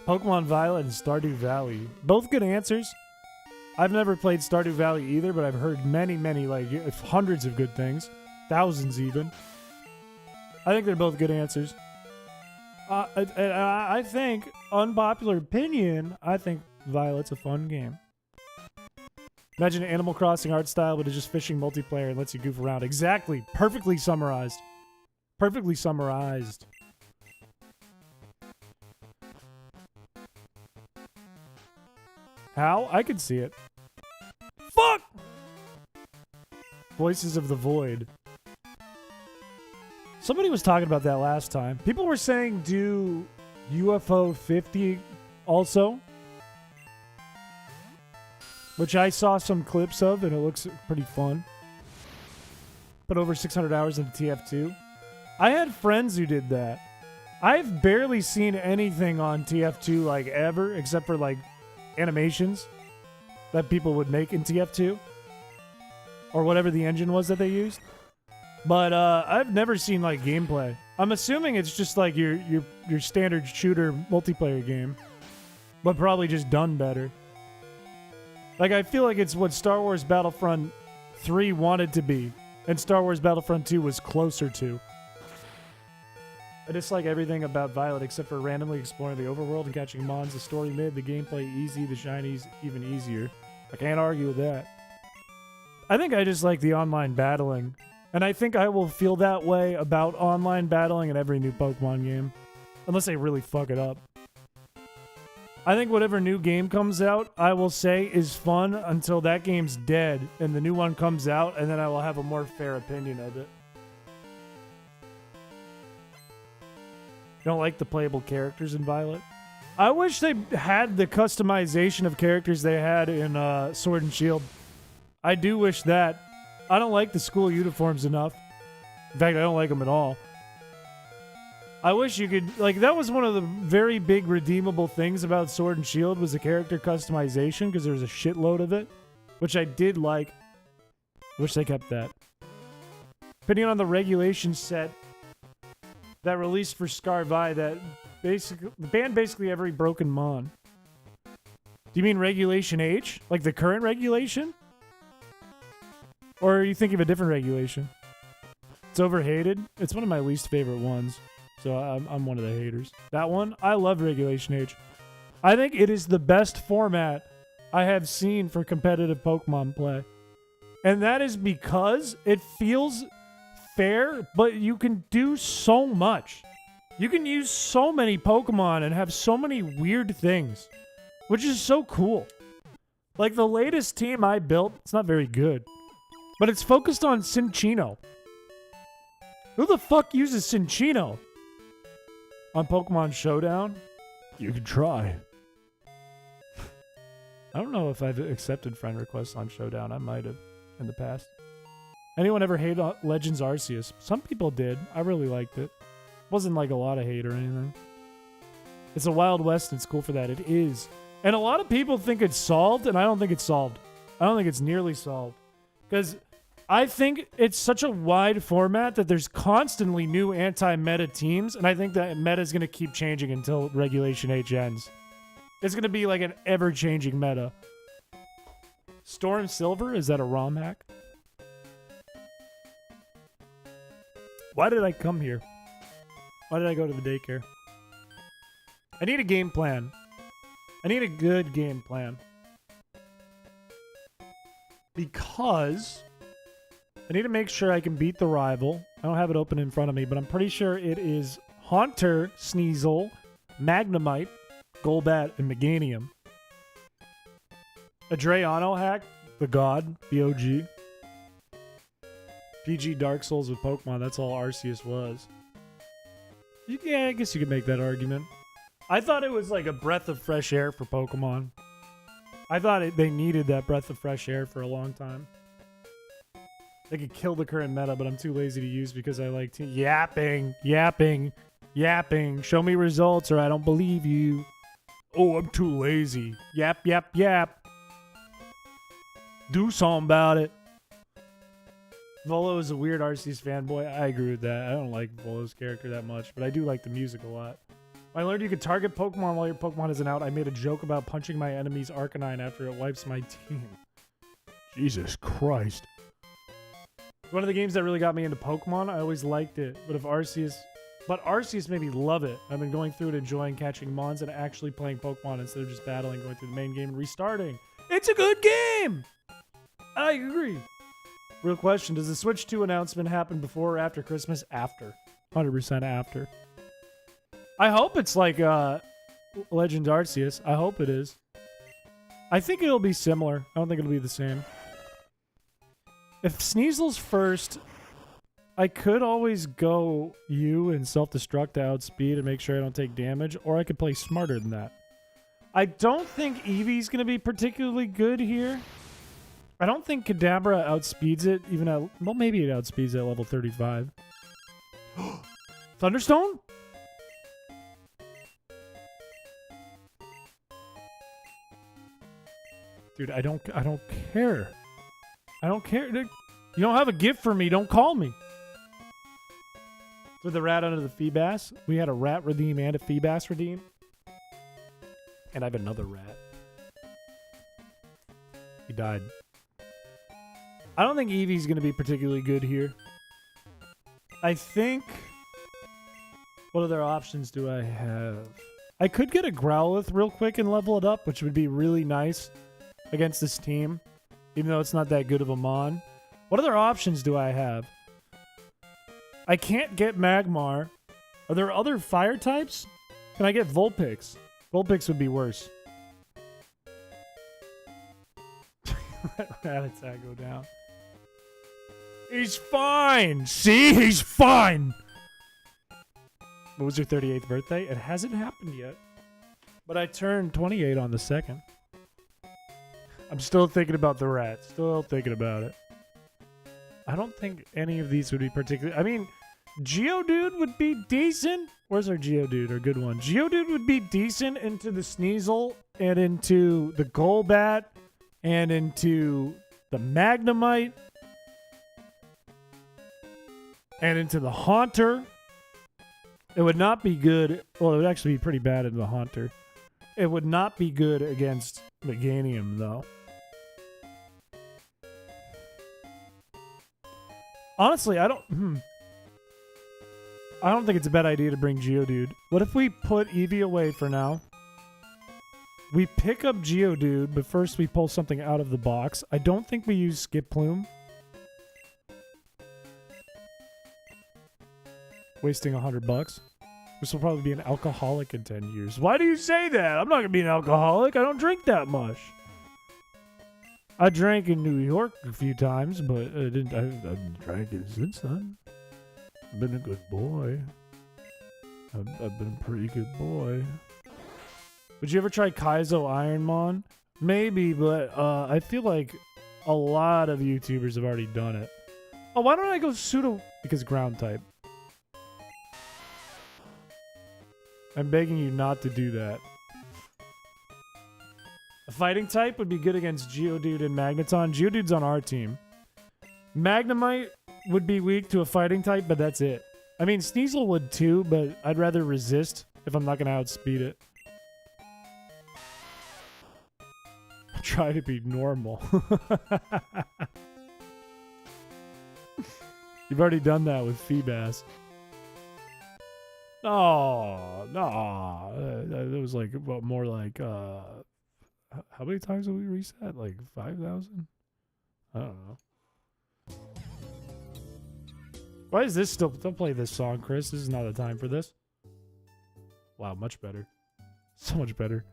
Pokemon Violet and Stardew Valley. Both good answers. I've never played Stardew Valley either, but I've heard many, like hundreds of good things. Thousands even. I think they're both good answers. I think, unpopular opinion, I think Violet's a fun game. Imagine an Animal Crossing art style, but it's just fishing multiplayer and lets you goof around. Exactly. Perfectly summarized. Perfectly summarized. How? I could see it. Fuck! Voices of the Void. Somebody was talking about that last time. People were saying do UFO 50 also. Which I saw some clips of and it looks pretty fun. Put over 600 hours into TF2. I had friends who did that. I've barely seen anything on TF2 like ever except for like animations that people would make in TF2 or whatever the engine was that they used, but I've never seen like gameplay. I'm assuming it's just like your standard shooter multiplayer game, but probably just done better. Like I feel like it's what Star Wars Battlefront 3 wanted to be, and Star Wars Battlefront 2 was closer to. I dislike everything about Violet except for randomly exploring the overworld and catching mons, the story mid, the gameplay easy, the shinies even easier. I can't argue with that. I think I just like the online battling. And I think I will feel that way about online battling in every new Pokemon game. Unless they really fuck it up. I think whatever new game comes out, I will say is fun until that game's dead and the new one comes out, and then I will have a more fair opinion of it. You don't like the playable characters in Violet? I wish they had the customization of characters they had in Sword and Shield. I do wish that. I don't like the school uniforms enough. In fact, I don't like them at all. I wish you could... Like, that was one of the very big redeemable things about Sword and Shield was the character customization, because there was a shitload of it, which I did like. Wish they kept that. Depending on the regulation set that released for Scarvi that basically banned basically every broken mon. Do you mean Regulation H? Like the current regulation? Or are you thinking of a different regulation? It's overhated. It's one of my least favorite ones. So I'm one of the haters. That one, I love Regulation H. I think it is the best format I have seen for competitive Pokemon play. And that is because it feels fair, but you can do so much. You can use so many Pokemon and have so many weird things, which is so cool. Like the latest team I built, it's not very good, but it's focused on Cinccino. Who the fuck uses Cinccino? On Pokemon Showdown? You can try. I don't know if I've accepted friend requests on Showdown. I might have in the past. Anyone ever hate Legends Arceus? Some people did. I really liked it. Wasn't like a lot of hate or anything. It's a Wild West and it's cool for that. It is. And a lot of people think it's solved, and I don't think it's solved. I don't think it's nearly solved. Because I think it's such a wide format that there's constantly new anti-meta teams, and I think that meta is going to keep changing until Regulation H ends. It's going to be like an ever-changing meta. Storm Silver? Is that a ROM hack? Why did I come here? Why did I go to the daycare? I need a game plan. I need a good game plan. Because I need to make sure I can beat the rival. I don't have it open in front of me, but I'm pretty sure it is Haunter, Sneasel, Magnemite, Golbat, and Meganium. Adriano hack, the god, the OG. PG Dark Souls with Pokemon, that's all Arceus was. Yeah, I guess you could make that argument. I thought it was like a breath of fresh air for Pokemon. I thought they needed that breath of fresh air for a long time. They could kill the current meta, but I'm too lazy to use because I like to yapping. Show me results or I don't believe you. Oh, I'm too lazy. Yap. Do something about it. Volo is a weird Arceus fanboy. I agree with that. I don't like Volo's character that much, but I do like the music a lot. I learned you could target Pokemon while your Pokemon isn't out. I made a joke about punching my enemy's Arcanine after it wipes my team. Jesus Christ. One of the games that really got me into Pokemon. I always liked it, but Arceus made me love it. I've been going through it, enjoying catching Mons and actually playing Pokemon instead of just battling, going through the main game and restarting. It's a good game! I agree. Real question, does the Switch 2 announcement happen before or after Christmas? After. 100% after. I hope it's like Legend Arceus. I hope it is. I think it'll be similar. I don't think it'll be the same. If Sneasel's first, I could always go U and self-destruct to outspeed and make sure I don't take damage, or I could play smarter than that. I don't think Eevee's going to be particularly good here. I don't think Kadabra outspeeds it, even at... Well, maybe it outspeeds at level 35. Thunderstone? Dude, I don't care. I don't care. You don't have a gift for me. Don't call me. With the rat under the Feebas, we had a rat redeem and a Feebas redeem. And I have another rat. He died. I don't think Eevee's going to be particularly good here. I think... What other options do I have? I could get a Growlithe real quick and level it up, which would be really nice against this team, even though it's not that good of a Mon. What other options do I have? I can't get Magmar. Are there other fire types? Can I get Vulpix? Vulpix would be worse. Let Rattata go down. He's fine! See? He's fine! What was your 38th birthday? It hasn't happened yet. But I turned 28 on the 2nd. I'm still thinking about the rat. Still thinking about it. I don't think any of these would be particularly... I mean, Geodude would be decent. Where's our Geodude? Our good one. Geodude would be decent into the Sneasel and into the Golbat and into the Magnemite and into the Haunter. It would not be good. Well, it would actually be pretty bad in the Haunter. It would not be good against Meganium, though. Honestly, I don't think it's a bad idea to bring Geodude. What if we put Eevee away for now? We pick up Geodude, but first we pull something out of the box. I don't think we use Skip Plume. Wasting $100. This will probably be an alcoholic in 10 years. Why do you say that? I'm not going to be an alcoholic. I don't drink that much. I drank in New York a few times, but I haven't drank it since then. I've been a good boy. I've been a pretty good boy. Would you ever try Kaizo Ironmon? Maybe, but I feel like a lot of YouTubers have already done it. Oh, why don't I go pseudo? Because ground type. I'm begging you not to do that. A fighting type would be good against Geodude and Magneton. Geodude's on our team. Magnemite would be weak to a fighting type, but that's it. I mean, Sneasel would too, but I'd rather resist if I'm not going to outspeed it. Try to be normal. You've already done that with Feebas. Oh, no. It was like, what, more like, how many times have we reset? Like 5,000? I don't know. Why is this still... Don't play this song, Chris. This is not the time for this. Wow, much better. So much better.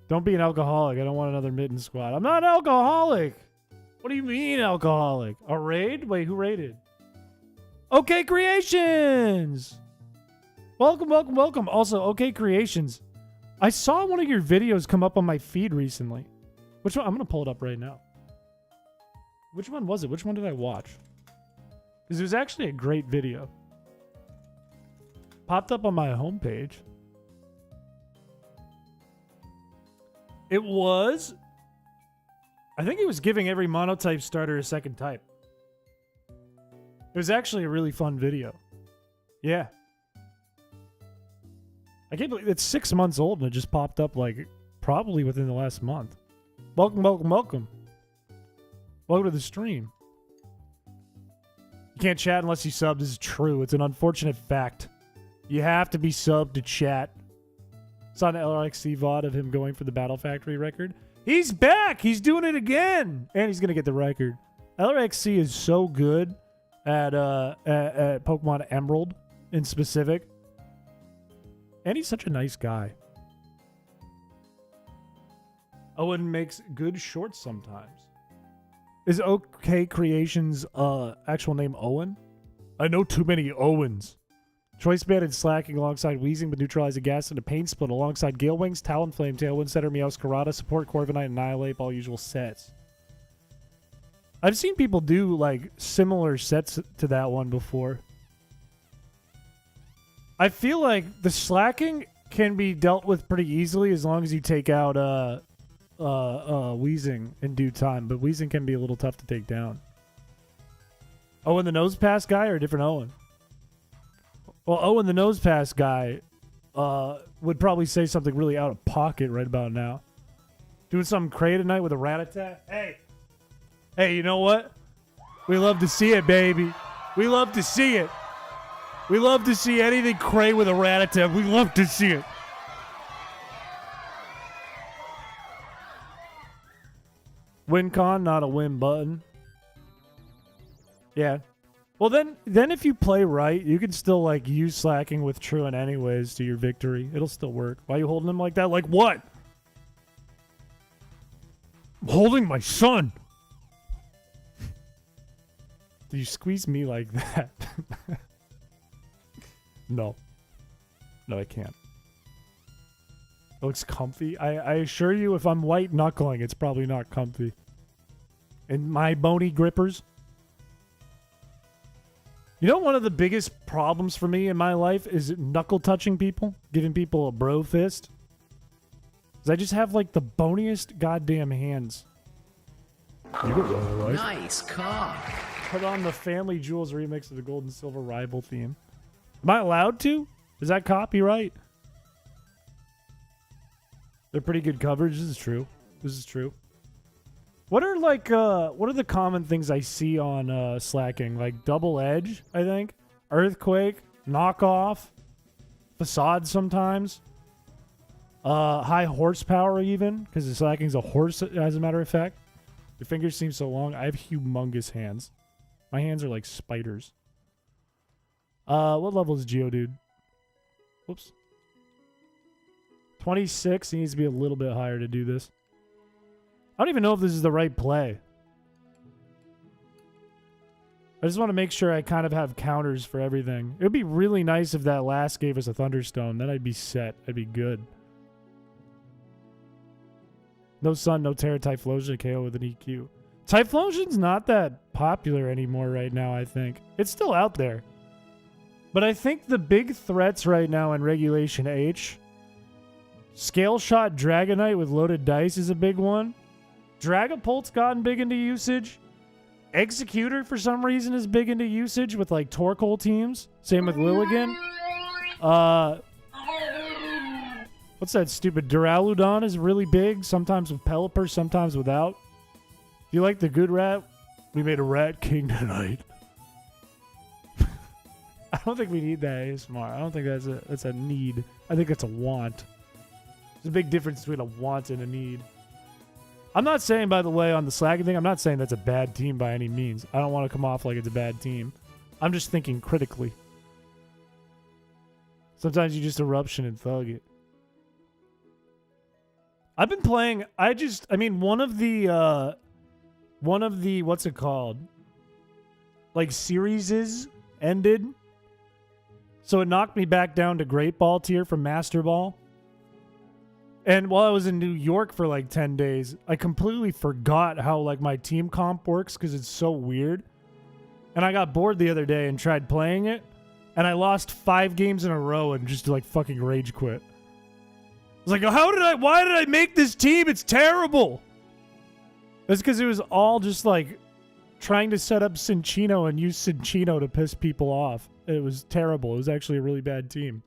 Don't be an alcoholic. I don't want another mitten squad. I'm not an alcoholic. What do you mean alcoholic? A raid? Wait, who raided? OK Creations! Welcome, welcome, welcome. Also, OK Creations. I saw one of your videos come up on my feed recently. Which one? I'm going to pull it up right now. Which one was it? Which one did I watch? Because it was actually a great video. Popped up on my homepage. It was... I think it was giving every monotype starter a second type. It was actually a really fun video. Yeah. I can't believe it's 6 months old and it just popped up like probably within the last month. Welcome, welcome, welcome. Welcome to the stream. You can't chat unless you sub. This is true. It's an unfortunate fact. You have to be subbed to chat. Saw an LRXC VOD of him going for the Battle Factory record. He's back! He's doing it again! And he's going to get the record. LRXC is so good at Pokemon Emerald in specific. And he's such a nice guy. Owen makes good shorts sometimes. Is OK Creations' actual name Owen? I know too many Owens. Choice Band and Slacking alongside Wheezing with Neutralizing Gas and a Pain Split alongside Gale Wings, Talonflame, Tailwind Setter, Meowscarada, Support, Corviknight, Annihilate, all usual sets. I've seen people do like similar sets to that one before. I feel like the Slacking can be dealt with pretty easily as long as you take out Wheezing in due time, but Wheezing can be a little tough to take down. Owen the Nose Pass guy or a different Owen? Well, Owen the Nose Pass guy would probably say something really out of pocket right about now. Doing something cray tonight with a rat-a-tat? Hey, you know what? We love to see it, baby. We love to see it. We love to see anything cray with a rat-a-tat. We love to see it. WinCon, not a win button. Yeah. Well, then if you play right, you can still, like, use Slacking with Truant anyways to your victory. It'll still work. Why are you holding him like that? Like what? I'm holding my son. Do you squeeze me like that? No. No, I can't. It looks comfy. I assure you, if I'm white knuckling, it's probably not comfy. And my bony grippers... You know, one of the biggest problems for me in my life is knuckle touching people, giving people a bro fist. Because I just have like the boniest goddamn hands. You got that right. Nice cock. Put on the Family Jewels remix of the Gold and Silver Rival theme. Am I allowed to? Is that copyright? They're pretty good coverage. This is true. This is true. What are like what are the common things I see on Slacking? Like Double Edge, I think. Earthquake, Knockoff, Facade sometimes. High horsepower even, because the slacking's a horse, as a matter of fact. Your fingers seem so long. I have humongous hands. My hands are like spiders. What level is Geodude? Whoops. 26. He needs to be a little bit higher to do this. I don't even know if this is the right play. I just want to make sure I kind of have counters for everything. It would be really nice if that last gave us a Thunderstone. Then I'd be set. I'd be good. No Sun, no Terra, Typhlosion, KO with an EQ. Typhlosion's not that popular anymore right now, I think. It's still out there. But I think the big threats right now in Regulation H, Scale Shot Dragonite with loaded dice is a big one. Dragapult's gotten big into usage. Executor, for some reason, is big into usage with, like, Torkoal teams. Same with Lilligant. What's that stupid? Duraludon is really big, sometimes with Pelipper, sometimes without. Do you like the good rat? We made a Rat King tonight. I don't think we need that ASMR. I don't think that's a need. I think that's a want. There's a big difference between a want and a need. I'm not saying, by the way, on the slacking thing, I'm not saying that's a bad team by any means. I don't want to come off like it's a bad team. I'm just thinking critically. Sometimes you just eruption and thug it. I've been playing, one of the, what's it called? Like, series ended. So it knocked me back down to Great Ball tier from Master Ball. And while I was in New York for like 10 days, I completely forgot how like my team comp works because it's so weird. And I got bored the other day and tried playing it. And I lost 5 games in a row and just like fucking rage quit. I was like, why did I make this team? It's terrible. That's because it was all just like trying to set up Cinccino and use Cinccino to piss people off. It was terrible. It was actually a really bad team.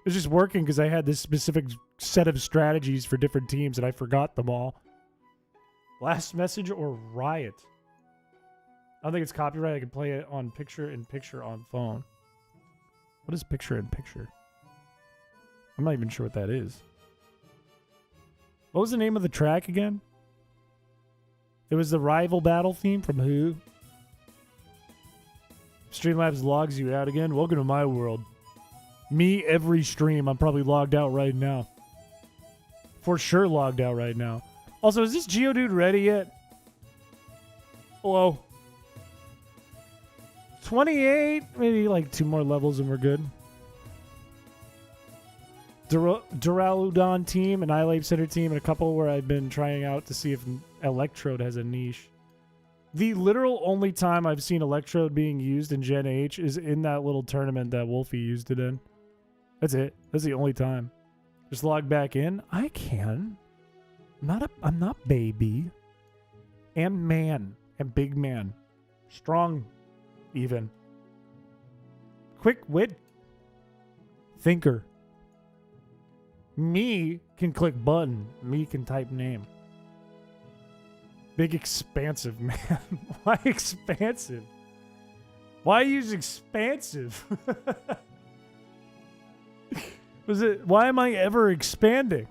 It was just working because I had this specific set of strategies for different teams and I forgot them all. Last Message or Riot? I don't think it's copyright. I can play it on picture-in-picture on phone. What is picture-in-picture? I'm not even sure what that is. What was the name of the track again? It was the Rival Battle theme from who? Streamlabs logs you out again. Welcome to my world. Me every stream. I'm probably logged out right now. For sure logged out right now. Also, is this Geodude ready yet? Hello. 28. Maybe like 2 more levels and we're good. Duraludon team, an Iolate Center team, and a couple where I've been trying out to see if Electrode has a niche. The literal only time I've seen Electrode being used in Gen H is in that little tournament that Wolfie used it in. That's it. That's the only time. Just log back in. I can. I'm not baby. And man. And big man. Strong, even. Quick wit. Thinker. Me can click button. Me can type name. Big expansive, man. Why expansive? Why use expansive? Why am I ever expanding?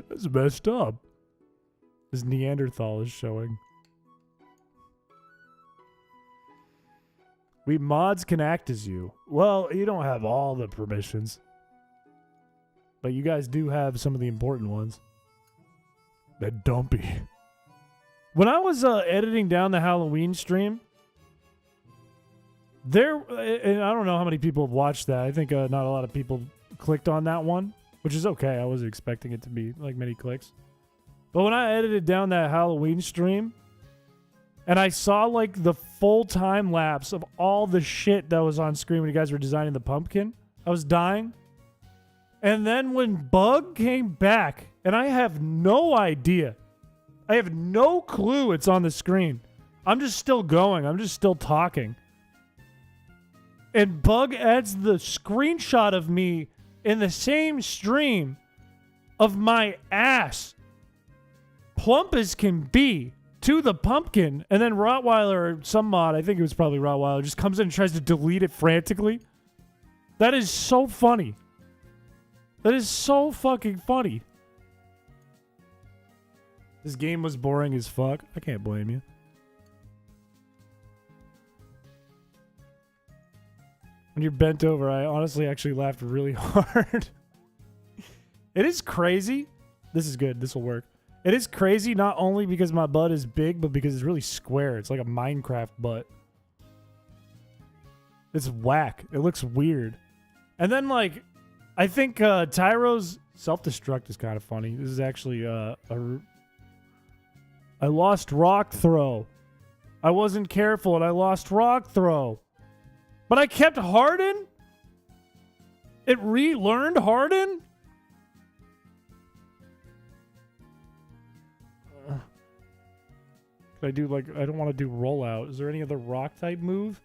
That's messed up. This Neanderthal is showing. We mods can act as you. Well, you don't have all the permissions. But you guys do have some of the important ones. That dumpy. When I was editing down the Halloween stream, and I don't know how many people have watched that. I think not a lot of people clicked on that one, which is okay. I wasn't expecting it to be like many clicks. But when I edited down that Halloween stream, and I saw like the full time lapse of all the shit that was on screen when you guys were designing the pumpkin, I was dying. And then when Bug came back, and I have no idea. I have no clue it's on the screen. I'm just still going. I'm just still talking. And Bug adds the screenshot of me in the same stream of my ass, plump as can be, to the pumpkin. And then Rottweiler, or some mod, I think it was probably Rottweiler, just comes in and tries to delete it frantically. That is so funny. That is so fucking funny. This game was boring as fuck. I can't blame you. When you're bent over, I honestly actually laughed really hard. It is crazy. This is good. This will work. It is crazy not only because my butt is big, but because it's really square. It's like a Minecraft butt. It's whack. It looks weird. And then, like, I think Tyro's self-destruct is kind of funny. This is actually I lost rock throw. I wasn't careful and I lost rock throw. But I kept Harden? It relearned Harden? Could I do, like, I don't want to do rollout. Is there any other rock type move?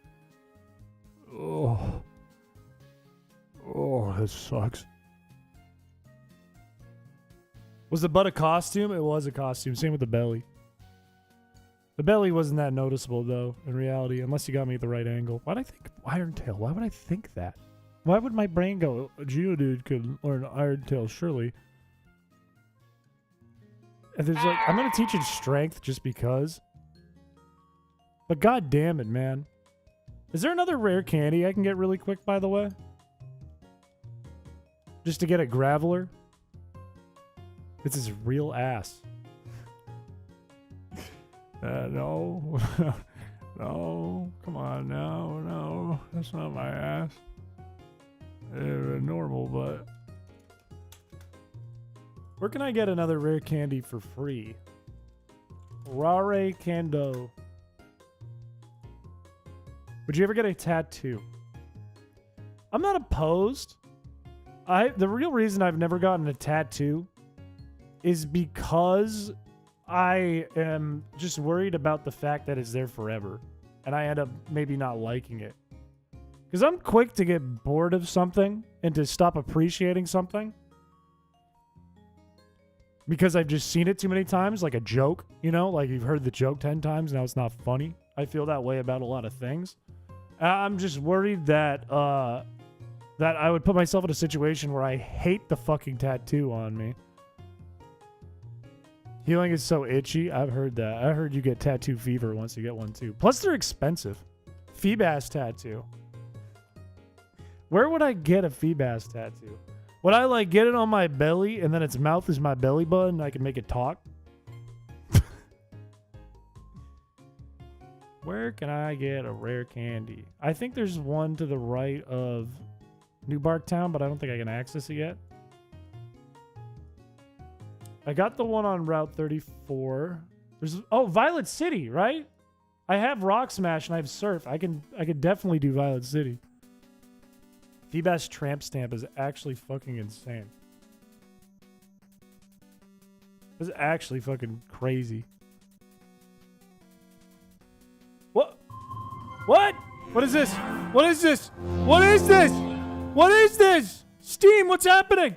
Oh. Oh, this sucks. Was the butt a costume? It was a costume. Same with the belly. The belly wasn't that noticeable, though, in reality, unless you got me at the right angle. Why'd I think Iron Tail? Why would I think that? Why would my brain go, a Geodude could learn Iron Tail, surely? And there's like, I'm going to teach it strength just because. But god damn it, man. Is there another rare candy I can get really quick, by the way? Just to get a Graveler? It's his real ass. No. No. Come on, no. That's not my ass. Normal, but... Where can I get another rare candy for free? Rare Kando. Would you ever get a tattoo? I'm not opposed. The real reason I've never gotten a tattoo is because I am just worried about the fact that it's there forever. And I end up maybe not liking it. Because I'm quick to get bored of something and to stop appreciating something. Because I've just seen it too many times, like a joke, you know? Like you've heard the joke 10 times, now it's not funny. I feel that way about a lot of things. I'm just worried that that I would put myself in a situation where I hate the fucking tattoo on me. Healing is so itchy. I've heard that. I heard you get tattoo fever once you get one too. Plus they're expensive. Feebas tattoo. Where would I get a Feebas tattoo? Would I like get it on my belly and then its mouth is my belly button and I can make it talk? Where can I get a rare candy? I think there's one to the right of New Barktown, but I don't think I can access it yet. I got the one on Route 34. There's Violet City, right? I have Rock Smash and I have Surf. I can definitely do Violet City. Feebas Tramp Stamp is actually fucking insane. This is actually fucking crazy. What? What? What is this? What is this? What is this? What is this? Steam, what's happening?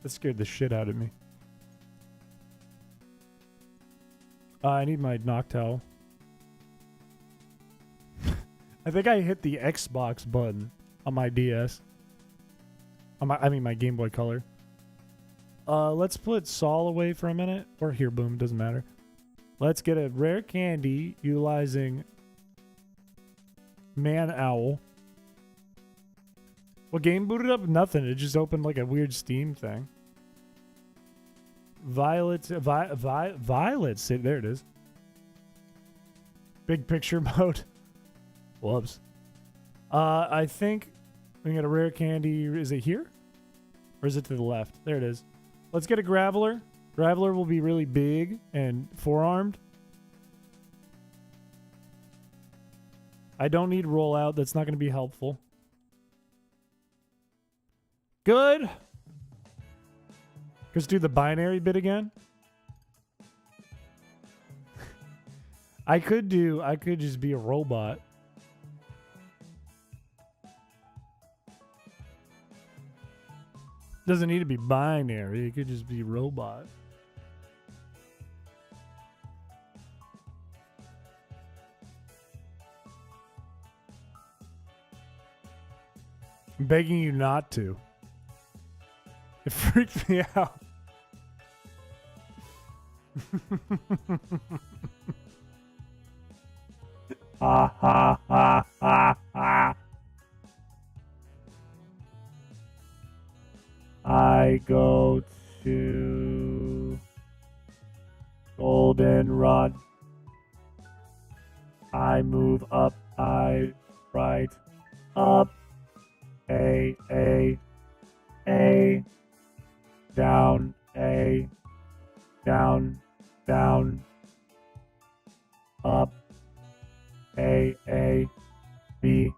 That scared the shit out of me. I need my Noctowl. I think I hit the Xbox button on my DS. I mean my Game Boy Color. Let's put Saul away for a minute. Or here, boom, doesn't matter. Let's get a rare candy utilizing Man Owl. What game booted up? Nothing. It just opened like a weird Steam thing. Violet. There it is. Big picture mode. Whoops. I think we can get a rare candy. Is it here? Or is it to the left? There it is. Let's get a Graveler. Graveler will be really big and four-armed. I don't need rollout. That's not going to be helpful. Good. Let's do the binary bit again. I could just be a robot. Doesn't need to be binary. It could just be robot. I'm begging you not to. It freaked me out. Ha ha ha ha ha. I go to Goldenrod. I move up, I right up. A, down, down, up, A, B,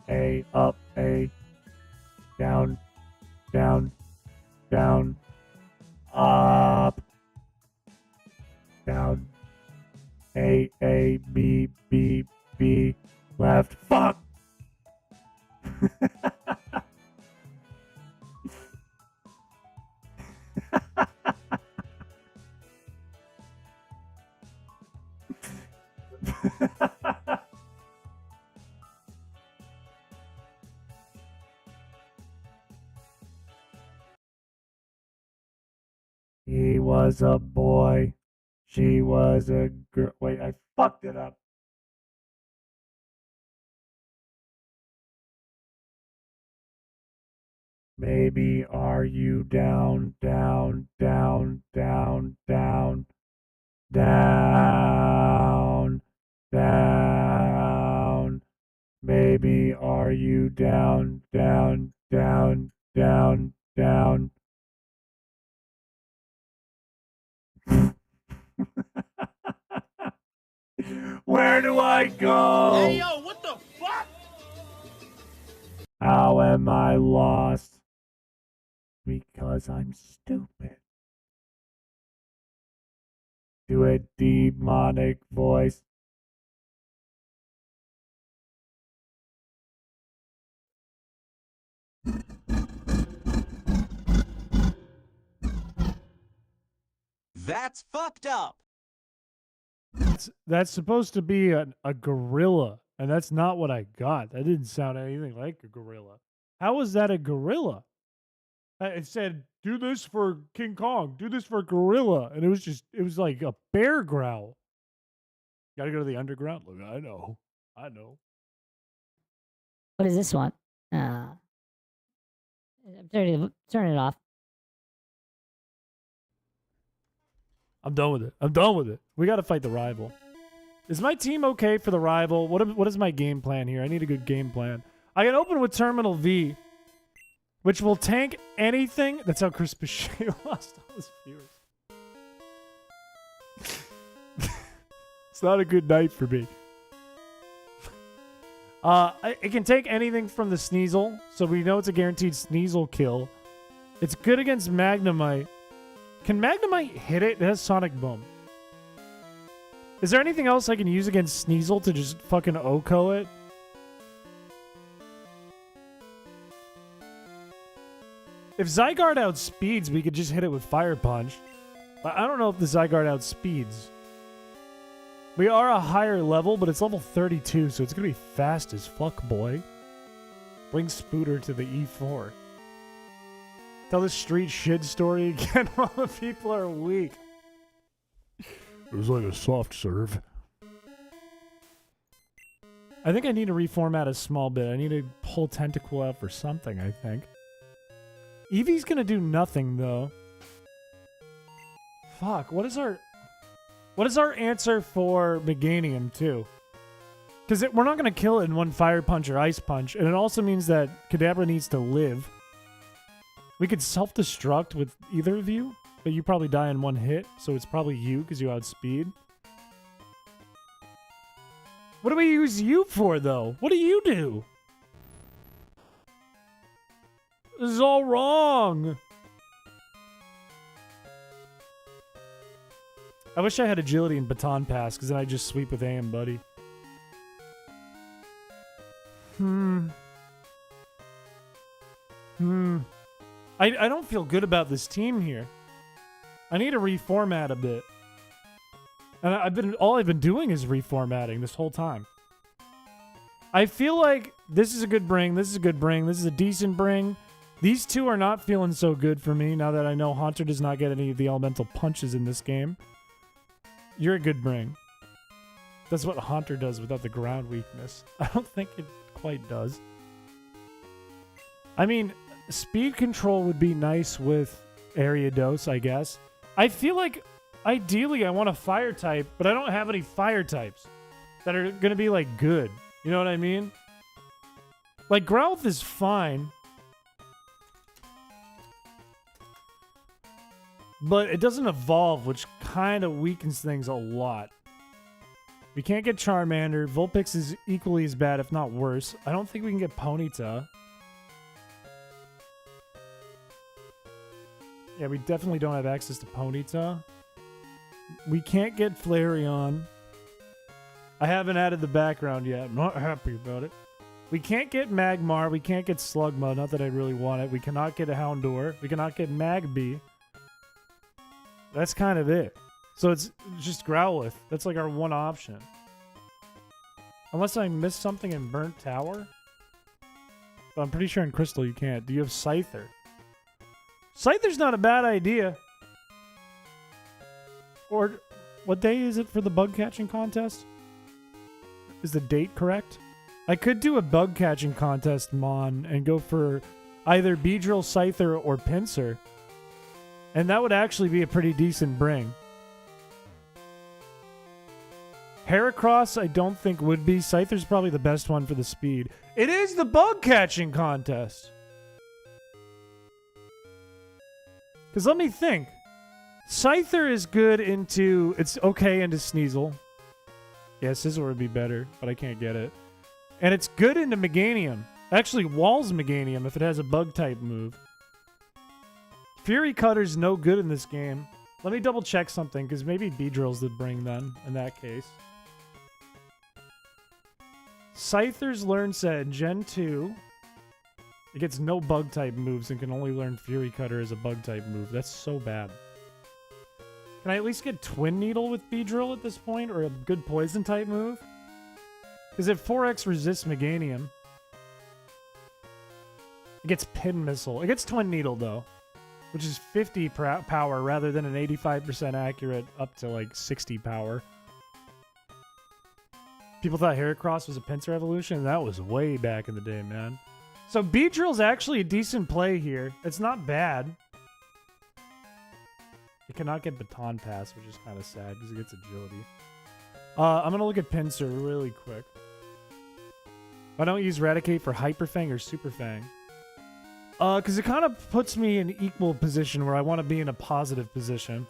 A, up, A, down, down, up, down, A, B, B, B, left, fuck! He was a boy. She was a girl. Wait, I fucked it up. Maybe are you down, down, down, down, down, down, down. Maybe are you down, down, down, down, down. Where do I go? Hey, yo, what the fuck? How am I lost? Because I'm stupid. Do a demonic voice. That's fucked up. That's supposed to be a gorilla, and that's not what I got. That didn't sound anything like a gorilla. How was that a gorilla? It said, do this for King Kong, do this for gorilla, and it was like a bear growl. Gotta go to the underground? Look, I know. What is this one? I'm turning it off. I'm done with it. We gotta fight the rival. Is my team okay for the rival? What is my game plan here? I need a good game plan. I can open with Terminal V, which will tank anything. That's how chrispiche lost all his viewers. It's not a good night for me. It can take anything from the Sneasel, so we know it's a guaranteed Sneasel kill. It's good against Magnemite. Can Magnemite hit it? It has Sonic Boom. Is there anything else I can use against Sneasel to just fucking OHKO it? If Zygarde outspeeds, we could just hit it with Fire Punch. But I don't know if the Zygarde outspeeds. We are a higher level, but it's level 32, so it's going to be fast as fuck, boy. Bring Spooter to the E4. Tell the street shit story again while the people are weak. It was like a soft serve. I think I need to reformat a small bit. I need to pull Tentacle out for something, I think. Eevee's going to do nothing, though. Fuck, what is our answer for Meganium, too? Because we're not going to kill it in one Fire Punch or Ice Punch, and it also means that Kadabra needs to live. We could self-destruct with either of you, but you probably die in one hit, so it's probably you because you outspeed. What do we use you for, though? What do you do? This is all wrong. I wish I had agility and baton pass, because then I'd just sweep with AM Buddy. I don't feel good about this team here. I need to reformat a bit. And all I've been doing is reformatting this whole time. I feel like this is a good bring. This is a good bring. This is a decent bring. These two are not feeling so good for me now that I know Haunter does not get any of the elemental punches in this game. You're a good bring. That's what Haunter does without the ground weakness. I don't think it quite does. I mean, speed control would be nice with Ariados, I guess. I feel like ideally I want a fire type, but I don't have any fire types that are going to be like good. You know what I mean? Like Growlithe is fine, but it doesn't evolve, which kind of weakens things a lot. We can't get Charmander. Vulpix is equally as bad, if not worse. I don't think we can get Ponyta. Yeah, we definitely don't have access to Ponyta. We can't get Flareon. I haven't added the background yet. I'm not happy about it. We can't get Magmar. We can't get Slugma. Not that I really want it. We cannot get a Houndour. We cannot get Magby. That's kind of it. So it's just Growlithe. That's like our one option. Unless I missed something in Burnt Tower. But I'm pretty sure in Crystal you can't. Do you have Scyther? Scyther's not a bad idea. Or what day is it for the bug catching contest? Is the date correct? I could do a bug catching contest, Mon, and go for either Beedrill, Scyther, or Pinsir. And that would actually be a pretty decent bring. Heracross, I don't think would be. Scyther's probably the best one for the speed. It is the bug catching contest. Because let me think. Scyther is good into... It's okay into Sneasel. Yeah, Scizor would be better, but I can't get it. And it's good into Meganium. Actually, Walls Meganium if it has a bug-type move. Fury Cutter's no good in this game. Let me double-check something, because maybe Beedrill's the bring then, in that case. Scyther's Learn Set in Gen 2. It gets no bug-type moves and can only learn Fury Cutter as a bug-type move. That's so bad. Can I at least get Twin Needle with Beedrill at this point, or a good Poison-type move? Because if 4X resists Meganium, it gets Pin Missile. It gets Twin Needle, though, which is 50 power rather than an 85% accurate up to, like, 60 power. People thought Heracross was a Pinsir evolution, and that was way back in the day, man. So Beedrill's actually a decent play here. It's not bad. It cannot get Baton Pass, which is kind of sad because it gets agility. I'm going to look at Pinsir really quick. I don't use Raticate for Hyper Fang or Super Fang. Because it kind of puts me in equal position where I want to be in a positive position.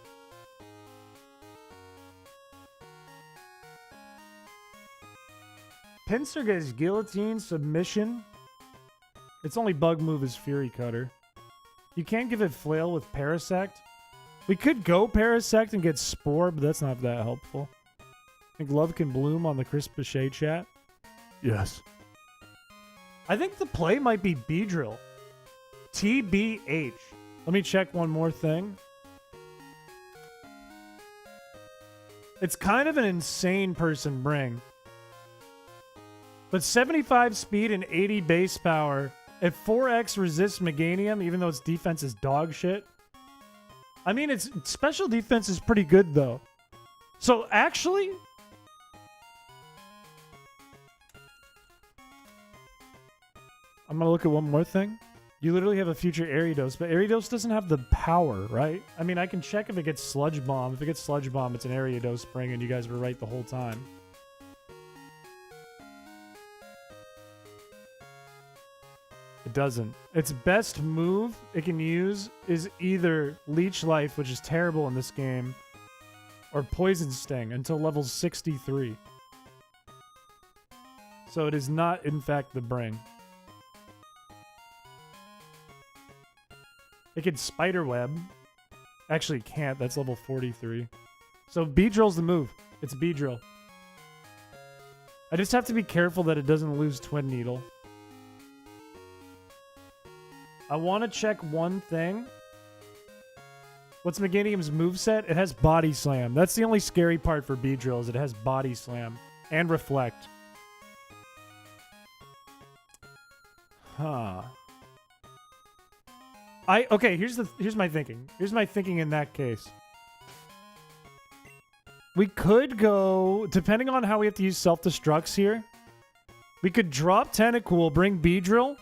Pinsir gets Guillotine, Submission. Its only bug move is Fury Cutter. You can't give it Flail with Parasect. We could go Parasect and get Spore, but that's not that helpful. I think Love Can Bloom on the chrispiche chat. Yes. I think the play might be Beedrill. TBH. Let me check one more thing. It's kind of an insane person bring. But 75 speed and 80 base power. If 4X resists Meganium, even though its defense is dog shit. I mean, its special defense is pretty good, though. So, actually... I'm going to look at one more thing. You literally have a future Ariados, but Ariados doesn't have the power, right? I mean, I can check if it gets Sludge Bomb. If it gets Sludge Bomb, it's an Ariados spring, and you guys were right the whole time. It doesn't. Its best move it can use is either Leech Life, which is terrible in this game, or Poison Sting until level 63. So it is not, in fact, the bring. It can Spiderweb. Actually, it can't. That's level 43. So Beedrill's the move. It's Beedrill. I just have to be careful that it doesn't lose Twin Needle. I want to check one thing. What's Meganium's moveset? It has Body Slam. That's the only scary part for Beedrill is it has Body Slam and Reflect. Huh. Okay, here's my thinking. Here's my thinking in that case. We could go, depending on how we have to use self-destructs here, we could drop Tentacool, bring Beedrill,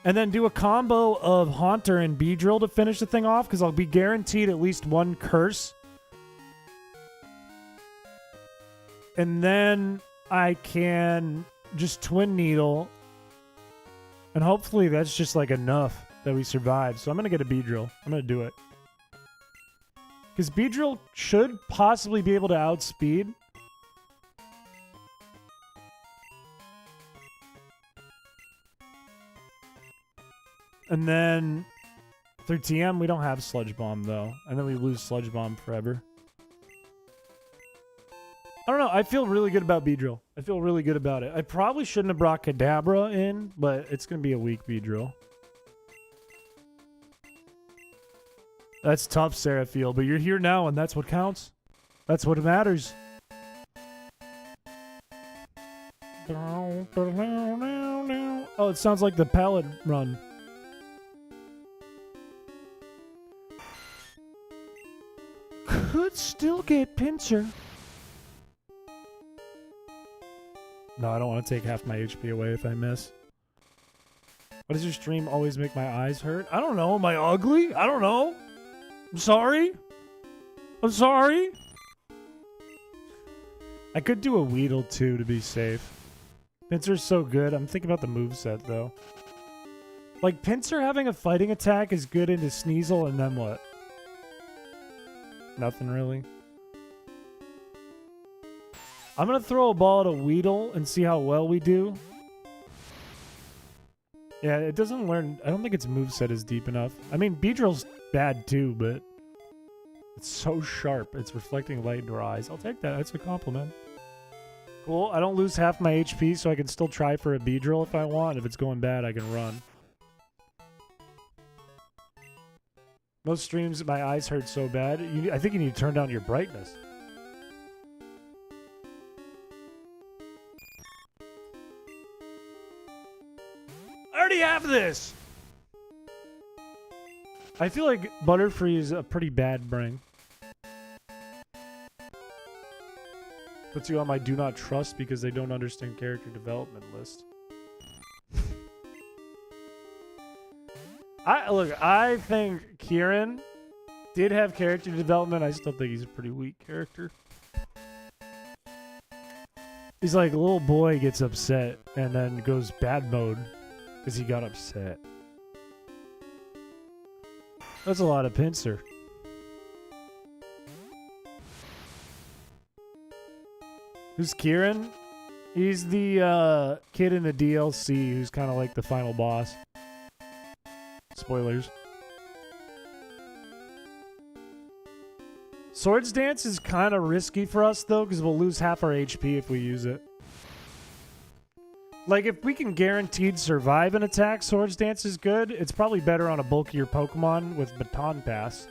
and then do a combo of Haunter and Beedrill to finish the thing off, because I'll be guaranteed at least one curse. And then I can just Twin Needle, and hopefully that's just like enough that we survive. So I'm going to get a Beedrill. I'm going to do it. Because Beedrill should possibly be able to outspeed. And then through TM, we don't have Sludge Bomb, though. And then we lose Sludge Bomb forever. I don't know. I feel really good about Beedrill. I feel really good about it. I probably shouldn't have brought Kadabra in, but it's going to be a weak Beedrill. That's tough, Seraphil, but you're here now, and that's what counts. That's what matters. Oh, it sounds like the pallet run. Could still get Pinscher. No, I don't want to take half my HP away if I miss. Why does your stream always make my eyes hurt? I don't know. Am I ugly? I don't know. I'm sorry. I'm sorry. I could do a Weedle too to be safe. Pinscher's so good. I'm thinking about the moveset though. Like Pinscher having a fighting attack is good into Sneasel, and then what? Nothing really. I'm gonna throw a ball at a Weedle and see how well we do. Yeah, it doesn't learn. I don't think its moveset is deep enough. I mean, Beedrill's bad too, but it's so sharp. It's reflecting light into our eyes. I'll take that. That's a compliment. Cool. I don't lose half my HP, so I can still try for a Beedrill if I want. If it's going bad, I can run. Most streams, my eyes hurt so bad. I think you need to turn down your brightness. I already have this! I feel like Butterfree is a pretty bad bring. Puts you on my do not trust because they don't understand character development list. I think Kieran did have character development. I still think he's a pretty weak character. He's like a little boy gets upset and then goes bad mode because he got upset. That's a lot of Pinscher. Who's Kieran? He's the kid in the DLC who's kind of like the final boss. Spoilers. Swords Dance is kind of risky for us though, because we'll lose half our HP if we use it. Like, if we can guaranteed survive an attack, Swords Dance is good. It's probably better on a bulkier Pokemon with Baton Pass.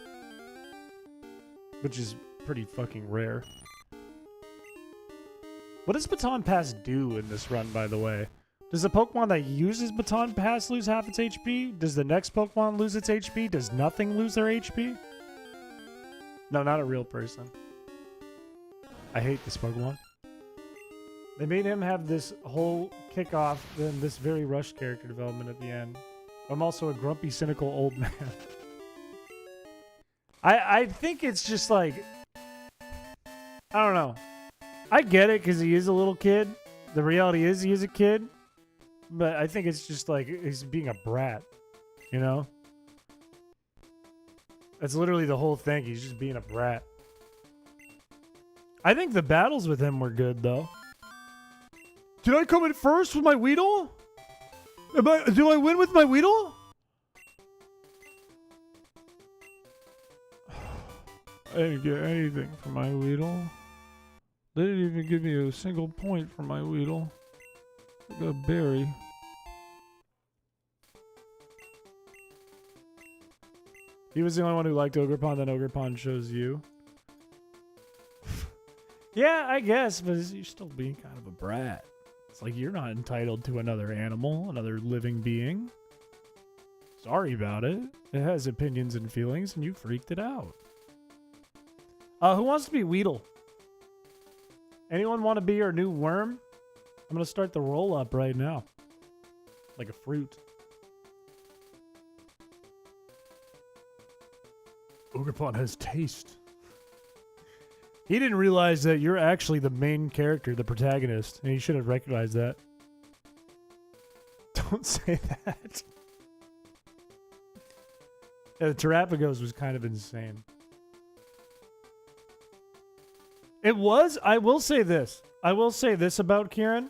Which is pretty fucking rare. What does Baton Pass do in this run, by the way? Does the Pokemon that uses Baton Pass lose half its HP? Does the next Pokemon lose its HP? Does nothing lose their HP? No, not a real person. I hate this Pokemon. They made him have this whole kickoff, then this very rushed character development at the end. I'm also a grumpy, cynical old man. I think it's just like... I don't know. I get it because he is a little kid. The reality is he is a kid. But I think it's just like he's being a brat. You know? That's literally the whole thing. He's just being a brat. I think the battles with him were good, though. Did I come in first with my Weedle? Do I win with my Weedle? I didn't get anything for my Weedle. They didn't even give me a single point for my Weedle. I got a berry. He was the only one who liked Ogerpon, then Ogerpon chose you. Yeah, I guess, but you're still being kind of a brat. It's like you're not entitled to another animal, another living being. Sorry about it. It has opinions and feelings, and you freaked it out. Who wants to be Weedle? Anyone want to be our new worm? I'm going to start the roll up right now. Like a fruit. Ogerpon has taste. He didn't realize that you're actually the main character, the protagonist, and he should have recognized that. Don't say that. Yeah, the Terrapagos was kind of insane. It was. I will say this. I will say this about Kieran.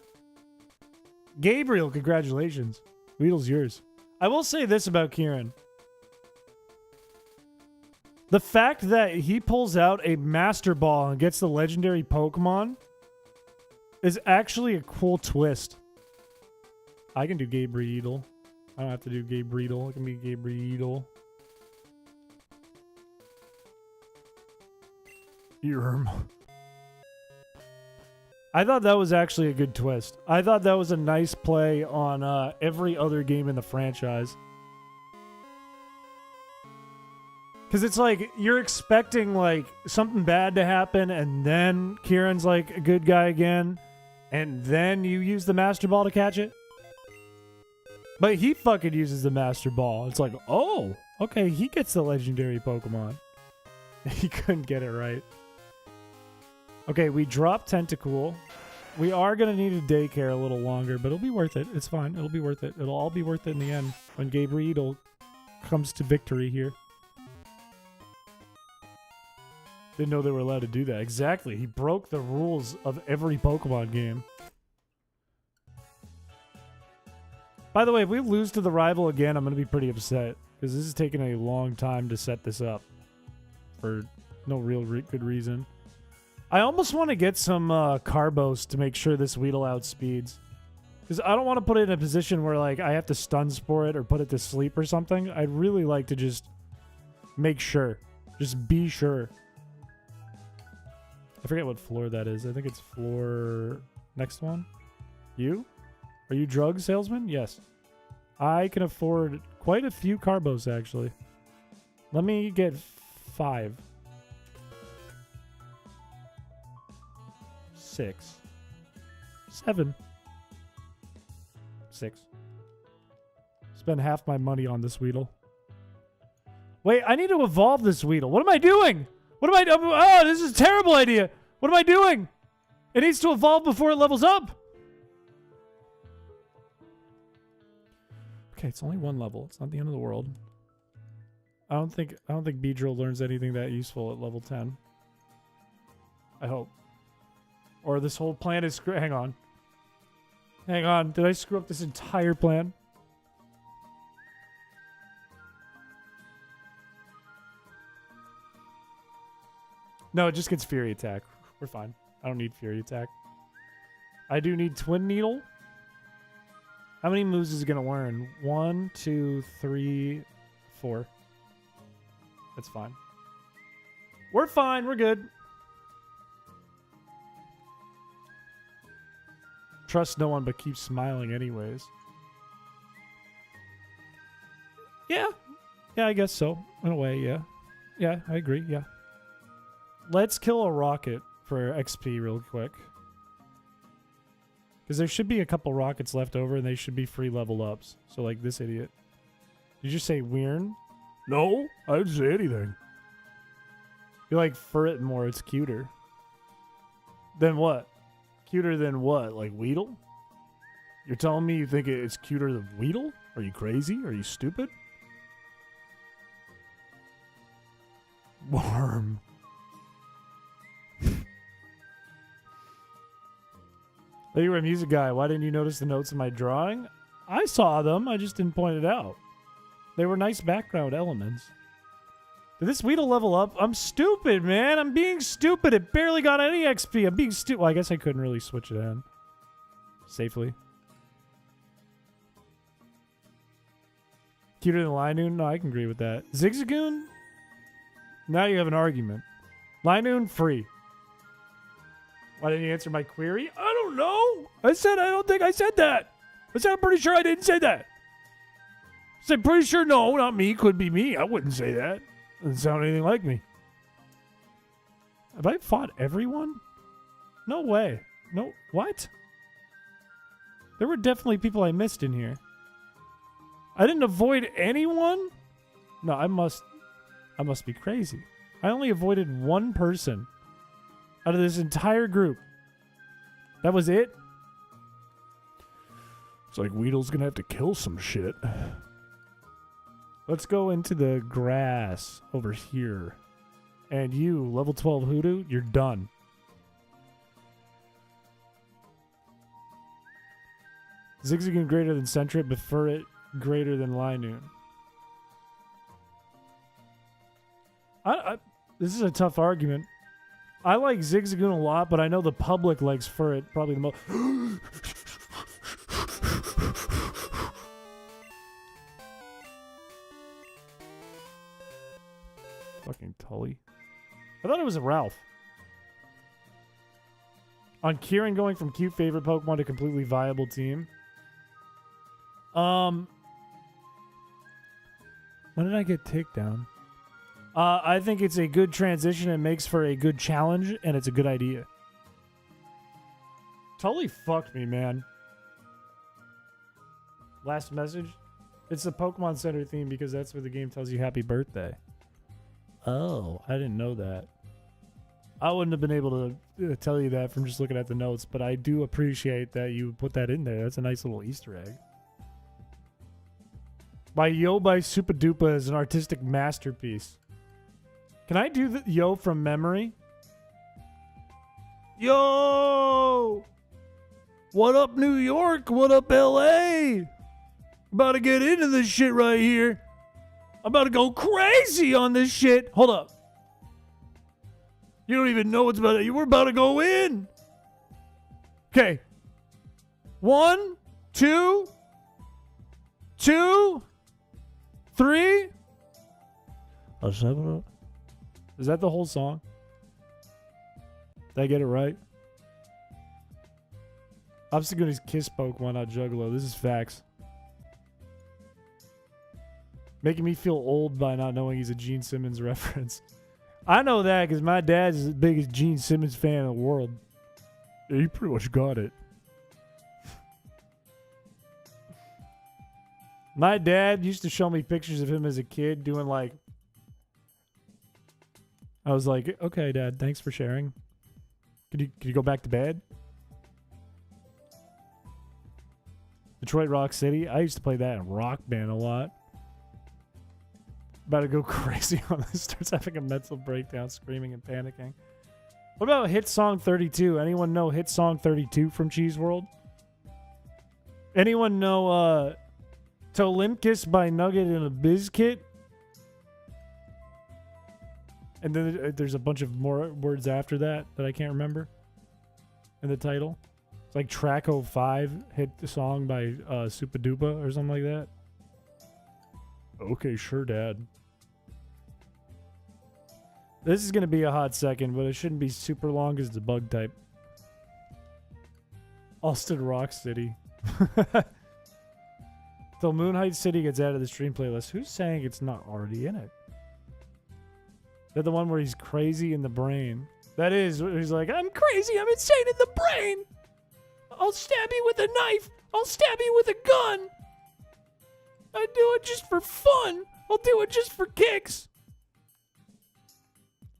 Gabriel, congratulations. Weedle's yours. I will say this about Kieran. The fact that he pulls out a Master Ball and gets the legendary Pokemon is actually a cool twist. I can do Gabriel. I don't have to do Gabriel. I can be Gabriel. I thought that was actually a good twist. I thought that was a nice play on every other game in the franchise. Because it's like, you're expecting like something bad to happen, and then Kieran's like a good guy again, and then you use the Master Ball to catch it. But he fucking uses the Master Ball. It's like, oh, okay, he gets the legendary Pokemon. He couldn't get it right. Okay, we dropped Tentacool. We are going to need a daycare a little longer, but it'll be worth it. It's fine. It'll be worth it. It'll all be worth it in the end when Gabriel comes to victory here. Didn't know they were allowed to do that. Exactly. He broke the rules of every Pokemon game. By the way, if we lose to the rival again, I'm going to be pretty upset, because this is taking a long time to set this up for no real good reason. I almost want to get some Carbos to make sure this Weedle outspeeds. Because I don't want to put it in a position where like I have to stun spore it or put it to sleep or something. I'd really like to just make sure. Just be sure. I forget what floor that is. I think it's floor... Next one? You? Are you drug salesman? Yes. I can afford quite a few Carbos, actually. Let me get 5. 6. 7. 6. Spend half my money on this Weedle. Wait, I need to evolve this Weedle. What am I doing? What am I doing? Oh, this is a terrible idea. What am I doing? It needs to evolve before it levels up. Okay, it's only 1 level. It's not the end of the world. I don't think Beedrill learns anything that useful at level 10. I hope. Or this whole plan is hang on. Hang on. Did I screw up this entire plan? No, it just gets Fury Attack. We're fine. I don't need Fury Attack. I do need Twin Needle. How many moves is it going to learn? 1, 2, 3, 4. That's fine. We're fine. We're good. Trust no one but keep smiling anyways. Yeah. Yeah, I guess so. In a way, yeah. Yeah, I agree. Yeah. Let's kill a rocket for XP real quick. Because there should be a couple rockets left over and they should be free level ups. So like this idiot. Did you just say Weirn? No, I didn't say anything. You like fur it more, it's cuter. Then what? Cuter than what? Like Weedle? You're telling me you think it's cuter than Weedle? Are you crazy? Are you stupid? Worm. Oh, you were a music guy. Why didn't you notice the notes in my drawing? I saw them. I just didn't point it out. They were nice background elements. Did this Weedle level up? I'm stupid, man. I'm being stupid. It barely got any XP. I'm being stupid. Well, I guess I couldn't really switch it in safely. Cuter than Linoon? No, I can agree with that. Zigzagoon? Now you have an argument. Linoon, free. Why didn't you answer my query? I don't know. I don't think I said that. I'm pretty sure I didn't say that. So I'm pretty sure, no, not me. Could be me. I wouldn't say that. Doesn't sound anything like me. Have I fought everyone? No way. No, what? There were definitely people I missed in here. I didn't avoid anyone? No, I must be crazy. I only avoided one person out of this entire group. That was it? It's like Weedle's gonna have to kill some shit. Let's go into the grass over here. And you, level 12 Hoodoo, you're done. Zigzagoon greater than Centret, Befurret greater than Linoon. This is a tough argument. I like Zigzagoon a lot, but I know the public likes Furret probably the most. Fucking Tully. I thought it was a Ralph. On Kieran going from cute favorite Pokemon to completely viable team. When did I get takedown? I think it's a good transition. It makes for a good challenge, and it's a good idea. Totally fucked me, man. Last message. It's the Pokemon Center theme because that's where the game tells you happy birthday. Oh, I didn't know that. I wouldn't have been able to tell you that from just looking at the notes, but I do appreciate that you put that in there. That's a nice little Easter egg. My Yo by Super Duper is an artistic masterpiece. Can I do the Yo from memory? Yo! What up, New York? What up, LA? About to get into this shit right here. I'm about to go crazy on this shit. Hold up. You don't even know what's about to... We're about to go in. Okay. 1, 2, 2, 3. Is that the whole song? Did I get it right? Obstagoon is Kiss Pokemon, not Juggalo. This is facts. Making me feel old by not knowing he's a Gene Simmons reference. I know that because my dad's the biggest Gene Simmons fan in the world. Yeah, you pretty much got it. My dad used to show me pictures of him as a kid doing like... I was like, okay, Dad, thanks for sharing. Could you go back to bed? Detroit Rock City. I used to play that in Rock Band a lot. About to go crazy on this. Starts having a mental breakdown, screaming and panicking. What about Hit Song 32? Anyone know Hit Song 32 from Cheese World? Anyone know Tolimkis by Nugget and a Bizkit? And then there's a bunch of more words after that I can't remember in the title. It's like Track 05 hit the song by Super Dupa or something like that. Okay, sure, Dad. This is going to be a hot second, but it shouldn't be super long because it's a bug type. Austin Rock City. Till Moonlight City gets added to the stream playlist. Who's saying it's not already in it? They're the one where he's crazy in the brain. That is, he's like, I'm crazy, I'm insane in the brain. I'll stab you with a knife. I'll stab you with a gun. I do it just for fun. I'll do it just for kicks.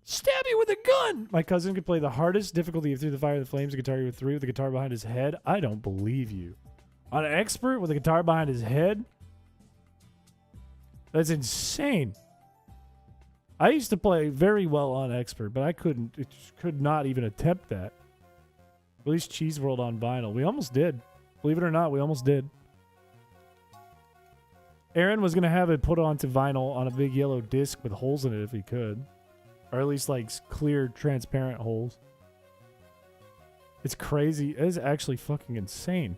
Stab you with a gun. My cousin could play the hardest difficulty of Through the Fire and the Flames, a guitar with 3 with a guitar behind his head. I don't believe you. On an expert with a guitar behind his head? That's insane. I used to play very well on expert, but I could not even attempt that. At least Cheese World on vinyl. We almost did. Believe it or not, we almost did. Aaron was going to have it put onto vinyl on a big yellow disc with holes in it if he could. Or at least like clear, transparent holes. It's crazy. It is actually fucking insane.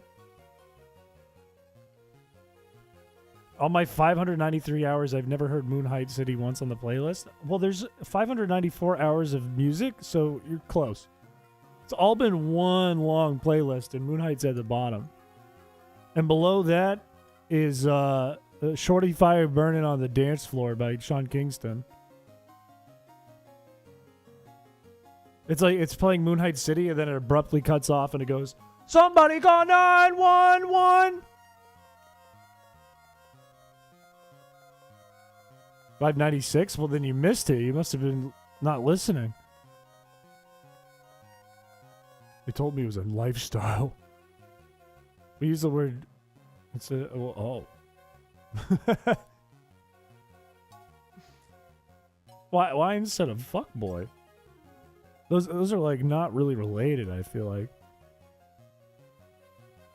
On my 593 hours, I've never heard Moonlight City once on the playlist. Well, there's 594 hours of music, so you're close. It's all been one long playlist, and Moonlight's at the bottom. And below that is Shorty Fire Burning on the Dance Floor by Sean Kingston. It's like it's playing Moonlight City and then it abruptly cuts off and it goes, "Somebody call 911." 596? Well, then you missed it. You must have been not listening. They told me it was a lifestyle. We use the word. It's a oh. Why instead of fuckboy? Those are like not really related, I feel like.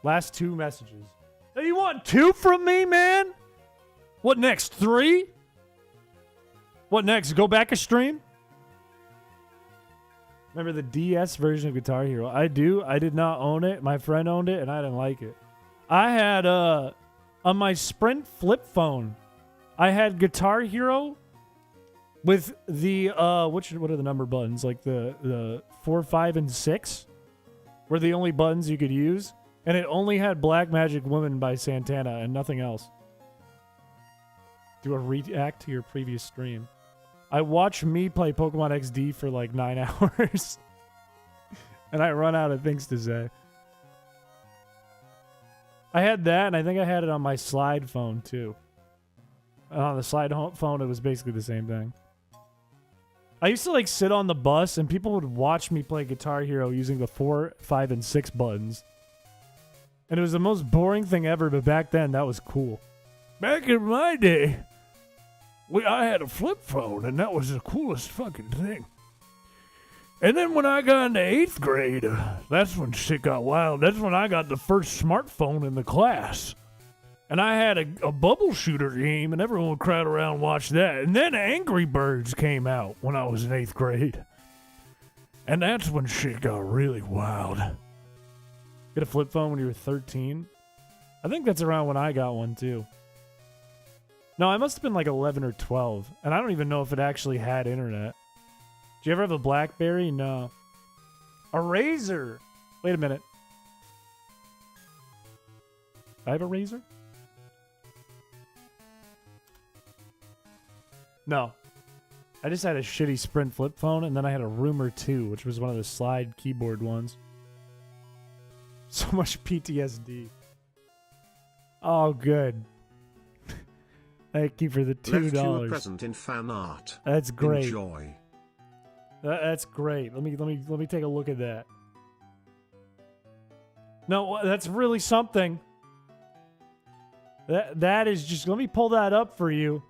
Last 2 messages. Hey, you want 2 from me, man? What next? 3? What next? Go back a stream? Remember the DS version of Guitar Hero? I do. I did not own it. My friend owned it, and I didn't like it. I had, on my Sprint flip phone, I had Guitar Hero with the, what are the number buttons? Like the 4, 5, and 6 were the only buttons you could use. And it only had Black Magic Woman by Santana and nothing else. Do a react to your previous stream. I watched me play Pokemon XD for like 9 hours. And I run out of things to say. I had that, and I think I had it on my slide phone, too. And on the slide phone, it was basically the same thing. I used to, like, sit on the bus, and people would watch me play Guitar Hero using the 4, 5, and 6 buttons. And it was the most boring thing ever, but back then, that was cool. Back in my day, I had a flip phone, and that was the coolest fucking thing. And then when I got into 8th grade, that's when shit got wild. That's when I got the first smartphone in the class. And I had a bubble shooter game, and everyone would crowd around and watch that. And then Angry Birds came out when I was in 8th grade. And that's when shit got really wild. Get a flip phone when you were 13? I think that's around when I got one, too. No, I must have been like 11 or 12. And I don't even know if it actually had internet. Did you ever have a BlackBerry? No. A Razor? Wait a minute. I have a Razor? No. I just had a shitty Sprint flip phone, and then I had a Rumor 2, which was one of the slide keyboard ones. So much PTSD. Oh, good. Thank you for the $2. Left you a present in fan art. That's great. Enjoy. That's great. Let me take a look at that. No, that's really something. That is just. Let me pull that up for you.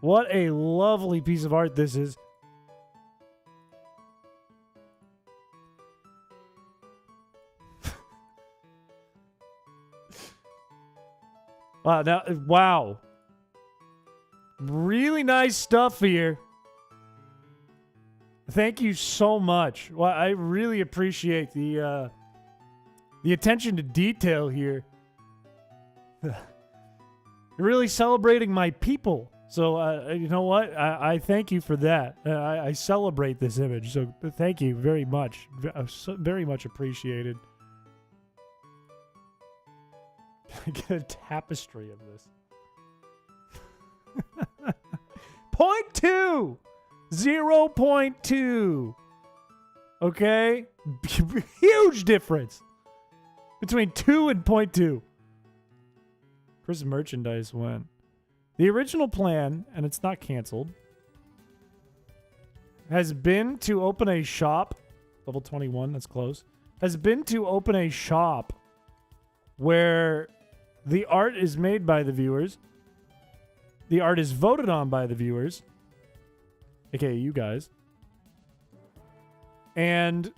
What a lovely piece of art this is. Wow. Really nice stuff here. Thank you so much. Well, I really appreciate the attention to detail here. You're really celebrating my people. So, you know what? I thank you for that. I celebrate this image. So, thank you very much. Very much appreciated. Get a tapestry of this. 0.2! 0.2. Okay? Huge difference between 2 and 0.2. Chris merchandise when? The original plan, and it's not canceled, has been to open a shop. Level 21, that's close. Has been to open a shop where the art is made by the viewers. The art is voted on by the viewers. AKA you guys. And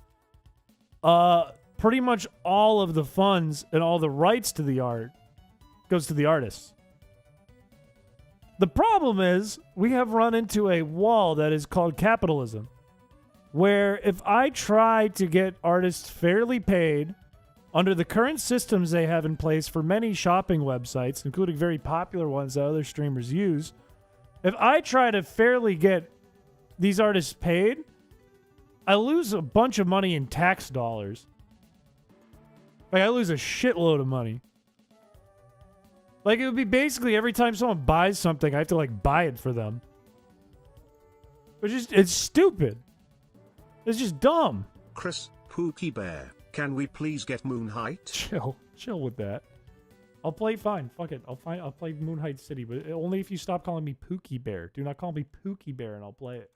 pretty much all of the funds and all the rights to the art goes to the artists. The problem is we have run into a wall that is called capitalism, where if I try to get artists fairly paid under the current systems they have in place for many shopping websites, including very popular ones that other streamers use, if I try to fairly get these artists paid, I lose a bunch of money in tax dollars. Like, I lose a shitload of money. Like, it would be basically every time someone buys something, I have to, like, buy it for them. Which is, it's stupid. It's just dumb. Chris, Pookie Bear, can we please get Moon Height? Chill with that. I'll play fine. Fuck it. I'll play Moonlight City, but only if you stop calling me Pookie Bear. Do not call me Pookie Bear and I'll play it.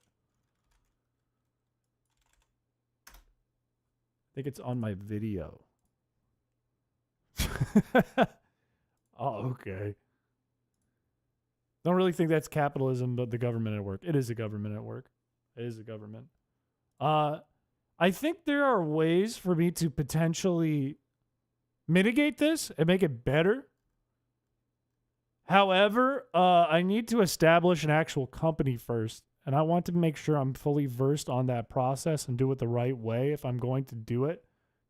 I think it's on my video. Oh, okay. Don't really think that's capitalism, but the government at work. It is a government at work. It is a government. I think there are ways for me to potentially mitigate this and make it better. However, I need to establish an actual company first, and I want to make sure I'm fully versed on that process and do it the right way if I'm going to do it.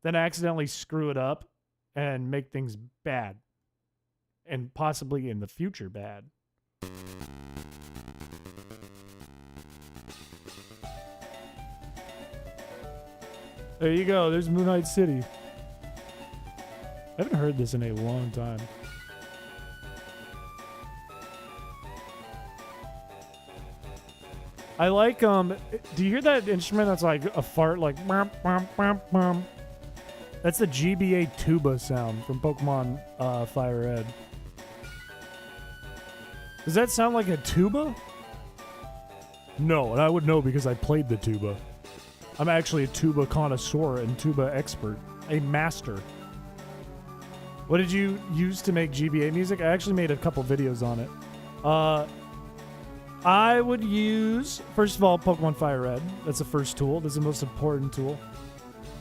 Then accidentally screw it up and make things bad. And possibly in the future bad. There you go. There's Moonlight City. I haven't heard this in a long time. I like, do you hear that instrument that's like a fart, like, bum, bum, bum, bum? That's the GBA tuba sound from Pokemon Fire Red. Does that sound like a tuba? No, and I would know because I played the tuba. I'm actually a tuba connoisseur and tuba expert. A master. What did you use to make GBA music? I actually made a couple videos on it. I would use, first of all, Pokemon Fire Red. That's the first tool. That's the most important tool.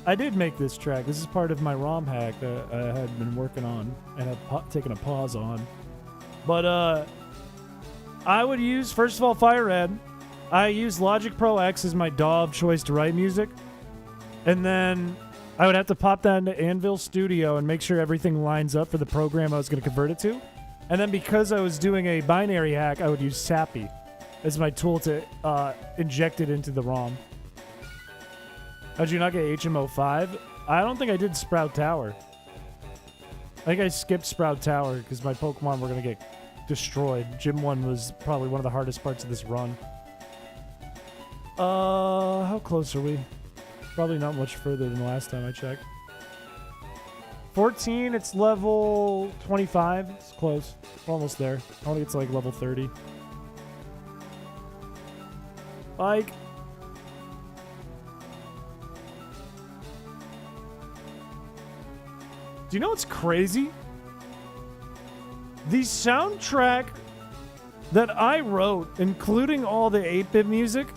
I did make this track. This is part of my ROM hack that I had been working on and have taken a pause on. But I would use, first of all, Fire Red. I use Logic Pro X as my DAW of choice to write music. And then I would have to pop that into Anvil Studio and make sure everything lines up for the program I was going to convert it to. And then because I was doing a binary hack, I would use Sappy as my tool to inject it into the ROM. How'd you not get HMO 5? I don't think I did Sprout Tower. I think I skipped Sprout Tower because my Pokemon were going to get destroyed. Gym 1 was probably one of the hardest parts of this run. How close are we? Probably not much further than the last time I checked. 14, it's level 25. It's close. We're almost there. I want to get to like level 30. Like, do you know what's crazy? The soundtrack that I wrote, including all the 8-bit music,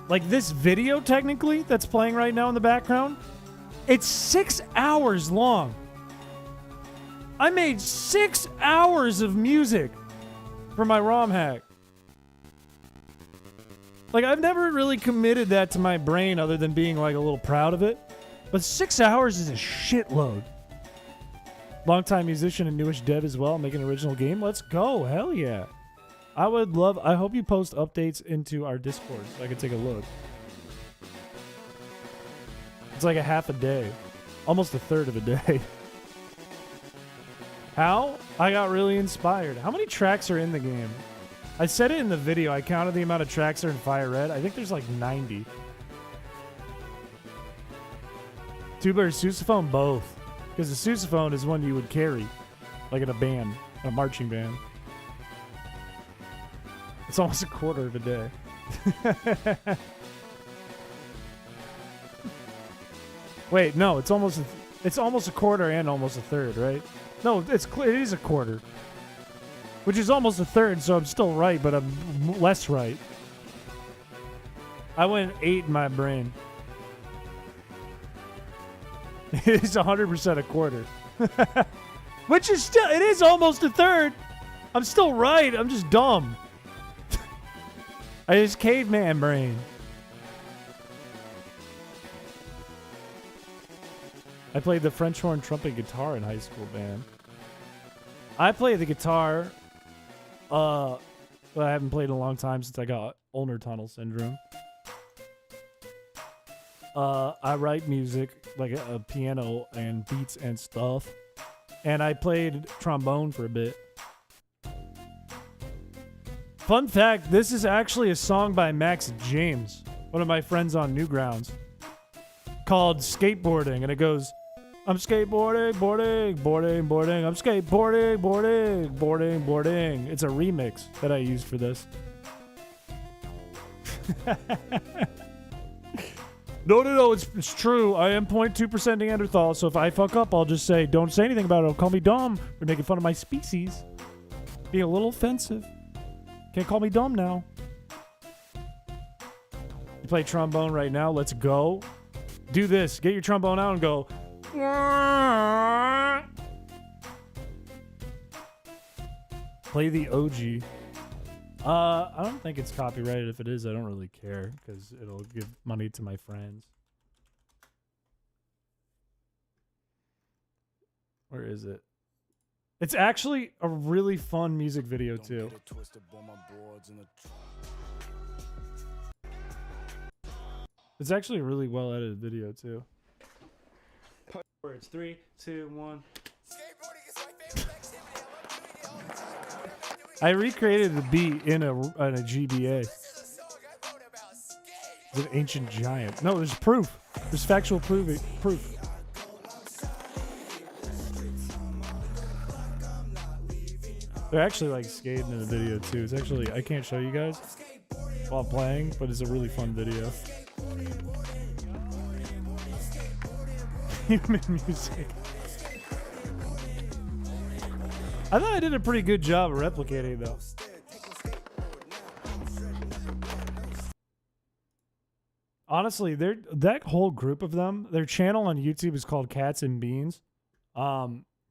like this video technically that's playing right now in the background, it's 6 hours long. I made 6 hours of music for my ROM hack. Like, I've never really committed that to my brain other than being like a little proud of it. But 6 hours is a shitload. Longtime musician and newish dev as well, making an original game. Let's go. Hell yeah. I hope you post updates into our Discord so I can take a look. It's like a half a day. Almost a third of a day. How? I got really inspired. How many tracks are in the game? I said it in the video. I counted the amount of tracks that are in Fire Red. I think there's like 90. Tuba or sousaphone? Both. Because the sousaphone is one you would carry. Like in a band. A marching band. It's almost a quarter of a day. Wait, no, it's almost a quarter and almost a third, right? No, it is a quarter. Which is almost a third, so I'm still right, but I'm less right. I went 8 in my brain. It's 100% a quarter. Which is still, it is almost a third. I'm still right, I'm just dumb. I just caveman brain. I played the French horn, trumpet, guitar in high school band. I play the guitar, but I haven't played in a long time since I got ulnar tunnel syndrome. I write music, like a piano and beats and stuff. and I played trombone for a bit. Fun fact, this is actually a song by Max James, one of my friends on Newgrounds, called Skateboarding, and it goes, I'm skateboarding, boarding, I'm skateboarding, boarding. It's a remix that I used for this. No, it's true. I am 0.2% Neanderthal, so if I fuck up, I'll just say, don't say anything about it. Don't call me dumb for making fun of my species. Being a little offensive. Can't call me dumb now. You play trombone right now? Let's go. Do this. Get your trombone out and go. Play the OG. I don't think it's copyrighted. If it is, I don't really care because it'll give money to my friends. Where is it? It's actually a really fun music video too. It's actually a really well edited video too. It's 3, 2, 1. I recreated the beat in a GBA. It's an ancient giant. No, there's proof. There's factual proof. They're actually like skating in the video too. It's actually, I can't show you guys while playing, but it's a really fun video. Human music. I thought I did a pretty good job of replicating though. Honestly, that whole group of them, their channel on YouTube is called Cats and Beans.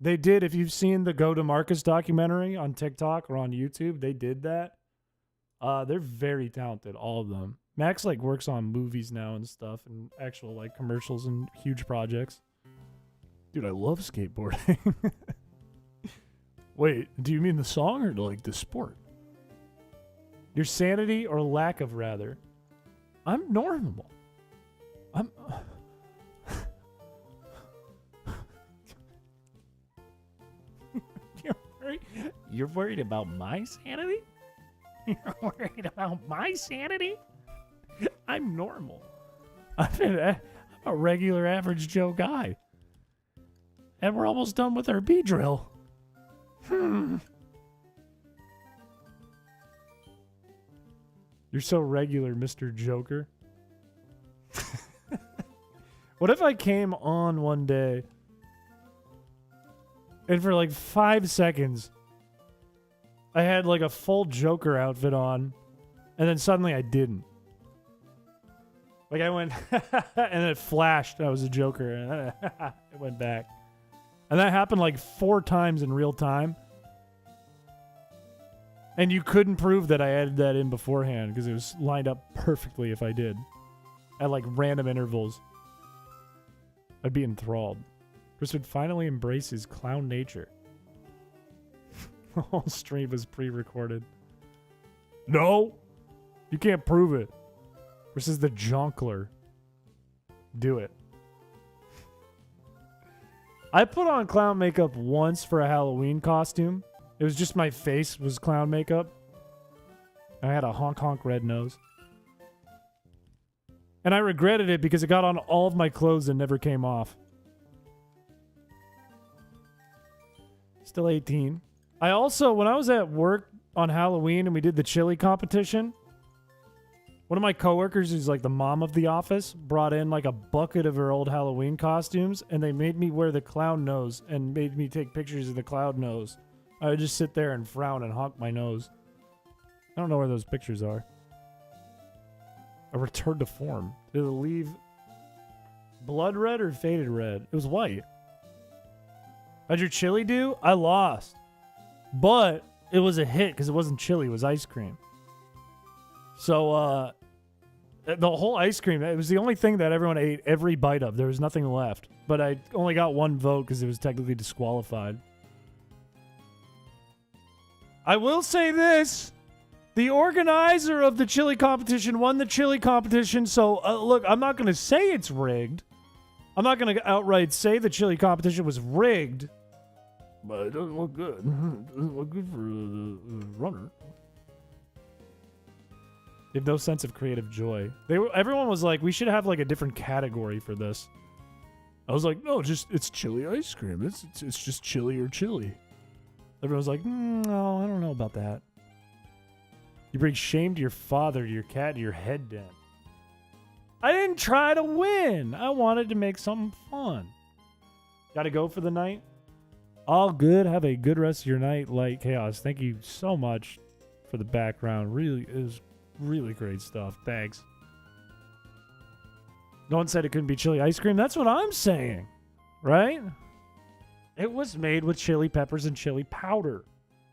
They did, if you've seen the Go to Marcus documentary on TikTok or on YouTube, they did that. They're very talented, all of them. Max like works on movies now and stuff and actual like commercials and huge projects. Dude, I love skateboarding. Wait, do you mean the song or like the sport? Your sanity or lack of, rather. I'm normal. You're worried about my sanity? You're worried about my sanity? I'm normal. I'm a regular average Joe guy. And we're almost done with our B drill. You're so regular, Mr. Joker. What if I came on one day and for like 5 seconds I had like a full Joker outfit on and then suddenly I didn't? Like I went and then it flashed. I was a Joker and then it went back. And that happened like 4 times in real time. And you couldn't prove that I added that in beforehand because it was lined up perfectly if I did. At like random intervals. I'd be enthralled. Chris would finally embrace his clown nature. The whole stream was pre-recorded. No! You can't prove it. Chris is the jonkler. Do it. I put on clown makeup once for a Halloween costume. It was just my face was clown makeup. I had a honk red nose. And I regretted it because it got on all of my clothes and never came off. Still 18. I also, when I was at work on Halloween and we did the chili competition, one of my coworkers, who's like the mom of the office, brought in like a bucket of her old Halloween costumes, and they made me wear the clown nose and made me take pictures of the clown nose. I would just sit there and frown and honk my nose. I don't know where those pictures are. A return to form. Did it leave blood red or faded red? It was white. How'd your chili do? I lost. But it was a hit because it wasn't chili, it was ice cream. So, the whole ice cream, it was the only thing that everyone ate every bite of. There was nothing left. But I only got 1 vote because it was technically disqualified. I will say this. The organizer of the chili competition won the chili competition. So, look, I'm not going to say it's rigged. I'm not going to outright say the chili competition was rigged. but it doesn't look good. It doesn't look good for the runner. They have no sense of creative joy. Everyone was like, we should have like a different category for this. I was like, no, it's chili ice cream. It's just chili or chili. Everyone was like, no, I don't know about that. You bring shame to your father, to your cat, to your head den. I didn't try to win. I wanted to make something fun. Gotta go for the night? All good. Have a good rest of your night, Light Chaos. Thank you so much for the background. Really, it was really great stuff. Thanks. No one said it couldn't be chili ice cream. That's what I'm saying. Right? It was made with chili peppers and chili powder.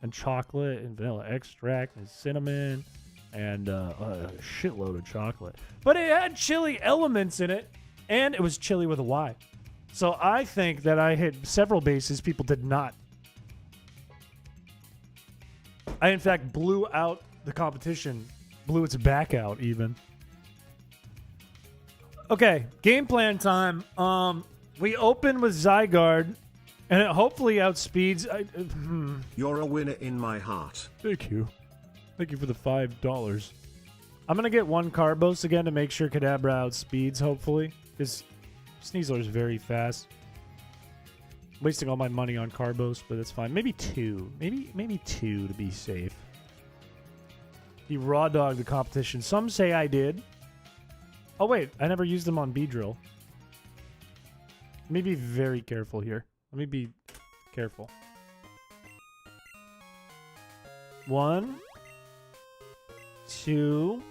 And chocolate and vanilla extract and cinnamon and a shitload of chocolate. But it had chili elements in it, and it was chili with a Y. So I think that I hit several bases people did not. I, in fact, blew out the competition. Blew its back out, even. Okay, game plan time. We open with Zygarde. And it hopefully outspeeds. You're a winner in my heart. Thank you. Thank you for the $5. I'm going to get one Carbos again to make sure Kadabra outspeeds, hopefully. Because Sneasler is very fast. Wasting all my money on Carbos, but that's fine. Maybe two. Maybe two to be safe. He raw dogged the competition. Some say I did. Oh, wait. I never used them on Beedrill. Let me be very careful here. Let me be careful. 1, 2.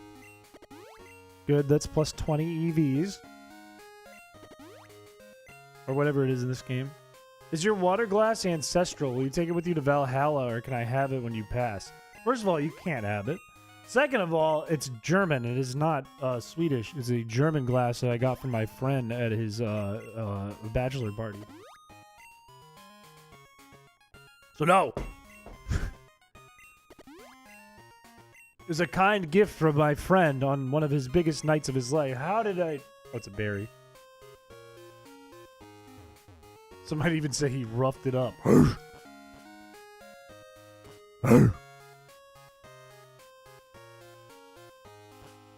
Good, that's plus 20 EVs. Or whatever it is in this game. Is your water glass ancestral? Will you take it with you to Valhalla, or can I have it when you pass? First of all, you can't have it. Second of all, it's German. It is not Swedish. It's a German glass that I got from my friend at his bachelor party. So no. It was a kind gift from my friend on one of his biggest nights of his life. How did I... Oh, it's a berry. Some might even say he roughed it up.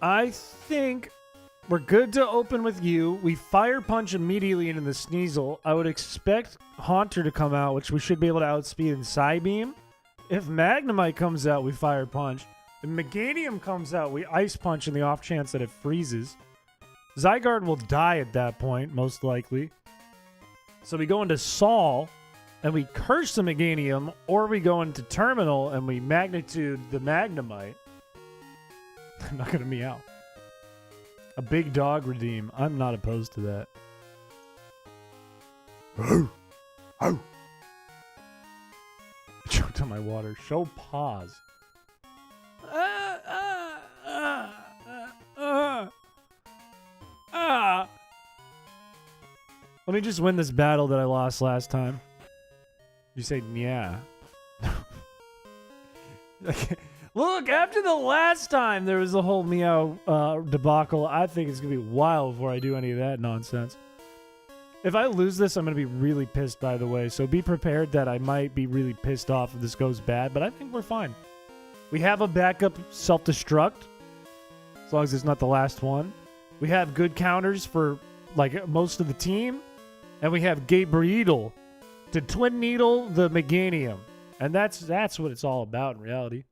I think we're good to open with you. We fire punch immediately into the Sneasel. I would expect Haunter to come out, which we should be able to outspeed in Psybeam. If Magnemite comes out, we fire punch. If Meganium comes out, we ice punch in the off chance that it freezes. Zygarde will die at that point, most likely. So we go into Sol, and we curse the Meganium, or we go into Terminal, and we magnitude the Magnemite. I'm not going to meow. A big dog redeem. I'm not opposed to that. Choked on my water. Show pause. Let me just win this battle that I lost last time. You say, yeah. Look, after the last time there was a whole meow debacle, I think it's going to be a while before I do any of that nonsense. If I lose this, I'm going to be really pissed, by the way. So be prepared that I might be really pissed off if this goes bad, but I think we're fine. We have a backup self-destruct, as long as it's not the last one. We have good counters for like most of the team, and we have Gabriel to Twin Needle the Meganium. And that's what it's all about in reality.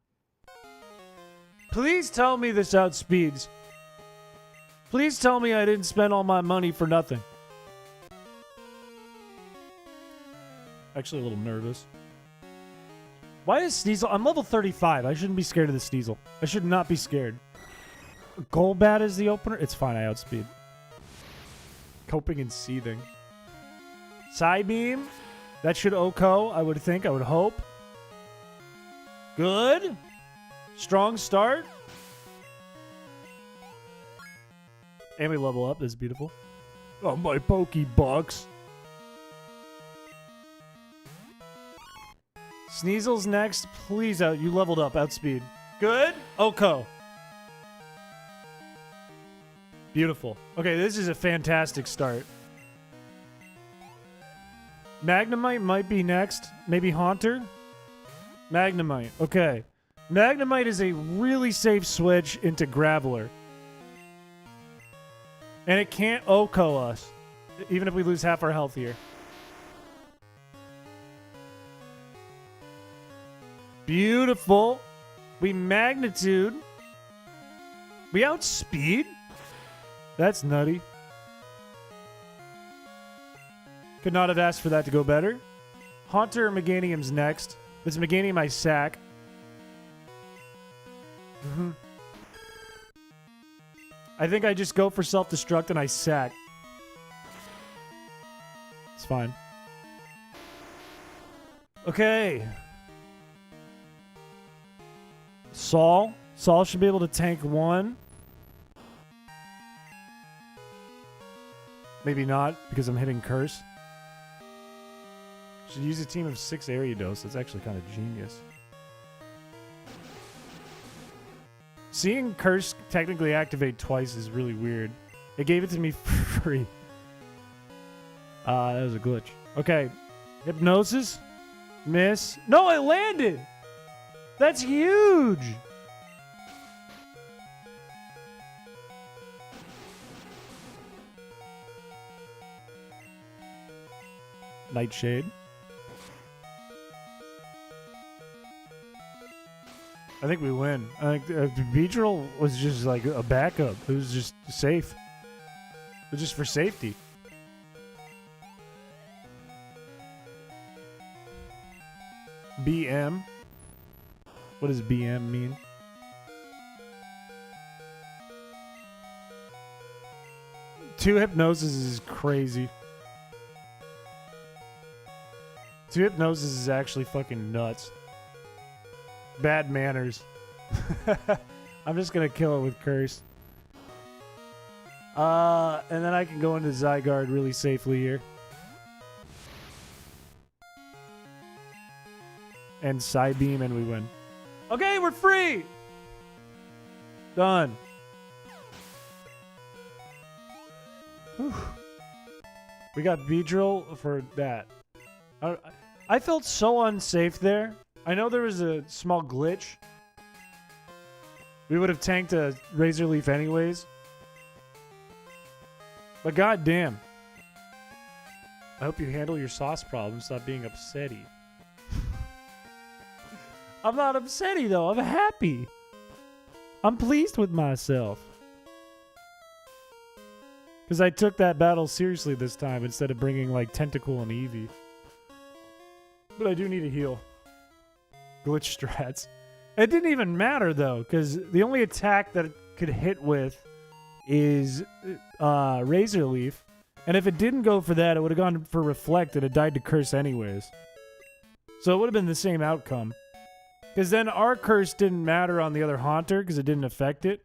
Please tell me this outspeeds. Please tell me I didn't spend all my money for nothing. Actually a little nervous. Why is Sneasel? I'm level 35. I shouldn't be scared of the Sneasel. I should not be scared. Golbat is the opener? It's fine, I outspeed. Coping and seething. Psybeam. That should OHKO, I would think. I would hope. Good. Strong start. And we level up. This is beautiful. Oh, my Pokebucks. Sneasel's next. Please out. You leveled up. Outspeed. Good. OHKO. Beautiful. Okay, this is a fantastic start. Magnemite might be next. Maybe Haunter? Magnemite. Okay. Magnemite is a really safe switch into Graveler. And it can't OHKO us. Even if we lose half our health here. Beautiful. We magnitude. We outspeed. That's nutty. Could not have asked for that to go better. Haunter or Meganium's next. This Meganium I sack. I think I just go for self-destruct and I sack. It's fine. Okay. Saul. Saul should be able to tank one. Maybe not, because I'm hitting Curse. Should use a team of 6 Ariados. That's actually kind of genius. Seeing Curse technically activate twice is really weird. It gave it to me for free. That was a glitch. Okay. Hypnosis. Miss. No, I landed! That's huge! Nightshade. I think we win. I think Beedrill was just like a backup. It was just safe. It was just for safety. BM. What does BM mean? Two Hypnosis is crazy. Two Hypnosis is actually fucking nuts. Bad manners. I'm just gonna kill it with Curse. And then I can go into Zygarde really safely here. And Psybeam and we win. Okay, we're free! Done. Whew. We got Beedrill for that. I felt so unsafe there. I know there was a small glitch. We would have tanked a Razor Leaf anyways. But goddamn. I hope you handle your sauce problem. Stop being upsetty. I'm not upsetty though. I'm happy. I'm pleased with myself. Because I took that battle seriously this time instead of bringing like Tentacool and Eevee. But I do need a heal. Glitch strats. It didn't even matter though, because the only attack that it could hit with is Razor Leaf. And if it didn't go for that, it would have gone for Reflect and it died to Curse anyways. So it would have been the same outcome. Because then our Curse didn't matter on the other Haunter because it didn't affect it.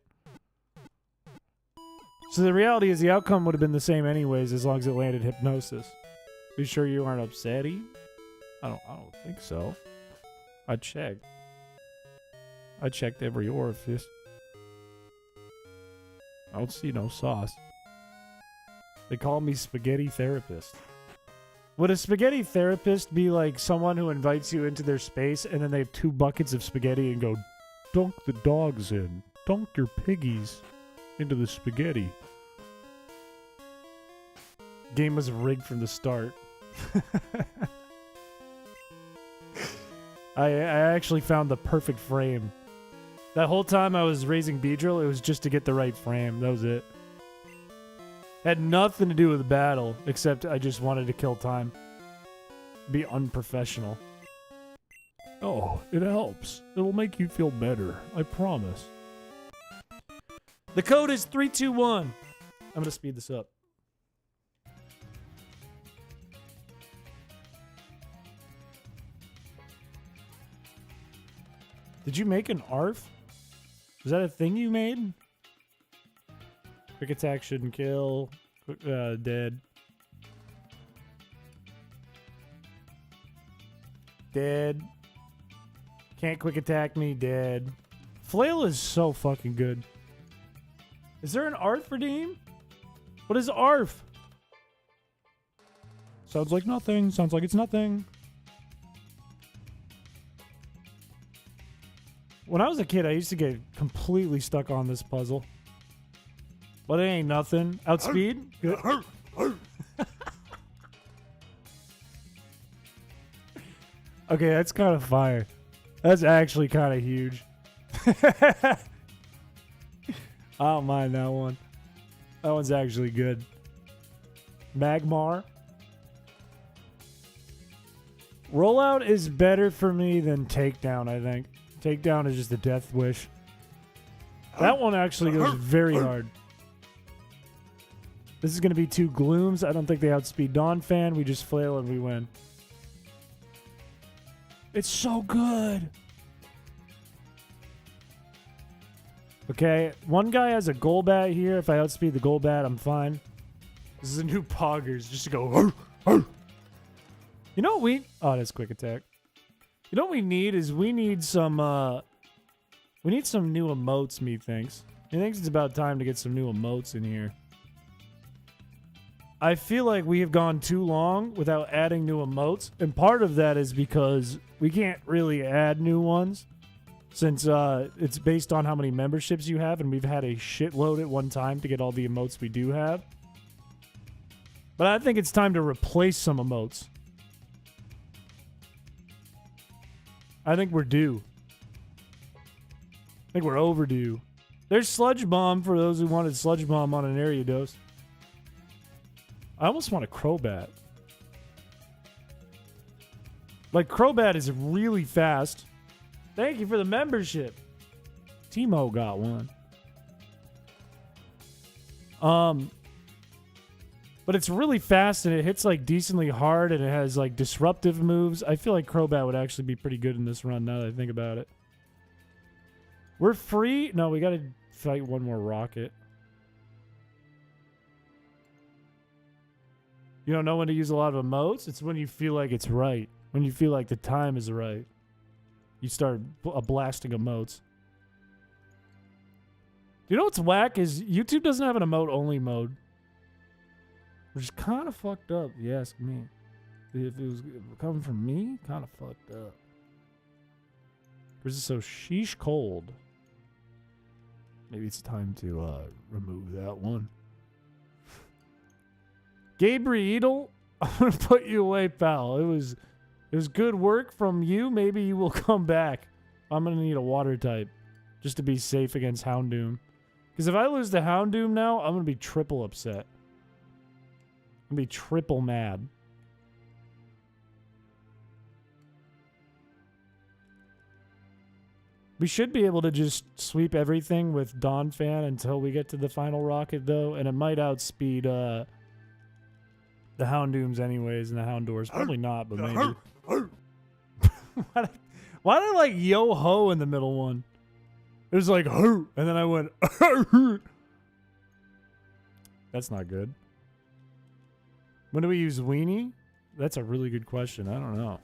So the reality is the outcome would have been the same anyways as long as it landed Hypnosis. You sure you aren't upsetty? I don't think so. I checked. I checked every orifice. I don't see no sauce. They call me Spaghetti Therapist. Would a Spaghetti Therapist be like someone who invites you into their space and then they have 2 buckets of spaghetti and go, dunk the dogs in. Dunk your piggies into the spaghetti. Game was rigged from the start. I actually found the perfect frame. That whole time I was raising Beedrill, it was just to get the right frame. That was it. Had nothing to do with the battle, except I just wanted to kill time. Be unprofessional. Oh, it helps. It'll make you feel better. I promise. The code is 321. I'm going to speed this up. Did you make an ARF? Was that a thing you made? Quick attack shouldn't kill. Dead. Dead. Can't quick attack me. Dead. Flail is so fucking good. Is there an ARF redeem? What is ARF? Sounds like nothing. Sounds like it's nothing. When I was a kid, I used to get completely stuck on this puzzle. But it ain't nothing. Outspeed? Good. Okay, that's kind of fire. That's actually kind of huge. I don't mind that one. That one's actually good. Magmar. Rollout is better for me than Takedown, I think. Takedown is just a death wish. That one actually goes very hard. This is going to be 2 Glooms. I don't think they outspeed Donphan. We just flail and we win. It's so good. Okay, one guy has a Golbat here. If I outspeed the Golbat, I'm fine. This is a new Poggers. Just to go... Arr, arr. You know what we... Oh, that's quick attack. You know what we need is we need some new emotes, methinks. He thinks it's about time to get some new emotes in here. I feel like we have gone too long without adding new emotes, and part of that is because we can't really add new ones since it's based on how many memberships you have, and we've had a shitload at one time to get all the emotes we do have. But I think it's time to replace some emotes. I think we're due. I think we're overdue. There's Sludge Bomb for those who wanted Sludge Bomb on an Ariados. I almost want a Crobat. Like, Crobat is really fast. Thank you for the membership. Timo got one. But it's really fast and it hits like decently hard and it has like disruptive moves. I feel like Crobat would actually be pretty good in this run now that I think about it. We're free. No, we got to fight one more Rocket. You don't know when to use a lot of emotes? It's when you feel like it's right. When you feel like the time is right. You start blasting emotes. You know what's whack is YouTube doesn't have an emote-only mode. Which is kind of fucked up, if you ask me. If it was coming from me, kind of fucked up. Because it's so sheesh cold. Maybe it's time to remove that one. Gabriel, I'm going to put you away, pal. It was good work from you. Maybe you will come back. I'm going to need a water type just to be safe against Houndoom. Because if I lose to Houndoom now, I'm going to be triple upset. I'm going to be triple mad. We should be able to just sweep everything with Donphan until we get to the final Rocket, though. And it might outspeed the Houndooms anyways and the Houndours. Probably not, but maybe. Why did I like yo-ho in the middle one? It was like, hoo, and then I went, That's not good. When do we use Weenie? That's a really good question. I don't know.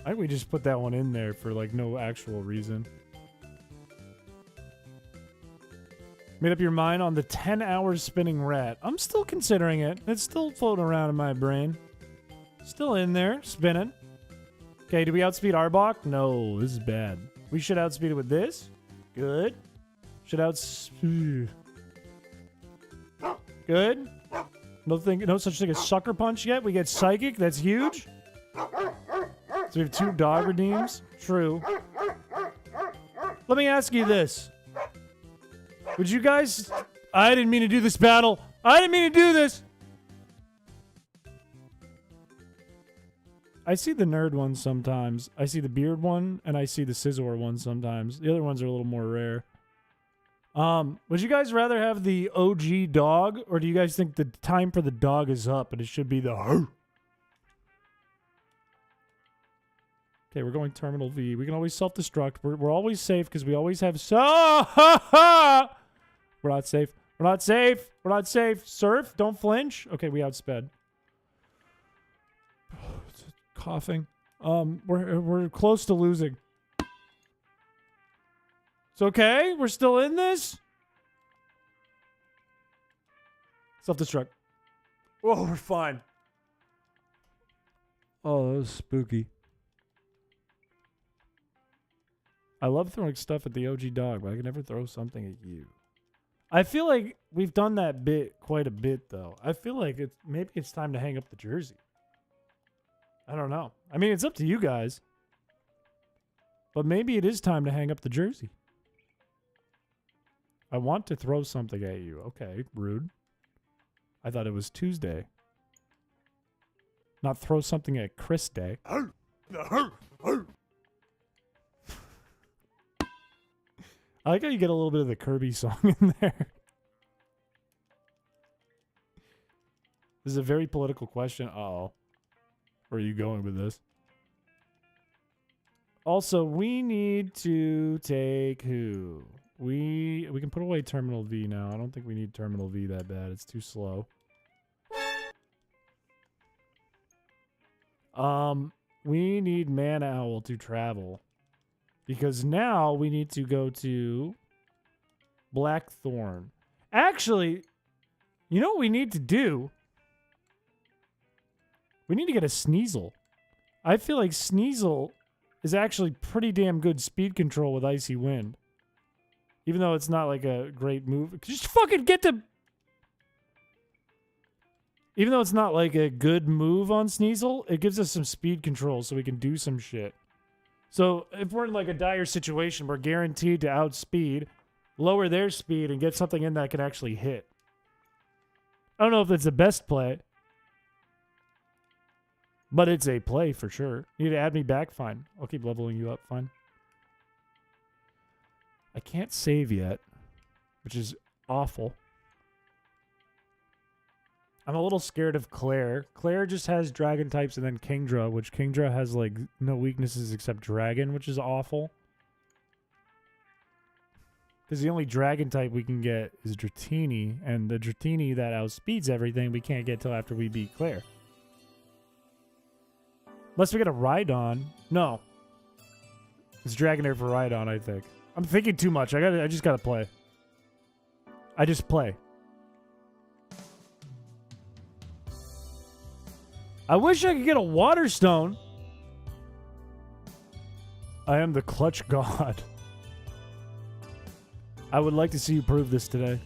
I think we just put that one in there for like no actual reason. Made up your mind on the 10 hours spinning rat. I'm still considering it. It's still floating around in my brain. Still in there, spinning. Okay, do we outspeed Arbok? No, this is bad. We should outspeed it with this. Good. Should outspeed. Good. No such thing as Sucker Punch yet. We get Psychic. That's huge. So we have 2 dog redeems. True. Let me ask you this. Would you guys... I didn't mean to do this battle. I didn't mean to do this. I see the nerd one sometimes. I see the beard one, and I see the Scizor one sometimes. The other ones are a little more rare. Would you guys rather have the OG dog, or do you guys think the time for the dog is up and it should be the... Okay, we're going Terminal V. We can always self-destruct. We're always safe because we always have... We're not safe. We're not safe. We're not safe. Surf, don't flinch. Okay, we outsped. Coughing. We're close to losing. It's okay. We're still in this. Self-destruct. Oh, we're fine. Oh, that was spooky. I love throwing stuff at the OG dog, but I can never throw something at you. I feel like we've done that bit quite a bit, though. I feel like maybe it's time to hang up the jersey. I don't know. I mean, it's up to you guys. But maybe it is time to hang up the jersey. I want to throw something at you. Okay, rude. I thought it was Tuesday. Not throw something at Chris Day. I like how you get a little bit of the Kirby song in there. This is a very political question. Uh-oh. Where are you going with this? Also, we need to take who? We can put away Terminal V now. I don't think we need Terminal V that bad. It's too slow. We need Man Owl to travel. Because now we need to go to Blackthorn. Actually, you know what we need to do? We need to get a Sneasel. I feel like Sneasel is actually pretty damn good speed control with Icy Wind. Even though it's not like a great move. Just fucking get to... Even though it's not like a good move on Sneasel, it gives us some speed control so we can do some shit. So if we're in like a dire situation, we're guaranteed to outspeed, lower their speed, and get something in that can actually hit. I don't know if it's the best play, but it's a play for sure. You need to add me back? Fine. I'll keep leveling you up. Fine. I can't save yet, which is awful. I'm a little scared of Claire. Claire just has dragon types and then Kingdra, which Kingdra has like no weaknesses except dragon, which is awful. Because the only dragon type we can get is Dratini, and the Dratini that outspeeds everything we can't get till after we beat Claire. Unless we get a Rhydon. No. It's Dragonair for Rhydon, I think. I'm thinking too much. I just gotta play. I just play. I wish I could get a Water Stone. I am the clutch god. I would like to see you prove this today.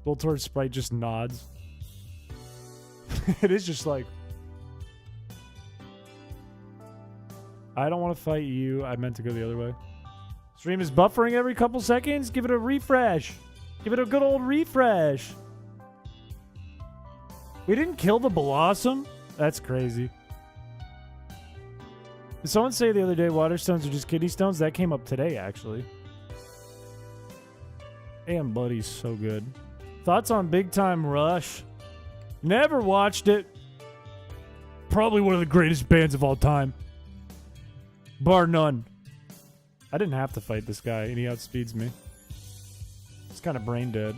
Voltor's sprite just nods. It is just like... I don't want to fight you. I meant to go the other way. Stream is buffering every couple seconds. Give it a refresh. Give it a good old refresh. We didn't kill the Blossom? That's crazy. Did someone say the other day water stones are just kidney stones? That came up today, actually. Damn, Buddy's so good. Thoughts on Big Time Rush? Never watched it. Probably one of the greatest bands of all time. Bar none. I didn't have to fight this guy, and he outspeeds me. It's kind of brain dead.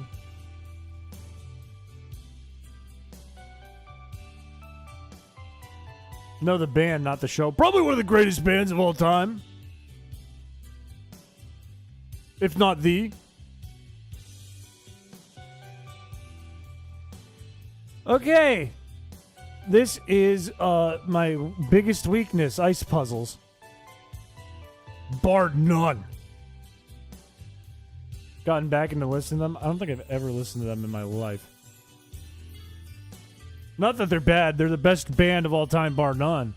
No, the band, not the show. Probably one of the greatest bands of all time. If not the. Okay. This is my biggest weakness, ice puzzles. Bar none. Gotten back into listening to them. I don't think I've ever listened to them in my life. Not that they're bad. They're the best band of all time, bar none.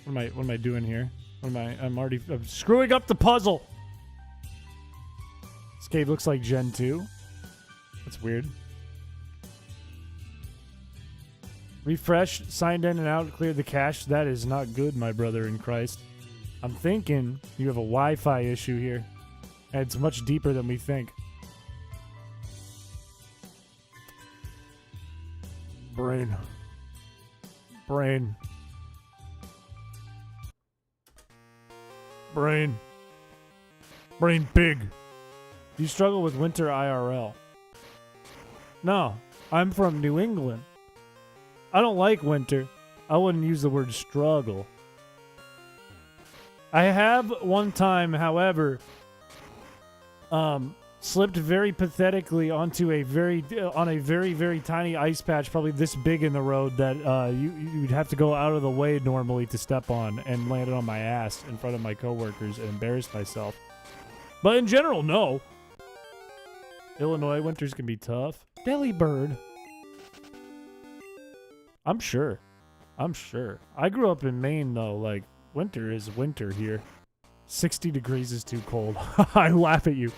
What am I doing here? I'm screwing up the puzzle. This cave looks like Gen 2. That's weird. Refresh, signed in and out, cleared the cache. That is not good, my brother in Christ. I'm thinking you have a Wi-Fi issue here. And it's much deeper than we think. Brain. Brain. Brain. Brain pig. Do you struggle with winter IRL? No. I'm from New England. I don't like winter. I wouldn't use the word struggle. I have one time, however, slipped very pathetically onto a very tiny ice patch, probably this big in the road that you'd have to go out of the way normally to step on, and landed on my ass in front of my coworkers and embarrassed myself. But in general, no. Illinois winters can be tough. Delibird. I'm sure. I grew up in Maine though. Like, winter is winter here. 60 degrees is too cold. I laugh at you.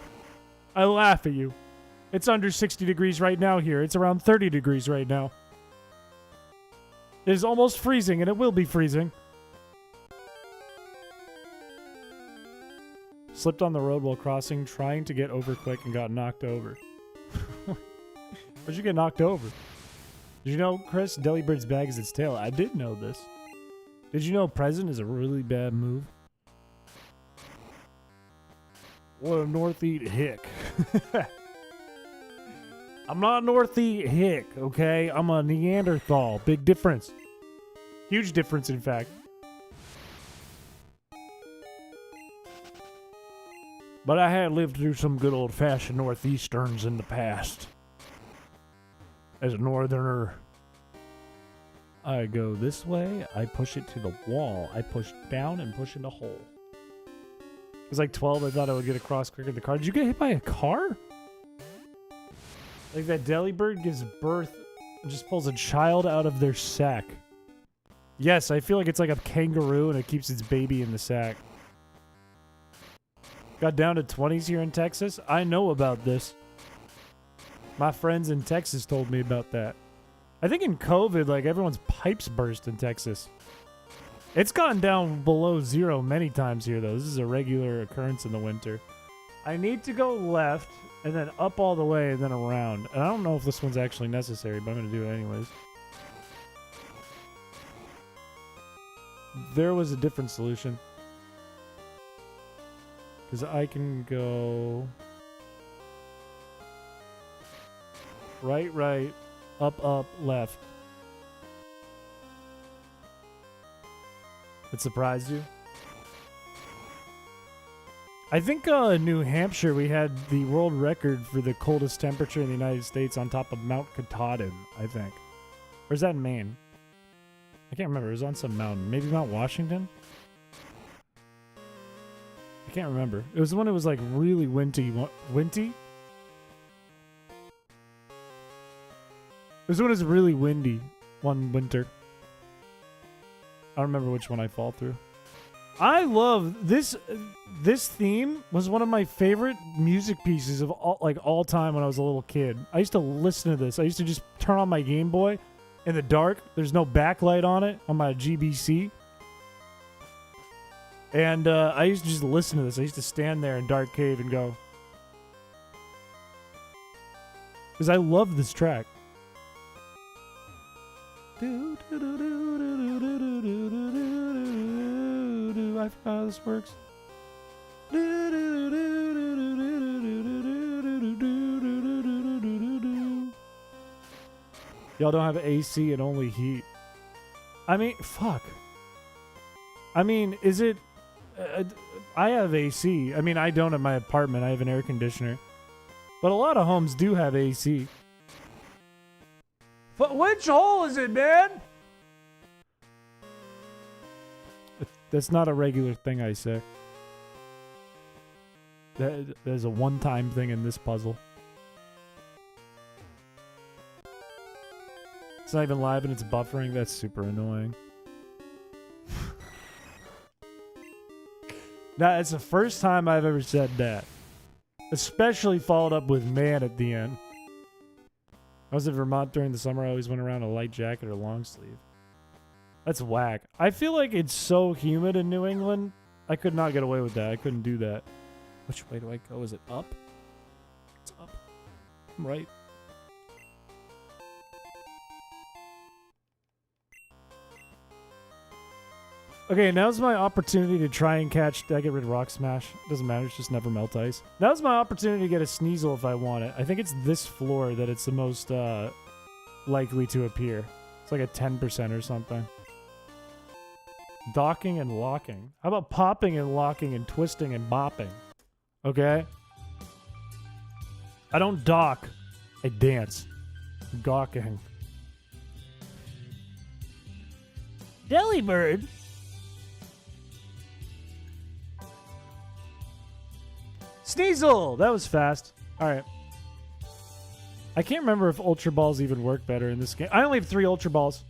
It's under 60 degrees right now here. It's around 30 degrees right now. It is almost freezing, and it will be freezing. Slipped on the road while crossing, trying to get over quick, and got knocked over. Where'd you get knocked over? Did you know, Chris, Delibird's bag is its tail? I did know this. Did you know present is a really bad move? What a North-Eat hick. I'm not a North-Eat hick, okay? I'm a Neanderthal. Big difference. Huge difference, in fact. But I had lived through some good old-fashioned Northeasterns in the past. As a northerner, I go this way, I push it to the wall, I push down and push in a hole. I was like 12, I thought I would get across quicker than the car. Did you get hit by a car? Like that Delibird gives birth and just pulls a child out of their sack. Yes, I feel like it's like a kangaroo and it keeps its baby in the sack. Got down to 20s here in Texas. I know about this. My friends in Texas told me about that. I think in COVID, like, everyone's pipes burst in Texas. It's gone down below zero many times here, though. This is a regular occurrence in the winter. I need to go left and then up all the way and then around. And I don't know if this one's actually necessary, but I'm going to do it anyways. There was a different solution. Because I can go... right, up, left. It surprised you? I think in New Hampshire we had the world record for the coldest temperature in the United States on top of Mount Katahdin, I think. Or is that in Maine? I can't remember. It was on some mountain. Maybe Mount Washington? I can't remember. It was the one that was like really windy. Windy? It was when it was really windy one winter. I don't remember which one I fall through. I love this. This theme was one of my favorite music pieces of all time when I was a little kid. I used to listen to this. I used to just turn on my Game Boy in the dark. There's no backlight on it on my GBC. And I used to just listen to this. I used to stand there in Dark Cave and go. Because I love this track. I forgot how this works. Y'all don't have AC and only heat. I mean, fuck. I mean, is it... I have AC. I mean, I don't at my apartment. I have an air conditioner. But a lot of homes do have AC. But which hole is it, man? That's not a regular thing I say. There's a one-time thing in this puzzle. It's not even live and it's buffering. That's super annoying. It's the first time I've ever said that. Especially followed up with man at the end. I was in Vermont during the summer. I always went around in a light jacket or long sleeve. That's whack. I feel like it's so humid in New England. I could not get away with that. I couldn't do that. Which way do I go? Is it up? It's up. I'm right. Okay, now's my opportunity to try and catch... Did I get rid of Rock Smash? Doesn't matter, it's just never melt ice. Now's my opportunity to get a Sneasel if I want it. I think it's this floor that it's the most likely to appear. It's like a 10% or something. Docking and locking. How about popping and locking and twisting and bopping? Okay? I don't dock. I dance. Gawking. Delibird? Sneasel! That was fast. Alright. I can't remember if Ultra Balls even work better in this game. I only have 3 Ultra Balls.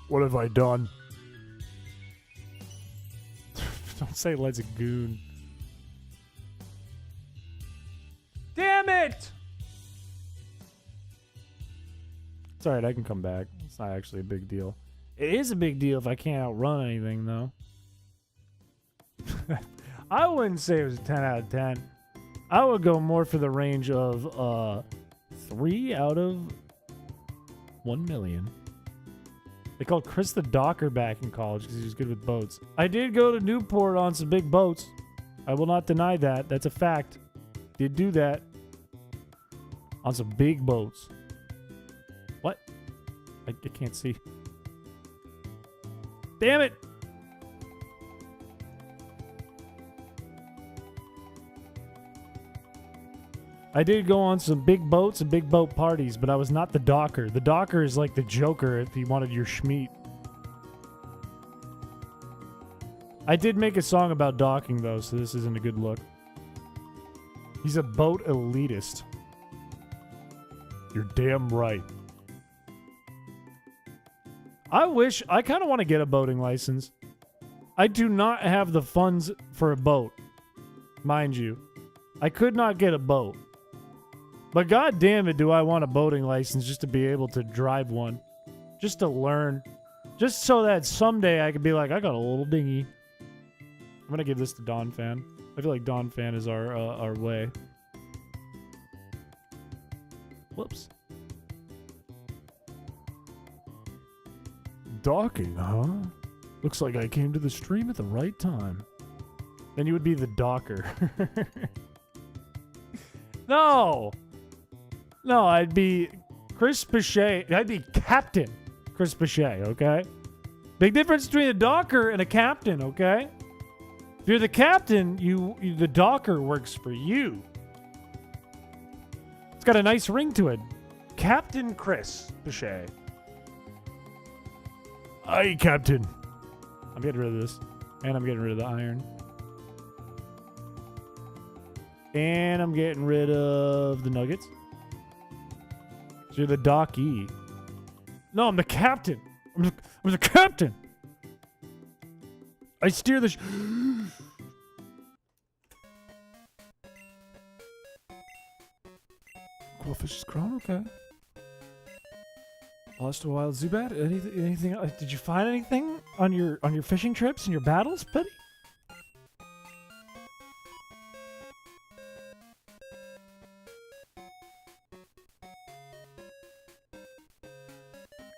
What have I done? Don't say let's a goon. Damn it! It's alright, I can come back. It's not actually a big deal. It is a big deal if I can't outrun anything, though. I wouldn't say it was a 10 out of 10. I would go more for the range of 3 out of 1 million. They called Chris the Docker back in college because he was good with boats. I did go to Newport on some big boats. I will not deny that. That's a fact. Did do that. On some big boats. What? I can't see. Damn it! I did go on some big boats and big boat parties, but I was not the docker. The docker is like the Joker if you wanted your schmeat. I did make a song about docking, though, so this isn't a good look. He's a boat elitist. You're damn right. I kind of want to get a boating license. I do not have the funds for a boat. Mind you. I could not get a boat. But god damn it, do I want a boating license just to be able to drive one. Just to learn. Just so that someday I could be like, I got a little dinghy. I'm going to give this to Don Fan. I feel like Don Fan is our way. Whoops. Docking, huh? Looks like I came to the stream at the right time. Then you would be the docker. No! No, I'd be Chris Piché. I'd be Captain Chris Piché, okay? Big difference between a docker and a captain, okay? If you're the captain, the docker works for you. It's got a nice ring to it. Captain Chris Piché. Aye, Captain. I'm getting rid of this. And I'm getting rid of the iron. And I'm getting rid of the nuggets. So you're the docky. No, I'm the captain. I'm the captain. I steer the Quillfish's grown? Okay. Lost a wild Zubat? Anything? Did you find anything on your fishing trips and your battles, buddy?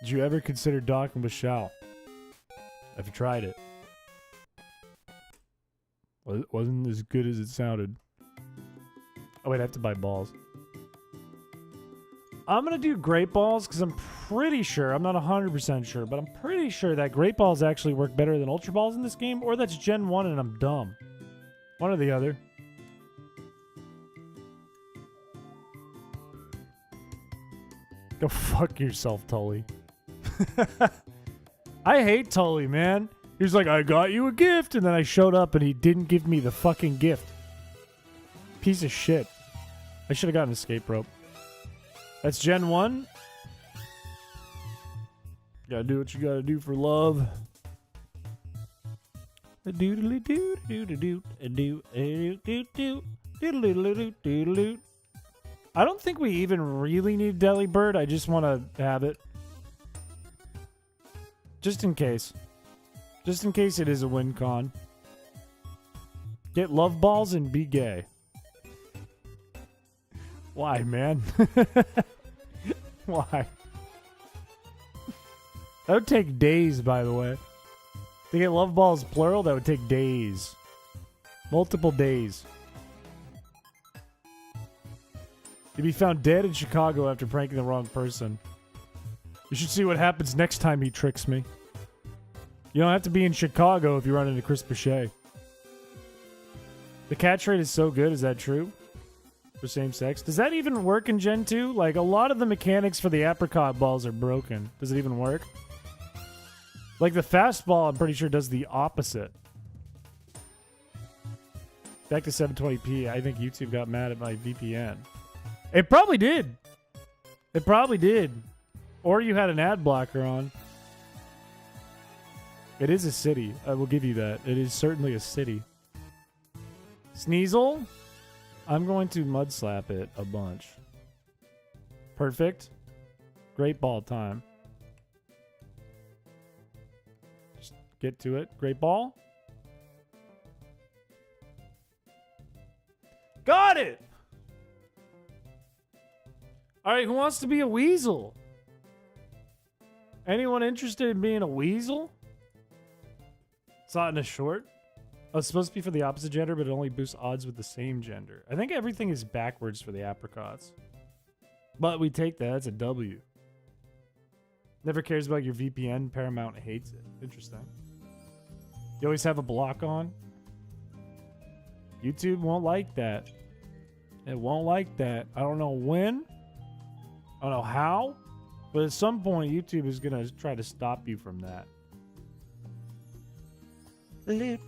Did you ever consider docking with Shao? Have you tried it? Well, it wasn't as good as it sounded. Oh wait, I have to buy balls. I'm gonna do great balls because I'm pretty sure, I'm not 100% sure, but I'm pretty sure that great balls actually work better than ultra balls in this game, or that's Gen 1 and I'm dumb. One or the other. Go fuck yourself, Tully. I hate Tully, man. He was like, I got you a gift, and then I showed up and he didn't give me the fucking gift. Piece of shit. I should have gotten an escape rope. That's Gen 1. Gotta do what you gotta do for love. I don't think we even really need Delibird. I just want to have it. Just in case. Just in case it is a win con. Get love balls and be gay. Why, man? Why? That would take days, by the way. To get love balls plural, that would take days. Multiple days. You'd be found dead in Chicago after pranking the wrong person. You should see what happens next time he tricks me. You don't have to be in Chicago if you run into Chrispiche. The catch rate is so good. Is that true? For same sex? Does that even work in Gen 2? Like, a lot of the mechanics for the apricot balls are broken. Does it even work? Like, the fastball, I'm pretty sure, does the opposite. Back to 720p, I think YouTube got mad at my VPN. It probably did. It probably did. Or you had an ad blocker on. It is a city. I will give you that. It is certainly a city. Sneasel? I'm going to mud slap it a bunch. Perfect. Great ball time. Just get to it. Great ball. Got it! Alright, who wants to be a weasel? Anyone interested in being a weasel? It's not in a short. Oh, it's supposed to be for the opposite gender, but it only boosts odds with the same gender. I think everything is backwards for the apricots. But we take that. That's a W. Never cares about your VPN. Paramount hates it. Interesting. You always have a block on? YouTube won't like that. It won't like that. I don't know when. I don't know how. But at some point, YouTube is going to try to stop you from that. Alright,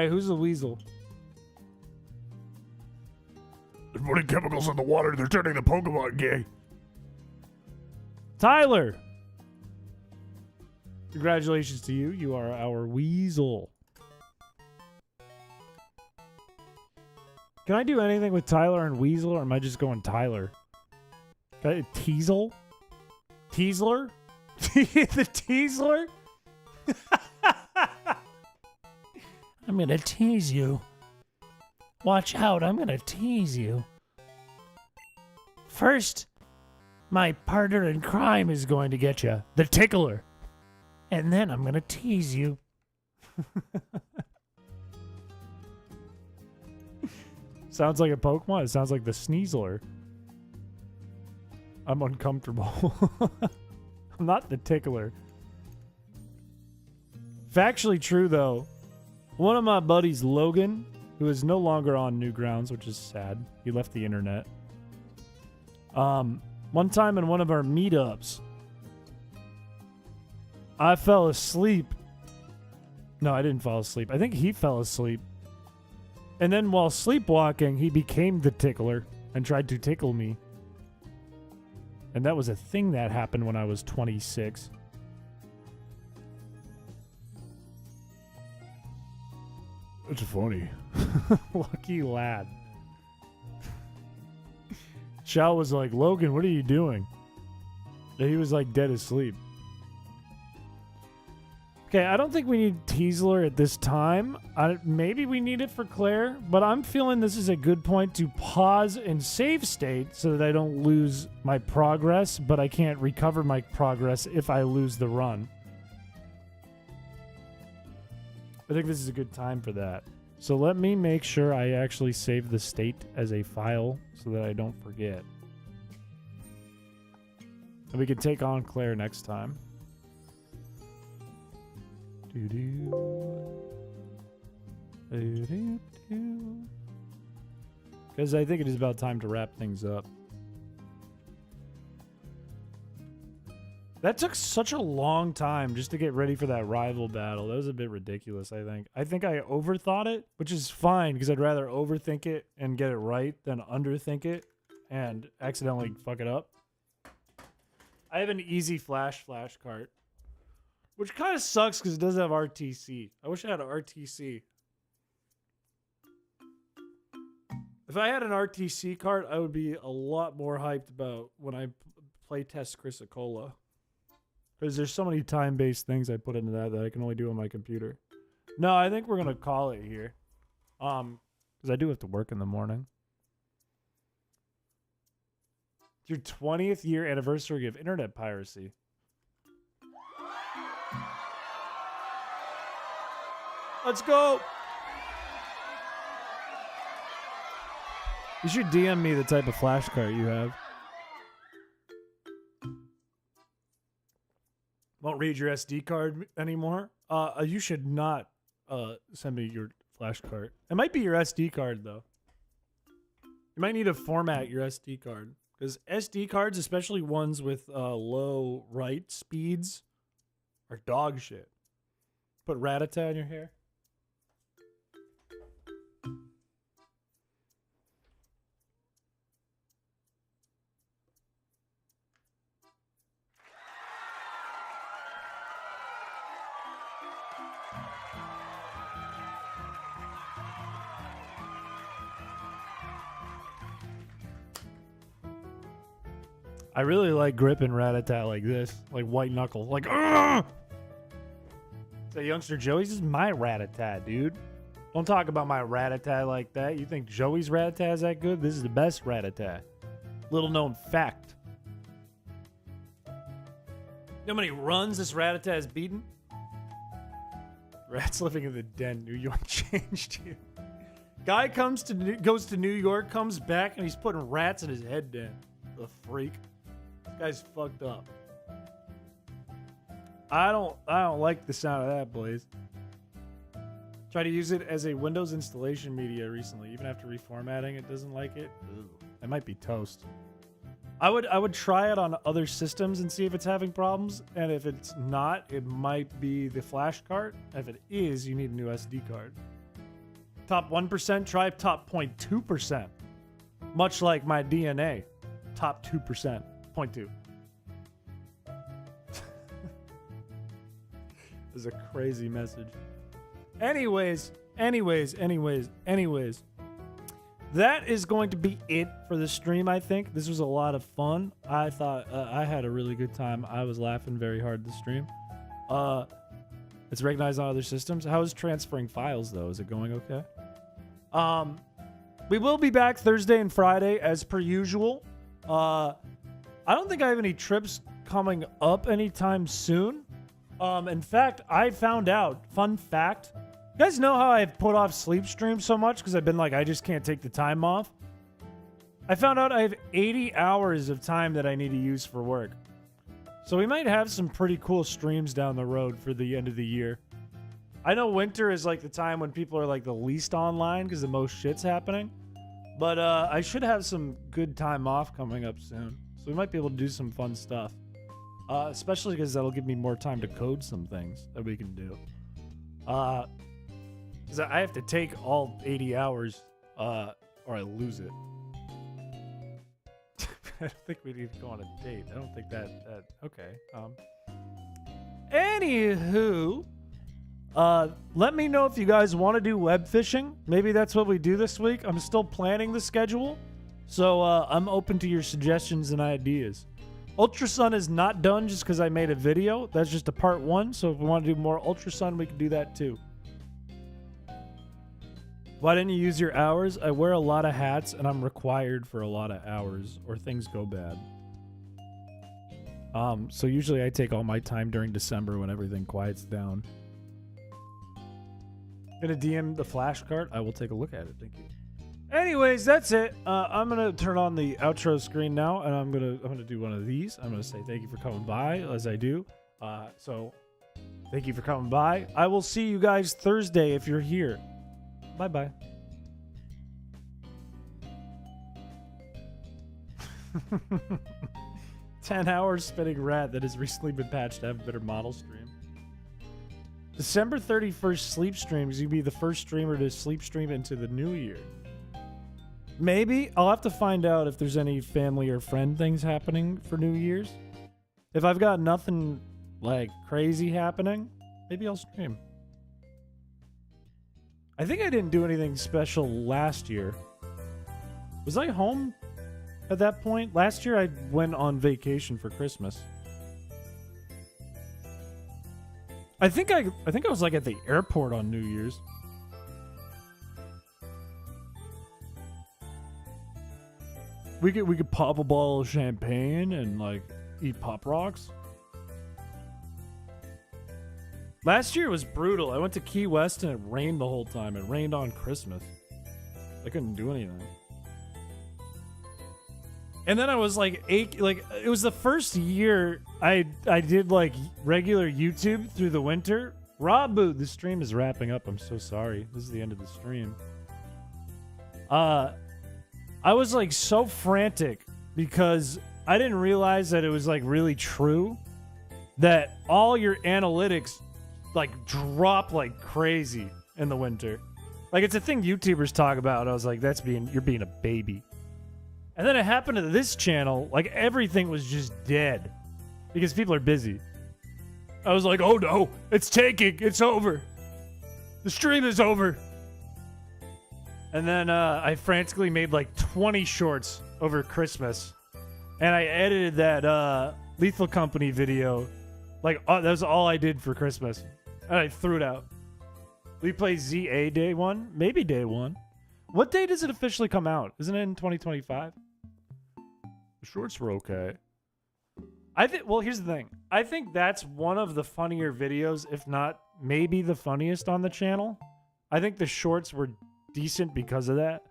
who's the weasel? They're putting chemicals in the water. They're turning the Pokémon gay. Tyler! Congratulations to you. You are our weasel. Can I do anything with Tyler and Weasel, or am I just going Tyler? Teasel? Teasler? The Teasler? I'm gonna tease you. Watch out, I'm gonna tease you. First, my partner in crime is going to get you. The tickler. And then I'm gonna tease you. Sounds like a Pokemon. It sounds like the Sneasler. I'm uncomfortable. I'm not the tickler. Factually true, though. One of my buddies, Logan, who is no longer on Newgrounds, which is sad. He left the internet. One time in one of our meetups, I fell asleep. No, I didn't fall asleep. I think he fell asleep. And then while sleepwalking, he became the tickler and tried to tickle me. And that was a thing that happened when I was 26. That's funny. Lucky lad. Shao was like, Logan, what are you doing? And he was like dead asleep. Okay, I don't think we need Teasler at this time. Maybe we need it for Claire, but I'm feeling this is a good point to pause and save state so that I don't lose my progress, but I can't recover my progress if I lose the run. I think this is a good time for that. So let me make sure I actually save the state as a file so that I don't forget. And we can take on Claire next time. Because I think it is about time to wrap things up. That took such a long time just to get ready for that rival battle. That was a bit ridiculous, I think. I think I overthought it, which is fine because I'd rather overthink it and get it right than underthink it and accidentally fuck it up. I have an easy flash cart. Which kind of sucks because it doesn't have RTC. I wish I had an RTC. If I had an RTC cart, I would be a lot more hyped about when I play test Chrysicola. Because there's so many time-based things I put into that I can only do on my computer. No, I think we're going to call it here. Because I do have to work in the morning. It's your 20th year anniversary of internet piracy. Let's go. You should DM me the type of flashcard you have. Won't read your SD card anymore. You should not send me your flash card. It might be your SD card though. You might need to format your SD card because SD cards, especially ones with low write speeds, are dog shit. Put Ratata in your hair. I really like gripping Ratata like this, like white knuckle, like Argh! Say, youngster Joey's is my Ratata, dude. Don't talk about my Ratata like that. You think Joey's Ratata is that good? This is the best Ratata. Little known fact. You know how many runs this Ratata has beaten? Rats living in the den. New York changed you. Guy goes to New York, comes back, and he's putting rats in his head den. The freak. This guy's fucked up. I don't like the sound of that, Blaze. Tried to use it as a Windows installation media recently. Even after reformatting, it doesn't like it. Ugh. It might be toast. I would try it on other systems and see if it's having problems. And if it's not, it might be the flash card. If it is, you need a new SD card. Top 1%, try top 0.2%. Much like my DNA. Top 2%. 0.2. This is a crazy message. Anyways. That is going to be it for the stream, I think. This was a lot of fun. I thought I had a really good time. I was laughing very hard this stream. It's recognized on other systems. How is transferring files, though? Is it going okay? We will be back Thursday and Friday, as per usual. I don't think I have any trips coming up anytime soon. In fact, I found out, fun fact, you guys know how I've put off sleep streams so much because I've been like, I just can't take the time off? I found out I have 80 hours of time that I need to use for work. So we might have some pretty cool streams down the road for the end of the year. I know winter is like the time when people are like the least online because the most shit's happening. But I should have some good time off coming up soon. So we might be able to do some fun stuff. Especially because that'll give me more time to code some things that we can do. Because I have to take all 80 hours or I lose it. I don't think we need to go on a date. I don't think that okay. Anywho, let me know if you guys want to do web fishing. Maybe that's what we do this week. I'm still planning the schedule. So I'm open to your suggestions and ideas. Ultra Sun is not done just because I made a video. That's just a part 1. So if we want to do more Ultra Sun, we can do that too. Why didn't you use your hours? I wear a lot of hats and I'm required for a lot of hours or things go bad. So usually I take all my time during December when everything quiets down. Gonna DM the flash card? I will take a look at it. Thank you. Anyways, that's it. I'm gonna turn on the outro screen now, and I'm gonna do one of these. I'm gonna say thank you for coming by, as I do. So thank you for coming by. I will see you guys Thursday if you're here. Bye bye. 10 hours spinning rat that has recently been patched to have a better model stream. December 31st sleep streams. You'd be the first streamer to sleep stream into the new year. Maybe. I'll have to find out if there's any family or friend things happening for New Year's. If I've got nothing like crazy happening, maybe I'll stream. I think I didn't do anything special last year. Was I home at that point? Last year I went on vacation for Christmas. I think I was like at the airport on New Year's. We could pop a bottle of champagne and like eat Pop Rocks. Last year was brutal. I went to Key West and it rained the whole time. It rained on Christmas. I couldn't do anything. And then I was like it was the first year I did like regular YouTube through the winter. Rabu, the stream is wrapping up. I'm so sorry. This is the end of the stream. I was like so frantic because I didn't realize that it was like really true that all your analytics like drop like crazy in the winter. Like it's a thing YouTubers talk about. I was like, you're being a baby. And then it happened to this channel, like everything was just dead because people are busy. I was like, oh no, it's taking, it's over. The stream is over. And then I frantically made like 20 shorts over Christmas. And I edited that Lethal Company video. Like, that was all I did for Christmas. And I threw it out. We play ZA day one? Maybe day one. What day does it officially come out? Isn't it in 2025? The shorts were okay. Well, here's the thing. I think that's one of the funnier videos, if not maybe the funniest on the channel. I think the shorts were decent because of that.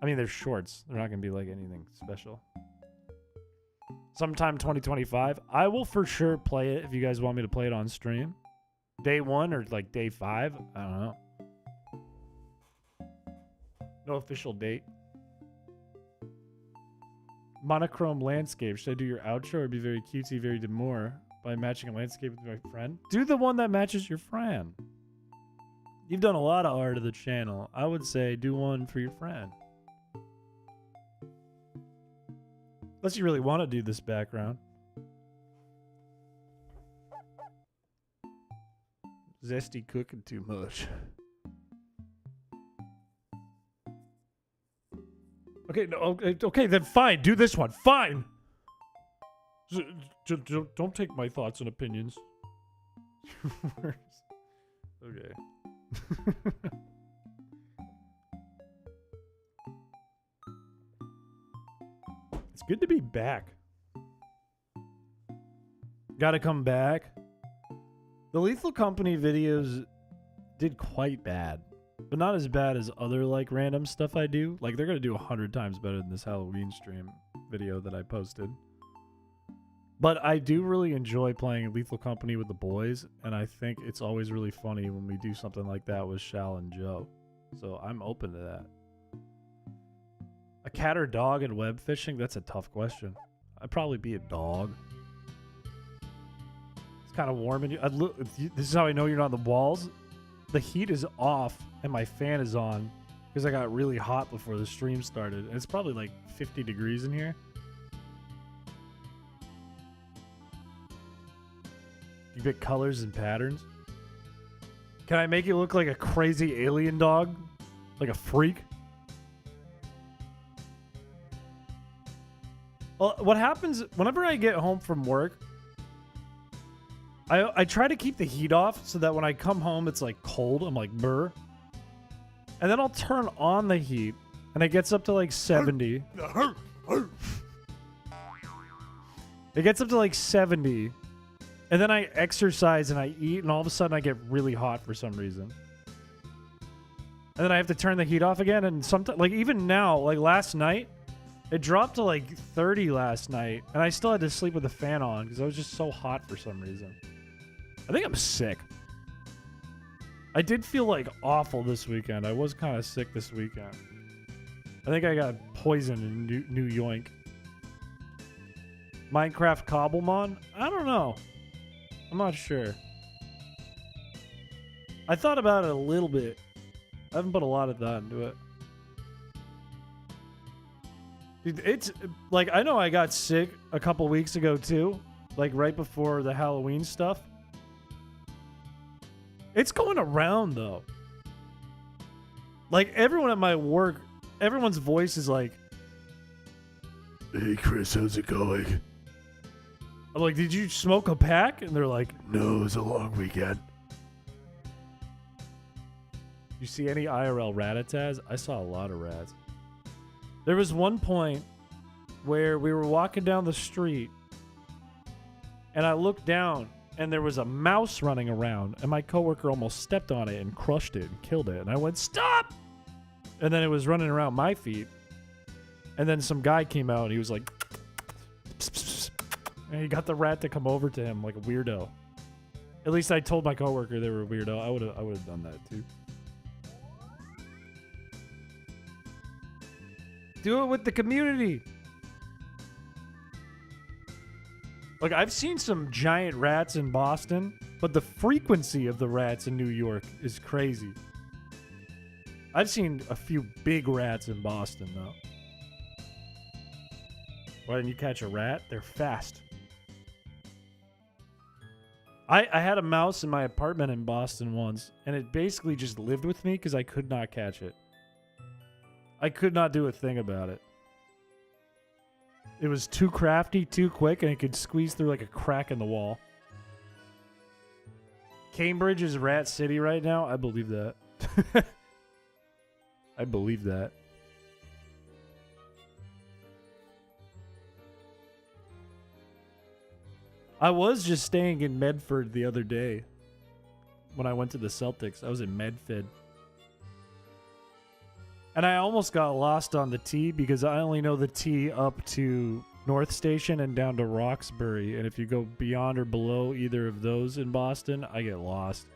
I mean, they're shorts. They're not going to be like anything special. Sometime 2025. I will for sure play it if you guys want me to play it on stream. Day one or like day 5. I don't know. No official date. Monochrome landscape. Should I do your outro or be very cutesy, very demure by matching a landscape with my friend? Do the one that matches your friend. You've done a lot of art of the channel. I would say do one for your friend. Unless you really want to do this background. Zesty cooking too much. Okay, no, okay, then fine. Do this one. Fine. Don't take my thoughts and opinions. Okay. It's good to be back. Gotta come back. The Lethal Company videos did quite bad. But not as bad as other, like, random stuff I do. Like, they're gonna do 100 times better than this Halloween stream video that I posted. But I do really enjoy playing Lethal Company with the boys, and I think it's always really funny when we do something like that with Shal and Joe. So I'm open to that. A cat or dog in web fishing? That's a tough question. I'd probably be a dog. It's kind of warm in you. This is how I know you're not on the walls. The heat is off and my fan is on because I got really hot before the stream started. And it's probably like 50 degrees in here. You pick colors and patterns. Can I make it look like a crazy alien dog? Like a freak? Well, what happens whenever I get home from work, I try to keep the heat off so that when I come home, it's like cold. I'm like, brr. And then I'll turn on the heat and it gets up to like 70. It gets up to like 70. And then I exercise and I eat and all of a sudden I get really hot for some reason. And then I have to turn the heat off again. And sometimes, like even now, like last night, it dropped to like 30 last night. And I still had to sleep with the fan on because I was just so hot for some reason. I think I'm sick. I did feel like awful this weekend. I was kind of sick this weekend. I think I got poisoned in New Yoink. Minecraft Cobblemon? I don't know. I'm not sure. I thought about it a little bit. I haven't put a lot of thought into it. Dude, it's like, I know I got sick a couple weeks ago too. Like right before the Halloween stuff. It's going around though. Like everyone at my work, everyone's voice is like, Hey Chris, how's it going? I'm like, did you smoke a pack? And they're like, No, it was a long weekend. you see any IRL rat-a-tats? I saw a lot of rats. There was one point where we were walking down the street and I looked down and there was a mouse running around and my coworker almost stepped on it and crushed it and killed it. And I went, stop! And then it was running around my feet. And then some guy came out and he was like, and he got the rat to come over to him like a weirdo. At least I told my coworker they were a weirdo. I would have done that too. Do it with the community. Like, I've seen some giant rats in Boston, but the frequency of the rats in New York is crazy. I've seen a few big rats in Boston, though. Why didn't you catch a rat? They're fast. I had a mouse in my apartment in Boston once, and it basically just lived with me because I could not catch it. I could not do a thing about it. It was too crafty, too quick, and it could squeeze through like a crack in the wall. Cambridge is Rat City right now? I believe that. I believe that. I was just staying in Medford the other day. When I went to the Celtics, I was in Medford. And I almost got lost on the T because I only know the T up to North Station and down to Roxbury. And if you go beyond or below either of those in Boston, I get lost.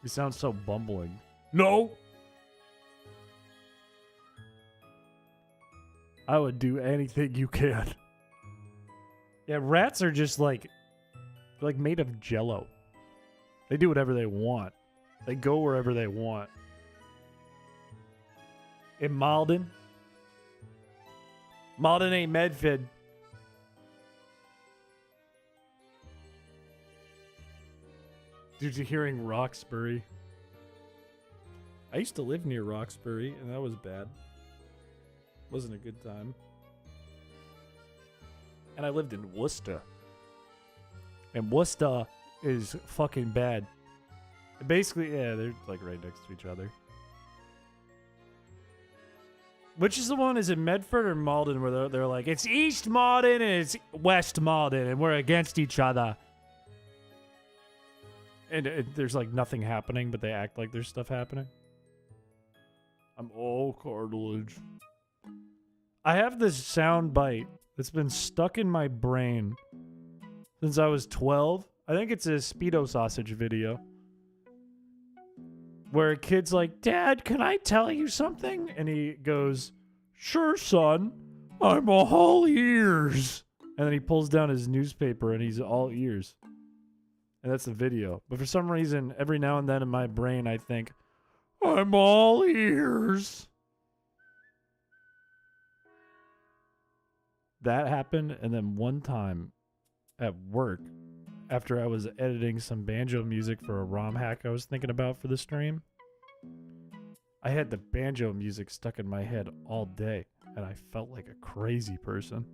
You sound so bumbling. No! I would do anything you can. Yeah, rats are just like made of jello. They do whatever they want. They go wherever they want. In Malden. Malden ain't Medford. Due to hearing Roxbury. I used to live near Roxbury, and that was bad. Wasn't a good time. And I lived in Worcester. And Worcester is fucking bad. Basically, yeah, they're like right next to each other. Which is the one? Is it Medford or Malden where they're like, it's East Malden and it's West Malden and we're against each other. And there's like nothing happening, but they act like there's stuff happening. I'm all cartilage. I have this sound bite that's been stuck in my brain since I was 12. I think it's a Speedo sausage video. Where a kid's like, Dad, can I tell you something? And he goes, sure, son. I'm all ears. And then he pulls down his newspaper and he's all ears. And that's the video. But for some reason, every now and then in my brain, I think, I'm all ears. That happened. And then one time at work, after I was editing some banjo music for a ROM hack I was thinking about for the stream, I had the banjo music stuck in my head all day, and I felt like a crazy person.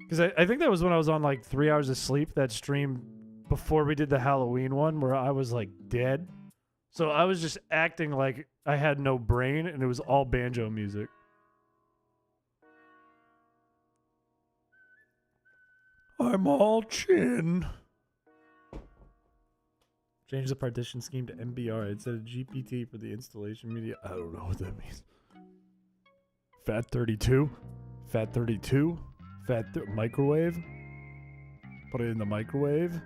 Because I think that was when I was on like 3 hours of sleep, that stream before we did the Halloween one, where I was like dead. So I was just acting like I had no brain, and it was all banjo music. I'm all chin. Change the partition scheme to MBR instead of GPT for the installation media. I don't know what that means. Fat 32? Fat 32? Microwave? Put it in the microwave?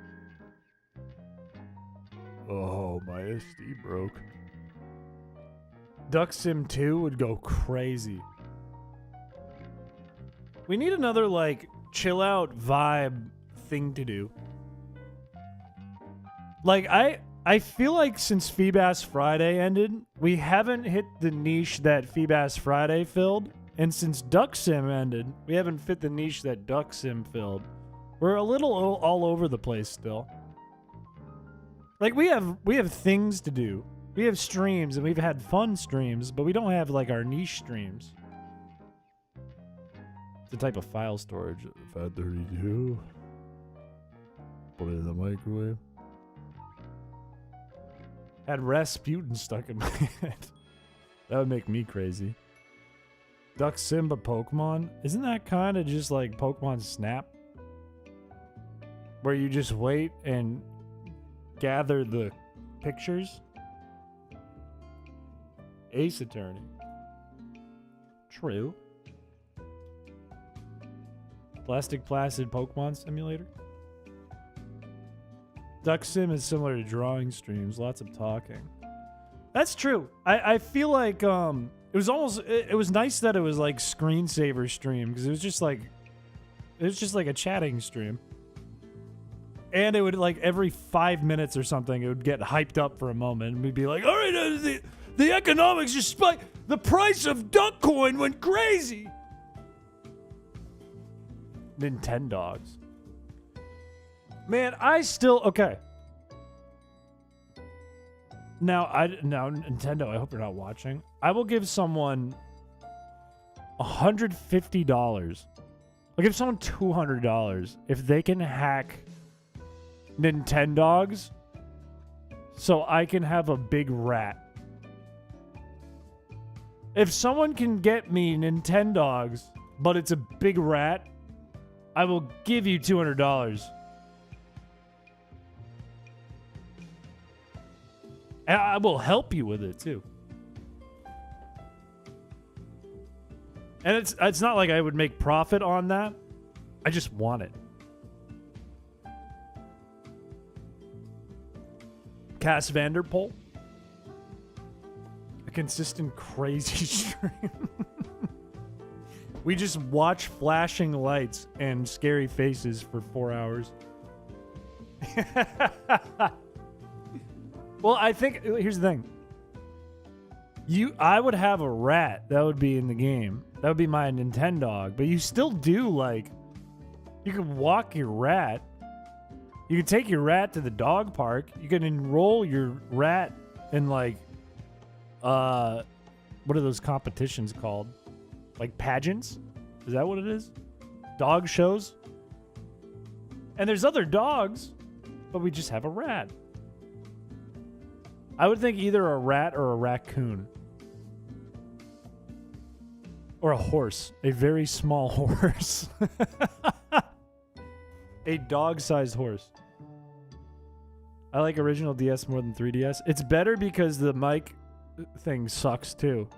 Oh, my SD broke. Duck Sim 2 would go crazy. We need another, like, chill out vibe thing to do. Like, I feel like since Feebass Friday ended, we haven't hit the niche that Feebass Friday filled. And since Duck Sim ended, we haven't fit the niche that Duck Sim filled. We're a little all over the place still. Like, we have things to do. We have streams, and we've had fun streams, but we don't have, like, our niche streams. The type of file storage. Fat 32. Put it in the microwave. Had Rasputin stuck in my head. That would make me crazy. Duck Simba Pokemon? Isn't that kind of just like Pokemon Snap? Where you just wait and gather the pictures? Ace Attorney. True. Plastic Placid Pokemon Simulator. Duck Sim is similar to drawing streams. Lots of talking. That's true. I feel like it was nice that it was like screensaver stream because it was just like a chatting stream. And it would like every 5 minutes or something it would get hyped up for a moment and we'd be like, all right, the economics just spiked. The price of Duck Coin went crazy. Nintendogs. Man, I still okay. Now Nintendo, I hope you're not watching. I will give someone $150. I'll give someone $200 if they can hack Nintendogs so I can have a big rat. If someone can get me Nintendogs, but it's a big rat, I will give you $200. And I will help you with it too. And it's not like I would make profit on that. I just want it. Cass Vanderpool. A consistent crazy stream. We just watch flashing lights and scary faces for 4 hours. Well, I think here's the thing. I would have a rat that would be in the game. That would be my Nintendog. But you still do like, you can walk your rat. You can take your rat to the dog park. You can enroll your rat in like, what are those competitions called? Like pageants? Is that what it is? Dog shows? And there's other dogs, but we just have a rat. I would think either a rat or a raccoon. Or a horse. A very small horse. A dog-sized horse. I like original DS more than 3DS. It's better because the mic thing sucks too.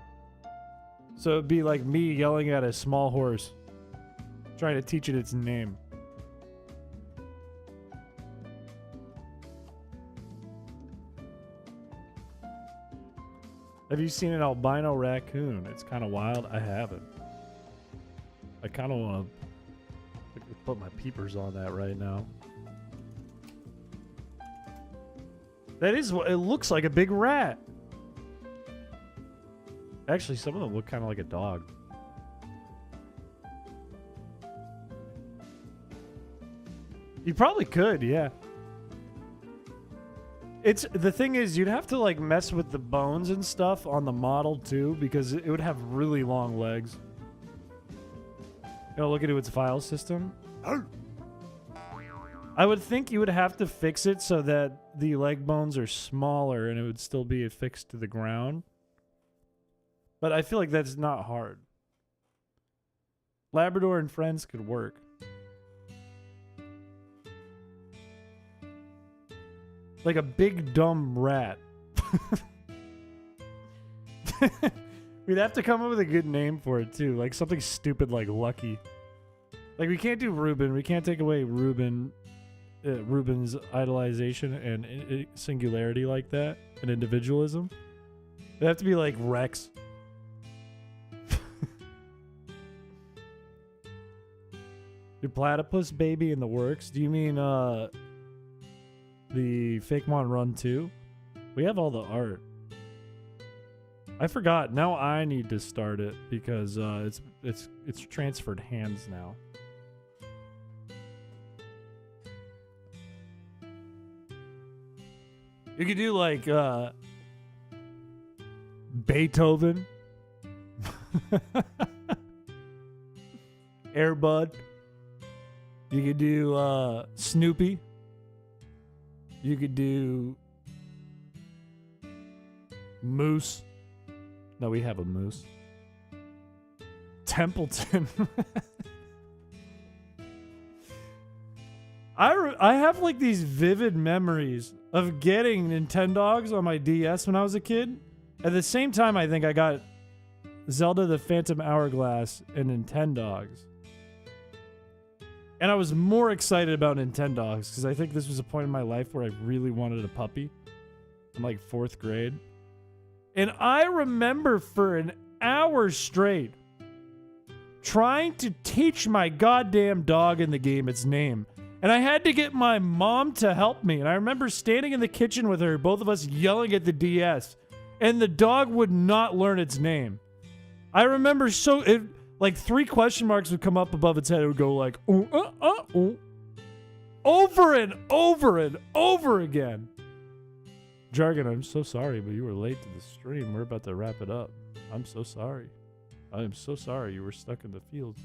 So it'd be like me yelling at a small horse, trying to teach it its name. Have you seen an albino raccoon? It's kind of wild. I haven't. I kind of want to put my peepers on that right now. That is what it looks like, a big rat. Actually, some of them look kind of like a dog. You probably could, yeah. The thing is, you'd have to like mess with the bones and stuff on the model too, because it would have really long legs. You know, look into its file system. I would think you would have to fix it so that the leg bones are smaller and it would still be affixed to the ground. But I feel like that's not hard. Labrador and Friends could work. Like a big dumb rat. We'd have to come up with a good name for it too. Like something stupid like Lucky. Like we can't do Ruben. We can't take away Ruben's idolization and singularity like that. And individualism. It'd have to be like Rex. Your platypus baby in the works? Do you mean the Fakemon Run 2? We have all the art. I forgot. Now I need to start it because it's transferred hands now. You could do like Beethoven, Airbud. You could do Snoopy. You could do Moose. No, we have a moose. Templeton. I have like these vivid memories of getting Nintendogs on my DS when I was a kid. At the same time, I think I got Zelda the Phantom Hourglass and Nintendogs. And I was more excited about Nintendogs because I think this was a point in my life where I really wanted a puppy in like 4th grade. And I remember for an hour straight trying to teach my goddamn dog in the game its name. And I had to get my mom to help me. And I remember standing in the kitchen with her, both of us yelling at the DS. And the dog would not learn its name. I remember like 3 question marks would come up above its head. It would go like, over and over and over again. Jargon, I'm so sorry, but you were late to the stream. We're about to wrap it up. I'm so sorry. I am so sorry you were stuck in the field.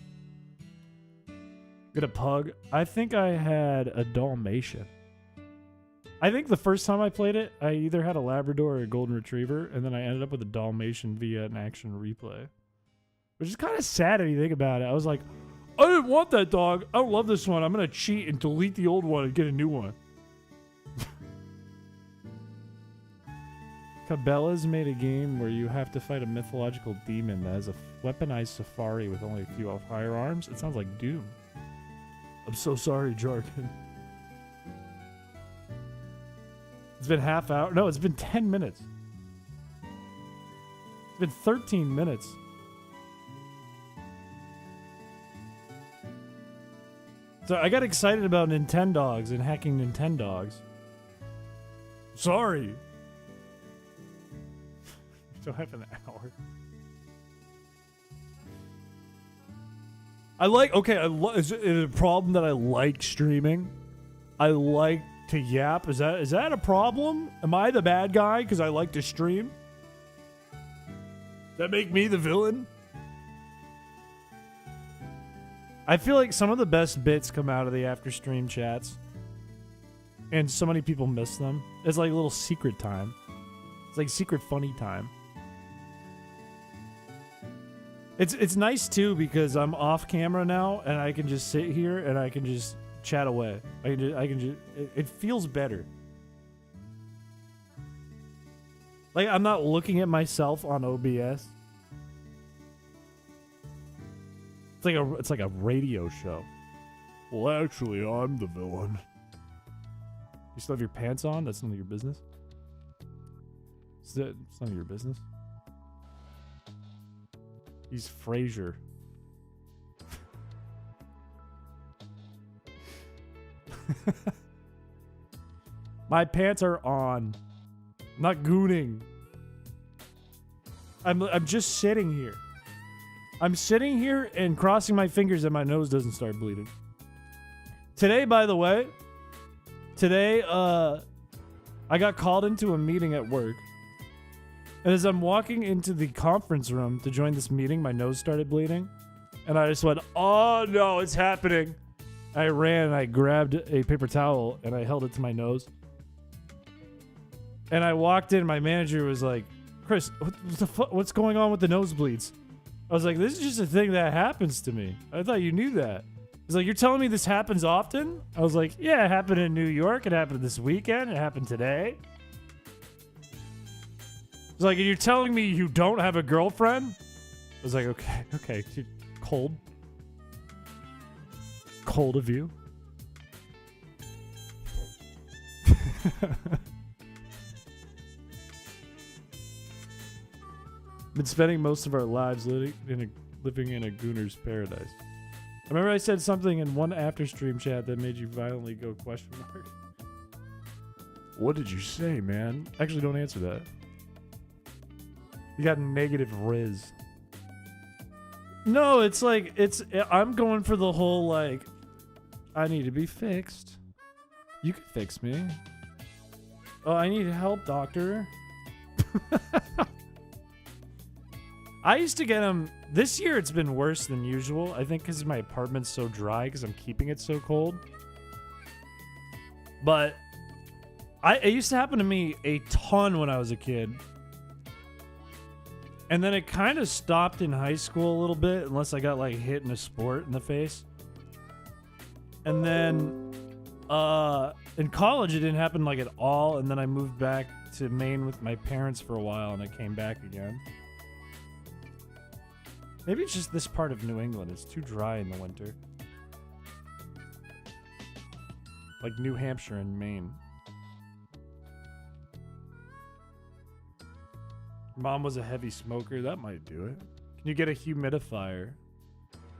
Get a pug. I think I had a Dalmatian. I think the first time I played it, I either had a Labrador or a Golden Retriever, and then I ended up with a Dalmatian via an action replay. Which is kind of sad if you think about it. I was like, I didn't want that dog. I don't love this one. I'm going to cheat and delete the old one and get a new one. Cabela's made a game where you have to fight a mythological demon that has a weaponized safari with only a few firearms. It sounds like Doom. I'm so sorry, Jargon. It's been half hour. No, it's been 10 minutes. It's been 13 minutes. So I got excited about Nintendogs and hacking Nintendogs. Sorry. Still have an hour. Is it a problem that I like streaming? I like to yap. Is that a problem? Am I the bad guy because I like to stream? Does that make me the villain? I feel like some of the best bits come out of the after stream chats. And so many people miss them. It's like a little secret time. It's like secret funny time. It's nice too because I'm off camera now and I can just sit here and I can just chat away. It feels better. Like I'm not looking at myself on OBS. It's like a radio show. Well, actually, I'm the villain. You still have your pants on? That's none of your business. It's none of your business. He's Frasier. My pants are on. I'm not gooning. I'm just sitting here. I'm sitting here and crossing my fingers that my nose doesn't start bleeding. Today, by the way, I got called into a meeting at work. And as I'm walking into the conference room to join this meeting, my nose started bleeding. And I just went, oh no, it's happening. I ran and I grabbed a paper towel and I held it to my nose. And I walked in, my manager was like, Chris, what's going on with the nosebleeds? I was like, this is just a thing that happens to me. I thought you knew that. He's like, you're telling me this happens often? I was like, yeah, it happened in New York. It happened this weekend. It happened today. He's like, and you're telling me you don't have a girlfriend? I was like, okay. Cold of you. Been spending most of our lives living in a gooner's paradise. I remember I said something in one after stream chat that made you violently go question mark. What did you say, man? Actually, don't answer that. You got negative riz. No, it's like, I'm going for the whole, like, I need to be fixed. You can fix me. Oh, I need help, doctor. I used to get them. This year it's been worse than usual. I think because my apartment's so dry because I'm keeping it so cold. But it used to happen to me a ton when I was a kid. And then it kind of stopped in high school a little bit, unless I got like hit in a sport in the face. And then In college, it didn't happen like at all, and then I moved back to Maine with my parents for a while, and I came back again. Maybe it's just this part of New England. It's too dry in the winter. Like New Hampshire and Maine. Mom was a heavy smoker. That might do it. Can you get a humidifier?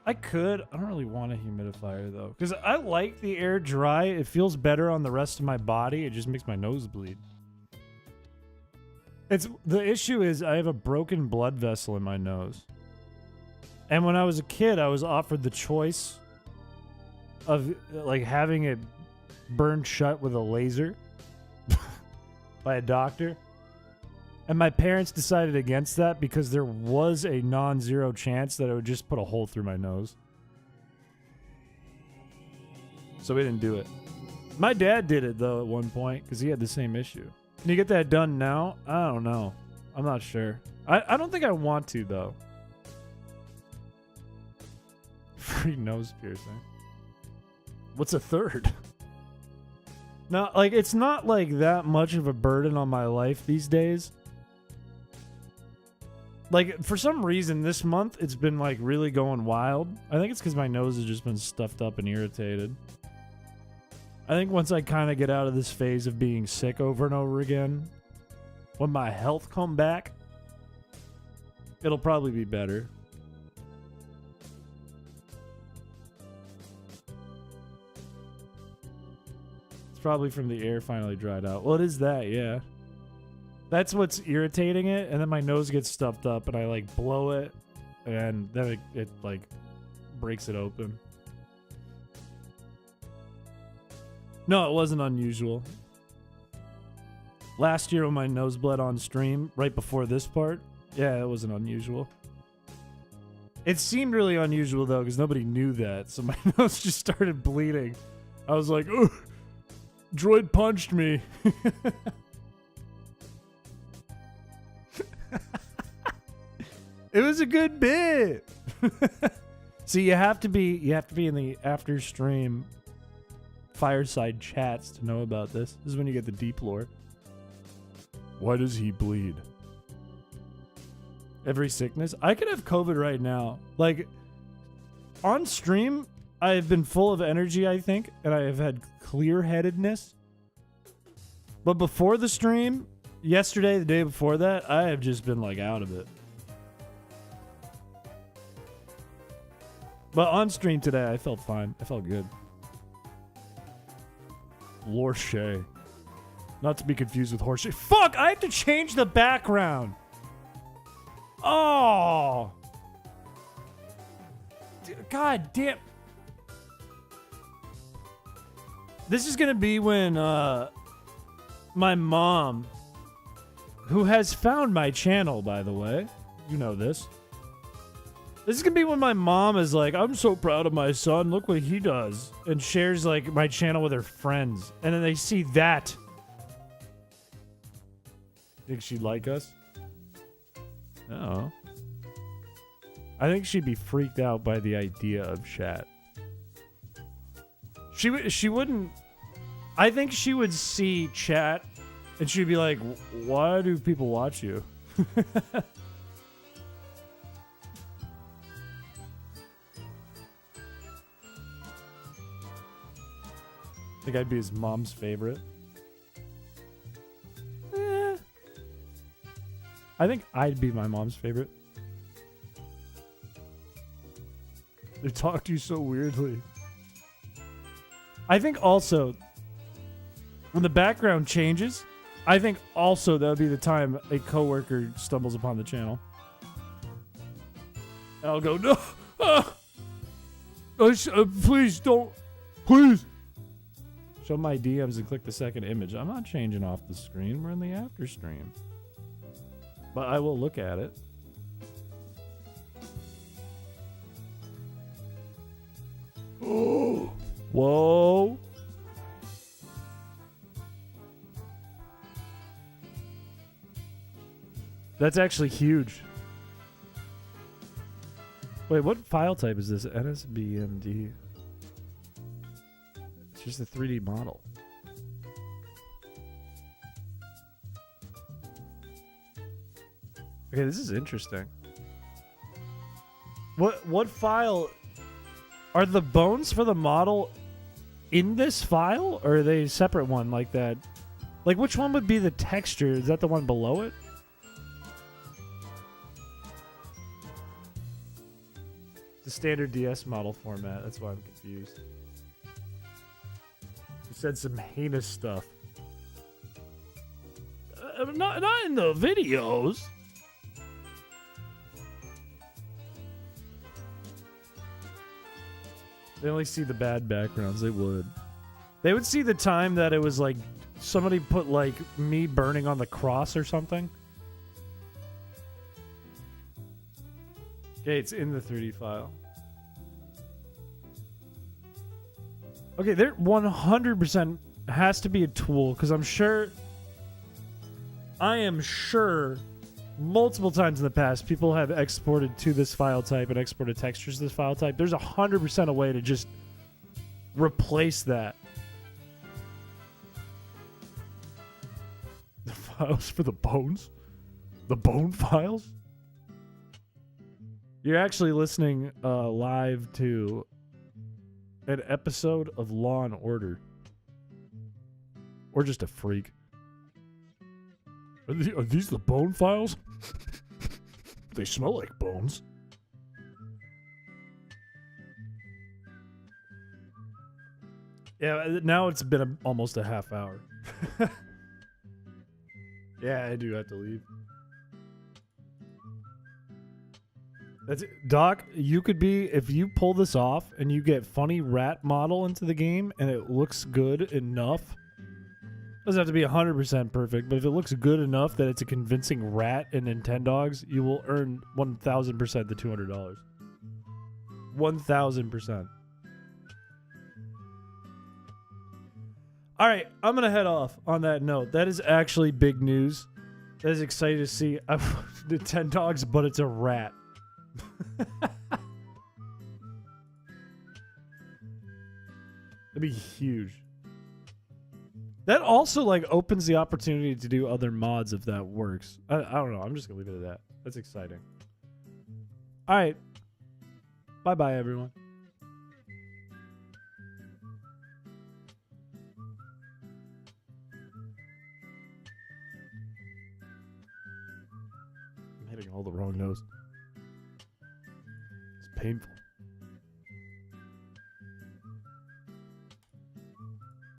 I could. I don't really want a humidifier, though. Because I like the air dry. It feels better on the rest of my body. It just makes my nose bleed. The issue is I have a broken blood vessel in my nose. And when I was a kid, I was offered the choice of like having it burned shut with a laser by a doctor. And my parents decided against that because there was a non-zero chance that it would just put a hole through my nose. So we didn't do it. My dad did it, though, at one point because he had the same issue. Can you get that done now? I don't know. I'm not sure. I don't think I want to, though. Free nose piercing. What's a third? No, like, it's not like that much of a burden on my life these days. Like, for some reason, this month, it's been, like, really going wild. I think it's because my nose has just been stuffed up and irritated. I think once I kind of get out of this phase of being sick over and over again, when my health come back, it'll probably be better. It's probably from the air finally dried out. Well, it is that, yeah. That's what's irritating it, and then my nose gets stuffed up, and I, like, blow it, and then it like, breaks it open. No, it wasn't unusual. Last year when my nose bled on stream, right before this part, yeah, it wasn't unusual. It seemed really unusual, though, because nobody knew that, so my nose just started bleeding. I was like, ugh, droid punched me. It was a good bit. See, you have to be in the after stream fireside chats to know about this. This is when you get the deep lore. Why does he bleed? Every sickness? I could have COVID right now. Like, on stream, I have been full of energy, I think, and I have had clear-headedness. But before the stream, yesterday, the day before that, I have just been, like, out of it. But on stream today, I felt fine. I felt good. Lorshay. Not to be confused with horseshoe. Fuck! I have to change the background. Oh! God damn. This is gonna be when, my mom, who has found my channel, by the way. You know this. This is gonna be when my mom is like, I'm so proud of my son, look what he does. And shares, like, my channel with her friends. And then they see that. Think she'd like us? Oh. I think she'd be freaked out by the idea of chat. She wouldn't... I think she would see chat, and she'd be like, why do people watch you? I think I'd be his mom's favorite. I think I'd be my mom's favorite. They talk to you so weirdly. I think also, when the background changes, I think also that would be the time a coworker stumbles upon the channel. And I'll go, no! Please don't! Please! Show my DMs and click the second image. I'm not changing off the screen. We're in the after stream. But I will look at it. Oh! Whoa! That's actually huge. Wait, what file type is this? NSBMD. It's just a 3D model. Okay, this is interesting. What file are the bones for the model in this file, or are they a separate one like that? Like, which one would be the texture? Is that the one below it? The standard DS model format. That's why I'm confused. You said some heinous stuff. Not in the videos. They only see the bad backgrounds. They would. They would see the time that it was like somebody put like me burning on the cross or something. Okay, it's in the 3D file. Okay, there 100% has to be a tool because I am sure multiple times in the past people have exported to this file type and exported textures to this file type. There's 100% a way to just replace that. The files for the bones? The bone files? You're actually listening live to an episode of Law and Order. Or just a freak. Are these the bone files? They smell like bones. Yeah, now it's been almost a half hour. Yeah, I do have to leave. That's it. Doc, you could be, if you pull this off and you get funny rat model into the game and it looks good enough, doesn't have to be 100% perfect, but if it looks good enough that it's a convincing rat in Nintendogs, you will earn 1,000% the $200. 1,000%. All right, I'm going to head off on that note. That is actually big news. That is exciting to see. Nintendogs, but it's a rat. That'd be huge. That also like opens the opportunity to do other mods if that works. I don't know. I'm just gonna leave it at that. That's exciting. All right. Bye bye, everyone. I'm hitting all the wrong notes. It's painful.